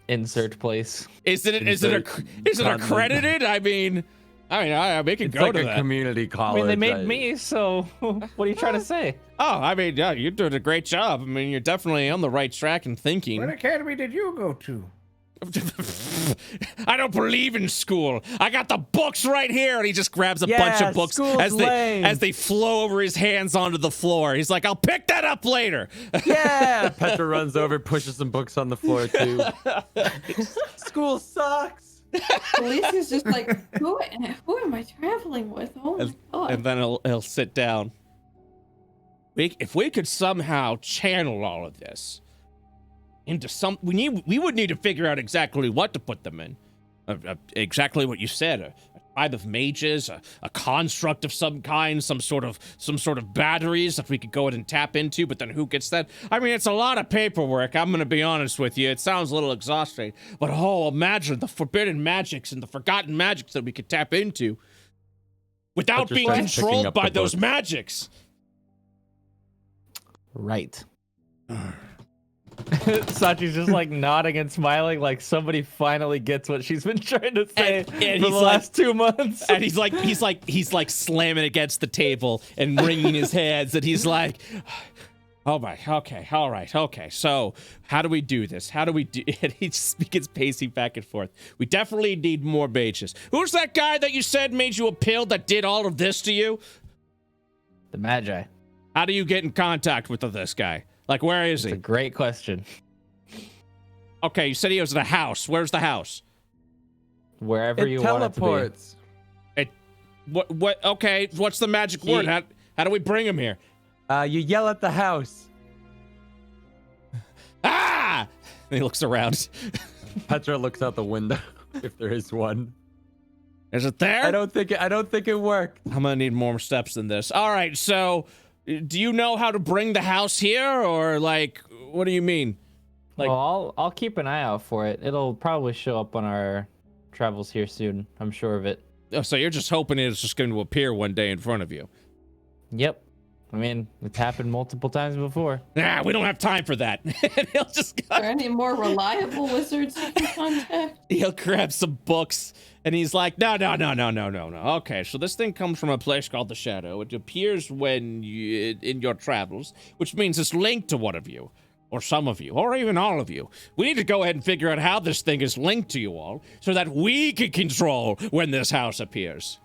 Insert place. Is it Continent. accredited? I mean, we can It's go like to a that. community I college. mean, they made me, so what are you trying to say? Oh, I mean, yeah, you're doing a great job. I mean, you're definitely on the right track in thinking. What academy did you go to? I don't believe in school. I got the books right here, and he just grabs a bunch Yeah, of books school's lame. as they flow over his hands onto the floor. He's like, "I'll pick that up later." Yeah. Petra runs over, pushes some books on the floor too. School sucks. Felicia's just like, who am I traveling with? Oh my god. And then he'll sit down. If we could somehow channel all of this into some, we would need to figure out exactly what to put them in. Exactly what you said. A tribe of mages, a construct of some kind, some sort of batteries that we could go ahead and tap into. But then who gets that? I mean, it's a lot of paperwork. I'm gonna be honest with you. It sounds a little exhausting. But imagine the forbidden magics and the forgotten magics that we could tap into without Just being like picking controlled up by the those books. magics. Right. Sachi's just like nodding and smiling like somebody finally gets what she's been trying to say And for he's the like- last 2 months. And he's like slamming against the table and wringing his hands, and he's like, "Oh my, okay, all right, okay. So how do we do this? How do we do?" And he just begins pacing back and forth. We definitely need more mages. Who's that guy that you said made you a pill that did all of this to you? The Magi. How do you get in contact with this guy? Like, where is It's a he? great question. Okay, you said he was at a house. Where's the house? Wherever It you want it to be. teleports. What? Okay, what's the magic word? How do we bring him here? You yell at the house. Ah! And he looks around. Petra looks out the window if there is one. Is it there? I don't think it worked. I'm gonna need more steps than this. All right, so do you know how to bring the house here, or like, what do you mean? Like, Well, I'll keep an eye out for it. It'll probably show up on our travels here soon. I'm sure of it. oh, so you're just hoping it's just going to appear one day in front of you? Yep. I mean, it's happened multiple times before. Nah, we don't have time for that. And he'll just Are there any more reliable wizards you can contact? he'll grab some books, and he's like, no. Okay, so this thing comes from a place called the Shadow. It appears when in your travels, which means it's linked to one of you, or some of you, or even all of you. We need to go ahead and figure out how this thing is linked to you all, so that we can control when this house appears.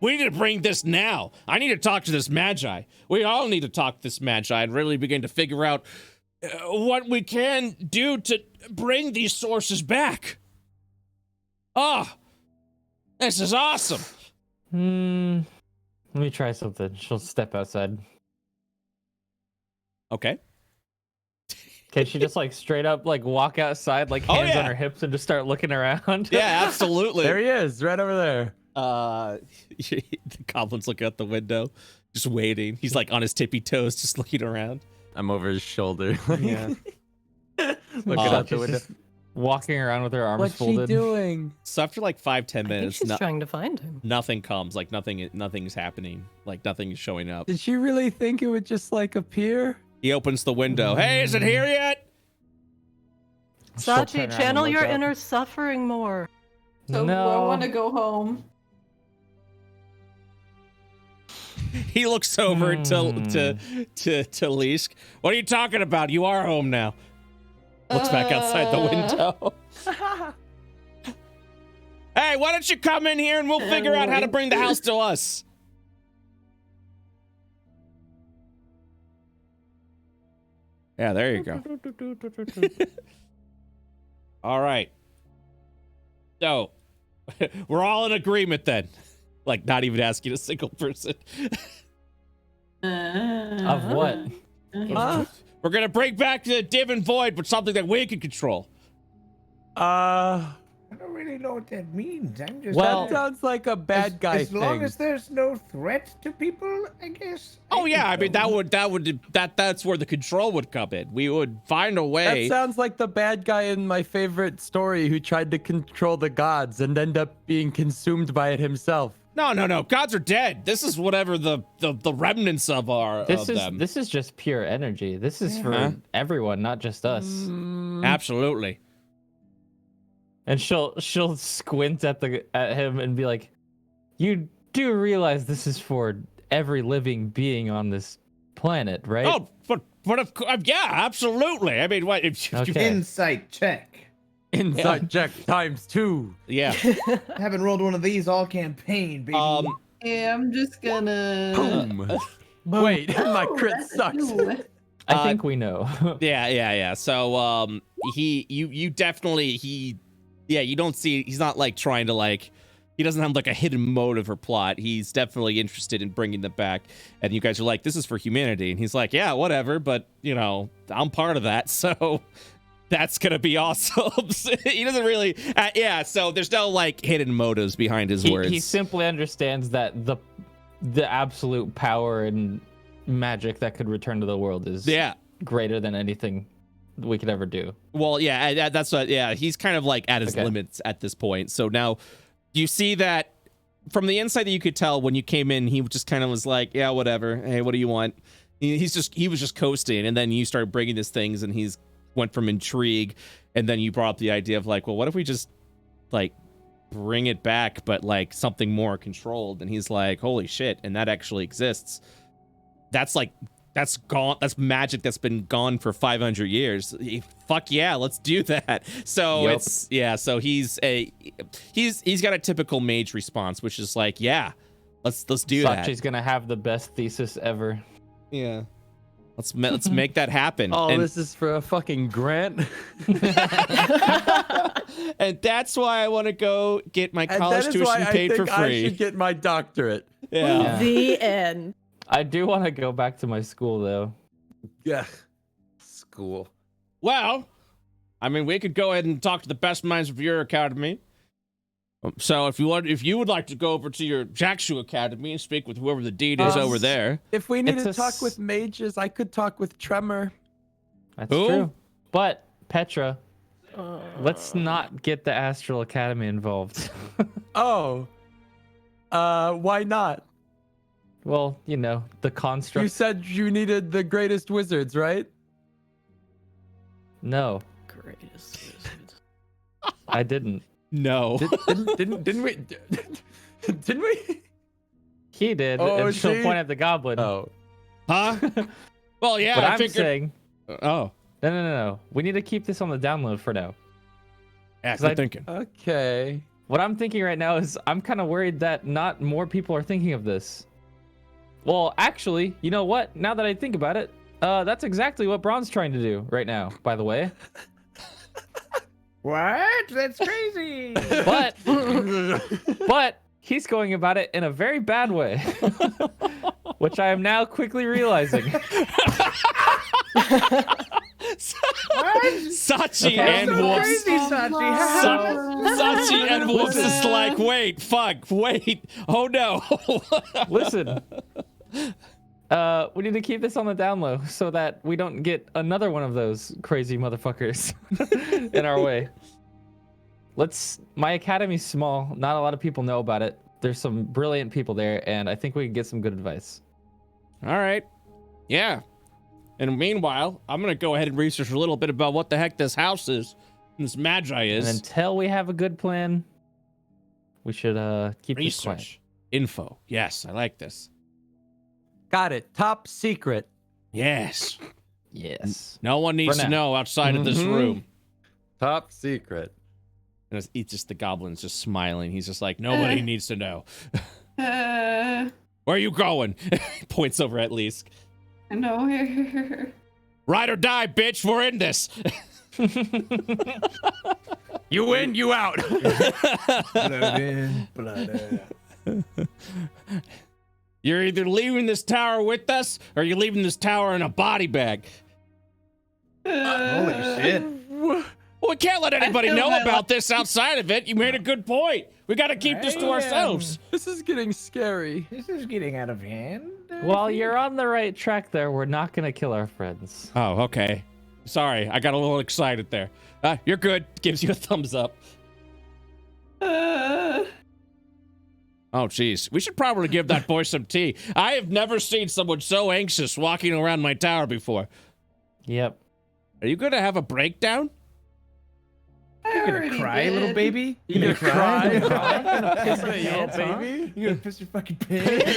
We need to bring this now. I need to talk to this Magi. We all need to talk to this Magi and really begin to figure out what we can do to bring these sources back. Oh, this is awesome. Let me try something. She'll step outside. Okay. Can she just like straight up like walk outside, like hands on her hips, and just start looking around? Yeah, absolutely. There he is, right over there. The goblin's looking out the window, just waiting. He's like on his tippy toes, just looking around. I'm over his shoulder. Yeah. Looking out the window. Walking around with her arms What's folded. she doing? So after like 5-10 I think minutes, she's trying to find him. nothing comes. Like nothing's happening. Like nothing is showing up. Did she really think it would just like appear? He opens the window. Hey, is it here yet? She'll turn Sachi, around and channel look your up. inner suffering more. So No. I want to go home. He looks over to Leesk. What are you talking about? You are home now. Looks back outside the window. Hey, why don't you come in here and we'll figure out how to bring the house to us. Yeah, there you go. All right. So, we're all in agreement then. Like, not even asking a single person. Of what? We're going to bring back the Div and Void, but something that we can control. I don't really know what that means. I'm just. Well- That sounds like a bad guy As long thing. as there's no threat to people, I guess. Oh yeah, I mean think so. that's where the control would come in. We would find a That way. sounds like the bad guy in my favorite story who tried to control the gods and end up being consumed by it himself. No. Gods are dead. This is whatever the remnants of them. This is just pure energy. This is for everyone, not just us. Absolutely. And she'll squint at him and be like, "You do realize this is for every living being on this planet, right?" Oh, but of course, yeah, absolutely. I mean, what? Okay. Insight check. Insight check ×2. Yeah. I haven't rolled one of these all campaign, baby. Yeah, I'm just gonna. Boom. Wait, my crit sucks. I think we know. Yeah. So, you definitely, you don't see, he's not like trying to like, he doesn't have like a hidden motive or plot. He's definitely interested in bringing them back. And you guys are like, this is for humanity. And he's like, yeah, whatever. But, I'm part of that. So that's going to be awesome. He doesn't really, so there's no like hidden motives behind his words. He simply understands that the absolute power and magic that could return to the world is greater than anything we could ever do. Well, yeah, that's what, he's kind of like at his limits at this point. So now you see that from the inside that you could tell when you came in, he just kind of was like, yeah, whatever. Hey, what do you want? He was just coasting. And then you started bringing these things and he's went from intrigue. And then you brought up the idea of like, well, what if we just like bring it back, but like something more controlled? And he's like, holy shit. And that actually exists. That's gone. That's magic that's been gone for 500 years. Fuck yeah, let's do that. So so he's got a typical mage response, which is like, yeah, let's do that. Sachi's gonna have the best thesis ever. Yeah. Let's make that happen. Oh, this is for a fucking grant. And that's why I want to go get my college tuition paid for free. I should get my doctorate. Yeah. The end. I do want to go back to my school though. Yeah. School. Well, I mean, we could go ahead and talk to the best minds of your academy. So if you would like to go over to your Jackshu Academy and speak with whoever the dean is over there. If we need It's to a talk with mages, I could talk with Tremor. That's Who? true. But Petra, let's not get the Astral Academy involved. Oh. Why not? Well, the construct. You said you needed the greatest wizards, right? No, Greatest. I didn't. No. Didn't we? Didn't we? He did. Oh, and she'll she- point at the goblin. Oh. Huh? Well, yeah, But I I'm figured. saying, Oh, no. We need to keep this on the download for now. yeah, 'Cause good thinking. Okay. What I'm thinking right now is I'm kind of worried that not more people are thinking of this. Well, actually, you know what? Now that I think about it, that's exactly what Braun's trying to do right now, by the way. What? That's crazy. But he's going about it in a very bad way, which I am now quickly realizing. Sachi and so Woops. crazy, Sachi. Sachi and Woops is like, wait, oh no. Listen, we need to keep this on the down low so that we don't get another one of those crazy motherfuckers in our way. My academy's small. Not a lot of people know about it. There's some brilliant people there, and I think we can get some good advice. All right. Yeah. And meanwhile, I'm going to go ahead and research a little bit about what the heck this house is, and this Magi is. And until we have a good plan, we should keep this quiet. Research. Info. Yes, I like this. Got it. Top secret. Yes. Yes. No one needs to know outside of this room. Top secret. And it's just the goblin's just smiling. He's just like, nobody needs to know. Where are you going? Points over at Leask. No, here. Ride or die, bitch. We're in this. You in, you out. Blood in, blood out. You're either leaving this tower with us, or you're leaving this tower in a body bag. Holy shit. Well, we can't let anybody know about this outside of it. You made a good point. We got to keep this to ourselves. This is getting scary. This is getting out of hand. Well, you're on the right track there. We're not going to kill our friends. Oh, okay. Sorry, I got a little excited there. You're good. Gives you a thumbs up. Oh, jeez. We should probably give that boy some tea. I have never seen someone so anxious walking around my tower before. Yep. Are you going to have a breakdown? You gonna cry, little baby? You gonna cry? You gonna piss your fucking pants? They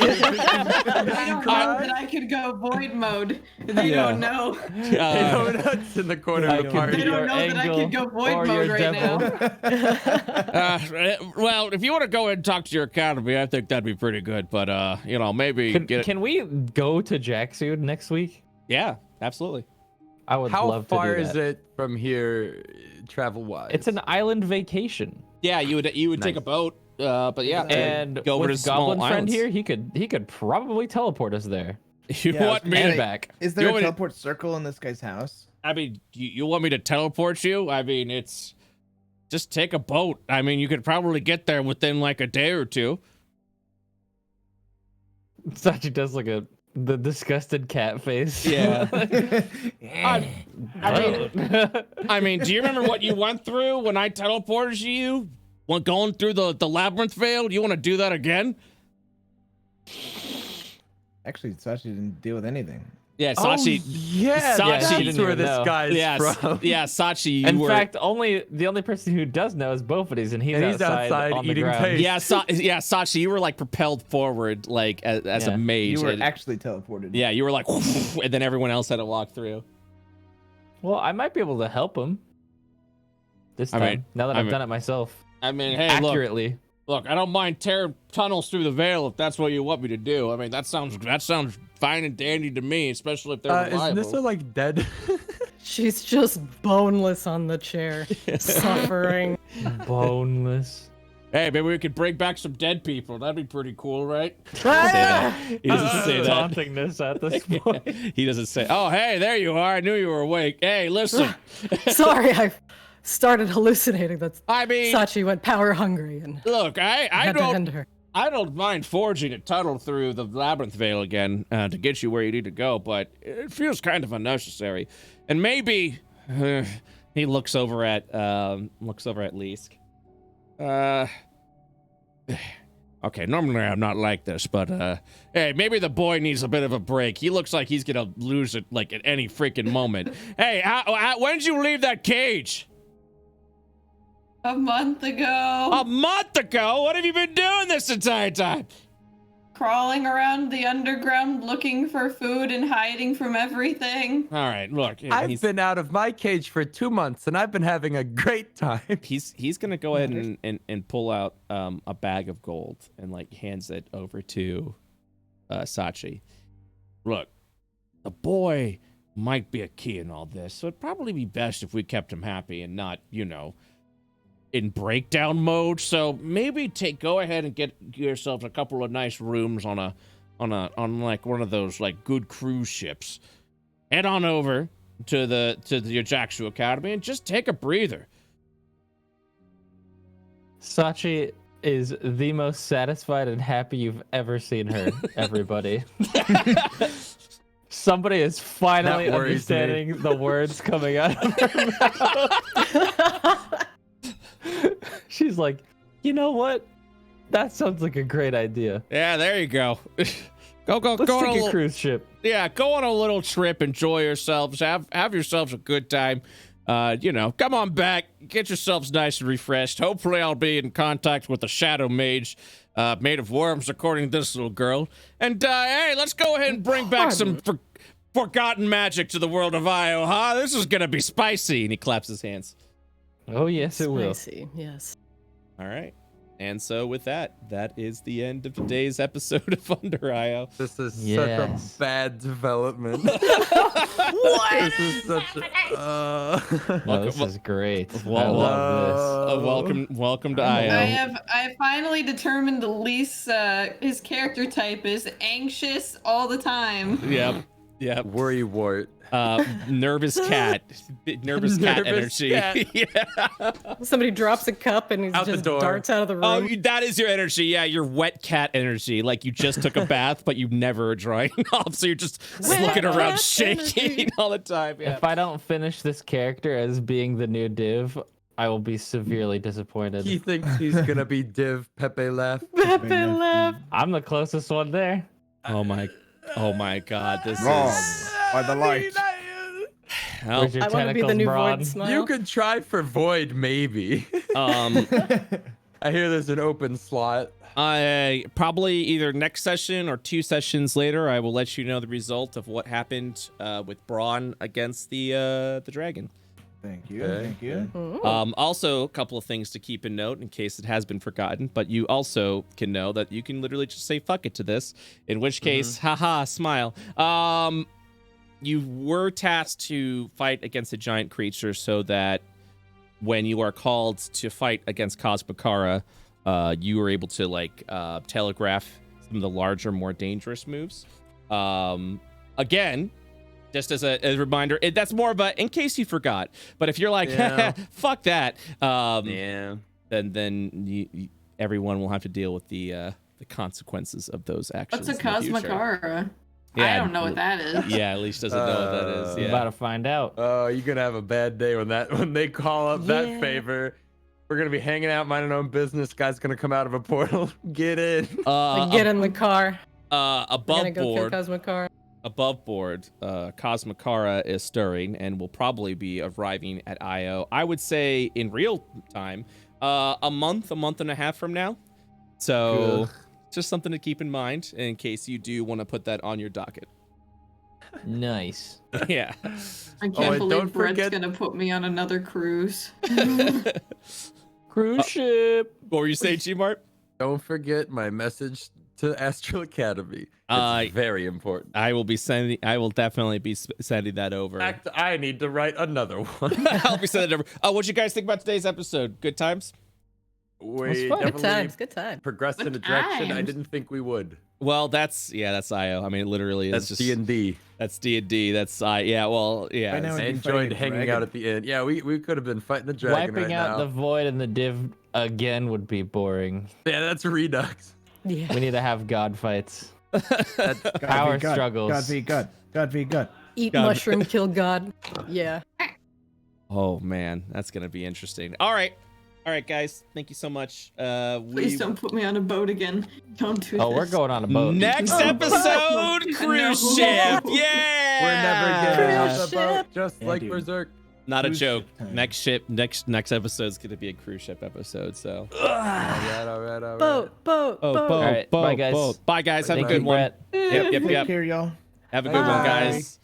don't know that I could go void mode. They don't know. Donuts in the corner of the party. They don't know that I could go void mode right now. Well, if you want to go ahead and talk to your academy, I think that'd be pretty good. But, maybe Can we go to Jacksood next week? Yeah, absolutely. I would love to do that. How far is it from here, travel-wise? It's an island vacation. Yeah, you would take a boat, but yeah, And go over to with small Goblin friend islands. here, he could probably teleport us there. You Yeah, want me And to? back. Is there You a want me to- teleport circle in this guy's house? I mean, you want me to teleport you? I mean, it's just take a boat. I mean, you could probably get there within like a day or two. Sachi does like the disgusted cat face. Yeah. I I mean, do you remember what you went through when I teleported you? When going through the labyrinth veil? Do you want to do that again? Actually, Sachi didn't deal with anything. Yeah, Sachi. yeah, Sachi that's didn't where even this know. guy's from. Yeah, Sachi. You In were, fact, the only person who does know is Bophades, and he's outside on the eating ground. paste. yeah, Sachi, you were like propelled forward, like as Yeah. a mage. You were and- actually teleported. yeah, you were like, and then everyone else had to walk through. Well, I might be able to help him this I time. mean- now that I I've mean- done it myself I mean, hey, accurately. look, I don't mind tearing tunnels through the veil if that's what you want me to do. I mean, that sounds fine and dandy to me, especially if they're reliable. Is Nissa like dead? She's just boneless on the chair, suffering. Boneless. Hey, maybe we could bring back some dead people. That'd be pretty cool, right? Ah! He doesn't say that. Taunting this at this point. He doesn't say, oh, hey, there you are. I knew you were awake. Hey, listen. Sorry, I started hallucinating that I mean, Sachi went power hungry and look, I had to end her. I don't mind forging a tunnel through the labyrinth veil again to get you where you need to go, but it feels kind of unnecessary. And maybe he looks over at Leask. Okay, normally I'm not like this, but hey, maybe the boy needs a bit of a break. He looks like he's gonna lose it like at any freaking moment. Hey, when did you leave that cage? A month ago. A month ago? What have you been doing this entire time? Crawling around the underground looking for food and hiding from everything. All right, look. I've been out of my cage for 2 months and I've been having a great time. He's gonna go ahead and pull out a bag of gold and like hands it over to Sachi. Look, the boy might be a key in all this, so it'd probably be best if we kept him happy and not, in breakdown mode. So maybe go ahead and get yourselves a couple of nice rooms on like one of those like good cruise ships. Head on over to the Ajaxu Academy and just take a breather. Sachi is the most satisfied and happy you've ever seen her, everybody. Somebody is finally understanding the words coming out of her mouth. She's like, you know what? That sounds like a great idea. Yeah, there you go. Let's take a cruise ship. Yeah, go on a little trip, enjoy yourselves, have yourselves a good time. Come on back, get yourselves nice and refreshed. Hopefully I'll be in contact with the Shadow Mage, made of worms, according to this little girl. And, hey, let's go ahead and bring back some forgotten magic to the world of Io, huh? This is gonna be spicy. And he claps his hands. Oh, yes, it will. Spicy, yes. All right. And so with that is the end of today's episode of Under IO. This is such a bad development. What? This is such a. No, this is great. I Well, love this. welcome to IO. I finally determined Elise, his character type is anxious all the time. Yep. Worry wart. Nervous cat energy. Cat. Yeah. Somebody drops a cup and he Out the just door. darts out of the room. Oh, that is your energy. Yeah, your wet cat energy. Like you just took a bath, but you never are drying off, so you're just looking around cat shaking energy. all the time. Yeah. If I don't finish this character as being the new div, I will be severely disappointed. He thinks he's gonna be Div Pepe Laugh. Pepe laugh. I'm the closest one there. Oh my God, this Wrong. is. By the light. Well, Where's your I want to be the tentacles, new Braun? Void Smile. You could try for Void, maybe. I hear there's an open slot. I probably either next session or 2 sessions later, I will let you know the result of what happened with Braun against the dragon. Thank you. Okay. Thank you. Also, a couple of things to keep in note in case it has been forgotten, but you also can know that you can literally just say fuck it to this, in which case, haha, smile. You were tasked to fight against a giant creature so that when you are called to fight against Cosmikara, you were able to telegraph some of the larger, more dangerous moves. Again, just as a reminder, that's more of a in case you forgot. But if you're like, fuck that, then everyone will have to deal with the consequences of those actions. What's a in the future. Cosmikara? Yeah, I don't know what that is. Yeah, Elise doesn't know what that is. You're Yeah. about to find out. Oh, you're gonna have a bad day when they call up that favor. We're gonna be hanging out, minding our own business. Guy's gonna come out of a portal. Get in. Get in the car. We're Above gonna go board. kill Cosmikara. Above board, Cosmikara is stirring and will probably be arriving at IO. I would say in real time, a month and a half from now. So. Ugh. Just something to keep in mind in case you do want to put that on your docket. Nice. Yeah. I can't and believe don't Brett's forget- gonna put me on another cruise. Cruise ship. What were you saying, Gmart? Don't forget my message to Astral Academy. It's very important. I will definitely be sending that over. Fact, I need to write another one. I'll be sending it over. Oh, what'd you guys think about today's episode? Good times? We fun. Good definitely times. Good times. progressed in a Good direction I times. didn't think we would. Well, that's IO. I mean, it literally is That's just D&D. That's D&D. That's yeah. Well, yeah. Right now it's- We'd I be fighting enjoyed a hanging dragon. out at the end. Yeah, we could have been fighting the dragon Wiping right out now. the void and the div again would be boring. Yeah, that's Redux. Yeah. We need to have god fights. That's God Power v God. struggles. God v God. God v God. Eat God. mushroom, kill God. Yeah. Oh man, that's gonna be interesting. All right, guys. Thank you so much. Please don't put me on a boat again. Don't do this. Oh, we're going on a boat. Next Oh, episode, no. cruise No. ship. Yeah. We're never getting off Cruise the boat, ship. just Yeah, like dude. Berserk. Not a Cruise joke. ship time. Next episode's gonna be a cruise ship episode. So. All right. Boat, boat, Oh, boat. boat, right, boat, bye, guys. boat. Bye, guys. Have Thank a good you, one. Brett. Yep. Take care, y'all. Have a good one, Bye. guys.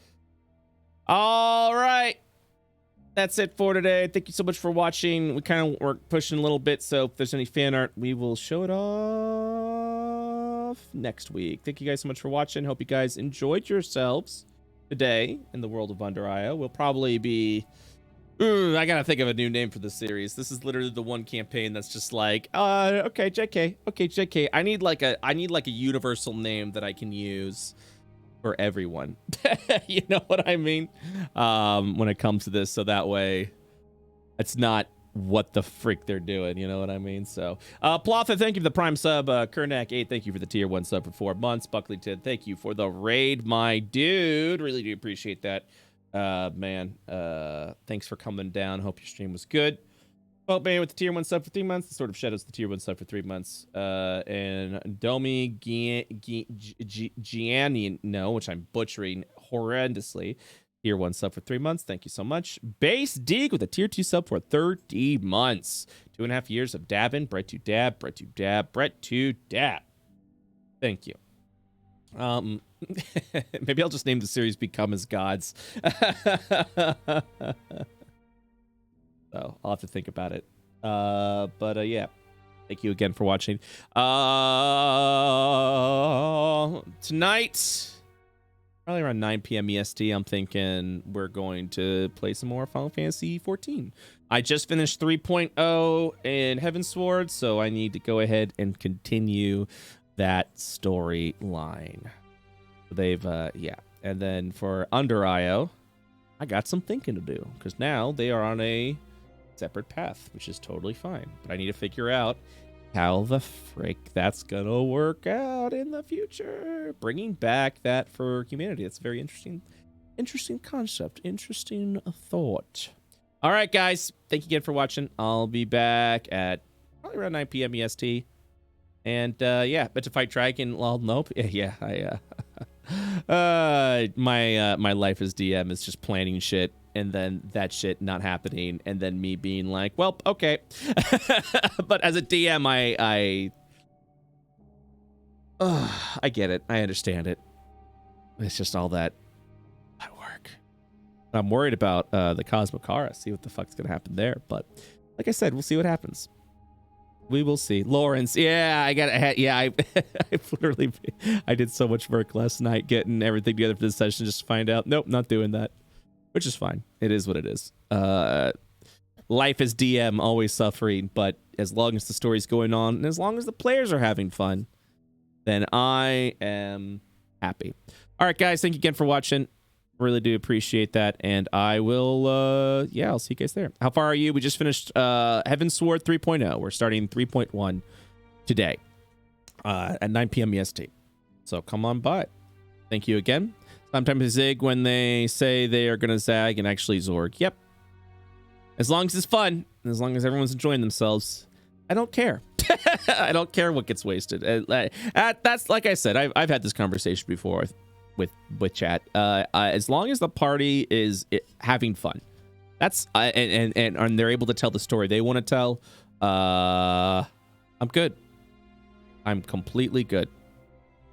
All right. That's it for today. Thank you so much for watching. We kind of were pushing a little bit, so if there's any fan art, we will show it off next week. Thank you guys so much for watching. Hope you guys enjoyed yourselves today in the world of Under IO. We'll probably be Ooh, I gotta think of a new name for this series. This is literally the one campaign that's just like, okay, JK, okay, JK. I need like a universal name that I can use for everyone. You know what I mean? When it comes to this, so that way, it's not what the frick they're doing. You know what I mean? So, Plotha, thank you for the Prime sub. Kernak 8, thank you for the tier 1 sub for 4 months. Buckleyton, thank you for the raid, my dude. Really do appreciate that. Man, thanks for coming down. Hope your stream was good. Well, man, with the tier 1 sub for 3 months, the Sword of Shadows, the tier 1 sub for 3 months. And Domi Giannino, which I'm butchering horrendously, tier 1 sub for 3 months. Thank you so much. Base Deeg with a tier 2 sub for 30 months. 2.5 years of dabbing. Brett to dab, Brett to dab, Brett to dab. Thank you. Maybe I'll just name the series Become as Gods. So I'll have to think about it. But yeah, thank you again for watching. Tonight, probably around 9 p.m. EST, I'm thinking we're going to play some more Final Fantasy 14. I just finished 3.0 in Heavensward, so I need to go ahead and continue that storyline. They've yeah, and then for Under IO, I got some thinking to do because now they are on a separate path, which is totally fine. But I need to figure out how the frick that's gonna work out in the future. Bringing back that for humanity. That's a very interesting concept, interesting thought. All right, guys, thank you again for watching. I'll be back at probably around 9 p.m. EST. And yeah, but to fight Dragon, well, nope. Yeah, my life as DM is just planning shit and then that shit not happening and then me being like, well, okay. But as a DM, I get it. I understand it. It's just all that work. I'm worried about the Cosmokara. See what the fuck's gonna happen there. But like I said, we'll see what happens. We will see. Lawrence, yeah, I literally, I did so much work last night getting everything together for this session just to find out, nope, not doing that, which is fine. It is what it is. Life as DM, always suffering, but as long as the story's going on and as long as the players are having fun, then I am happy. All right, guys, thank you again for watching. Really do appreciate that, and I will yeah, I'll see you guys there. How far are you? We just finished Heavensward 3.0. We're starting 3.1 today at 9 p.m. EST, so come on by. Thank you again. Sometimes zig when they say they are gonna zag and actually zorg. Yep, as long as it's fun and as long as everyone's enjoying themselves, I don't care. I don't care what gets wasted. That's like I said, I've had this conversation before with chat. As long as the party is having fun, that's and they're able to tell the story they want to tell, I'm good. I'm completely good.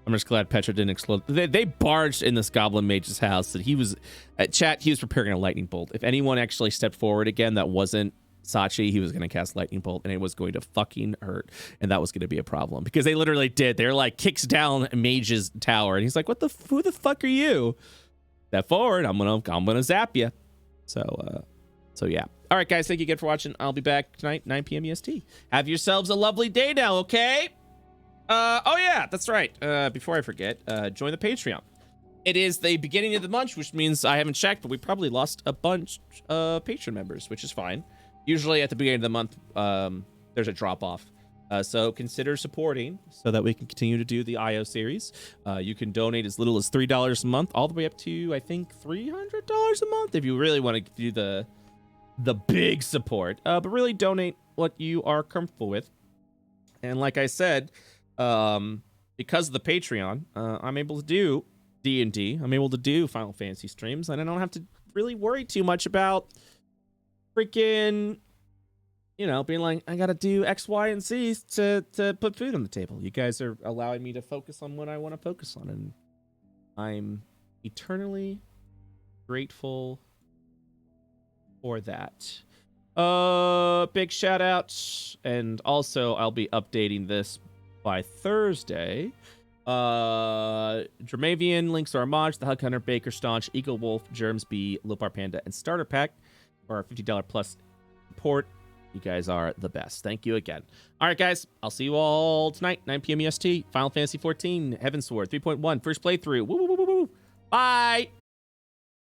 I'm just glad Petra didn't explode. They barged in this Goblin Mage's house that he was at chat. He was preparing a lightning bolt. If anyone actually stepped forward again that wasn't Sachi, he was going to cast lightning bolt and it was going to fucking hurt, and that was going to be a problem because they literally did. They're like kicks down Mage's tower and he's like, who the fuck are you? Step forward, I'm gonna zap you. So yeah. All right, guys, thank you again for watching. I'll be back tonight 9 p.m. EST. Have yourselves a lovely day now, okay? Oh yeah, that's right. Before I forget, join the Patreon. It is the beginning of the month, which means I haven't checked, but we probably lost a bunch of Patreon members, which is fine. Usually at the beginning of the month, there's a drop-off. So consider supporting so that we can continue to do the IO series. You can donate as little as $3 a month, all the way up to, I think, $300 a month if you really want to do the big support. But really donate what you are comfortable with. And like I said, because of the Patreon, I'm able to do D&D. I'm able to do Final Fantasy streams, and I don't have to really worry too much about freaking, being like, I gotta do X, Y, and Z to put food on the table. You guys are allowing me to focus on what I want to focus on, and I'm eternally grateful for that. Big shout out, and also I'll be updating this by Thursday. Dramavian, links to our mods, the Hug Hunter, Baker Staunch, Eagle Wolf, Germs B, Lopar Panda, and Starter Pack. or our $50 plus support. You guys are the best. Thank you again. All right, guys. I'll see you all tonight, 9 p.m. EST. Final Fantasy 14, Heavensward 3.1, first playthrough. Woo, woo, woo, woo, woo. Bye.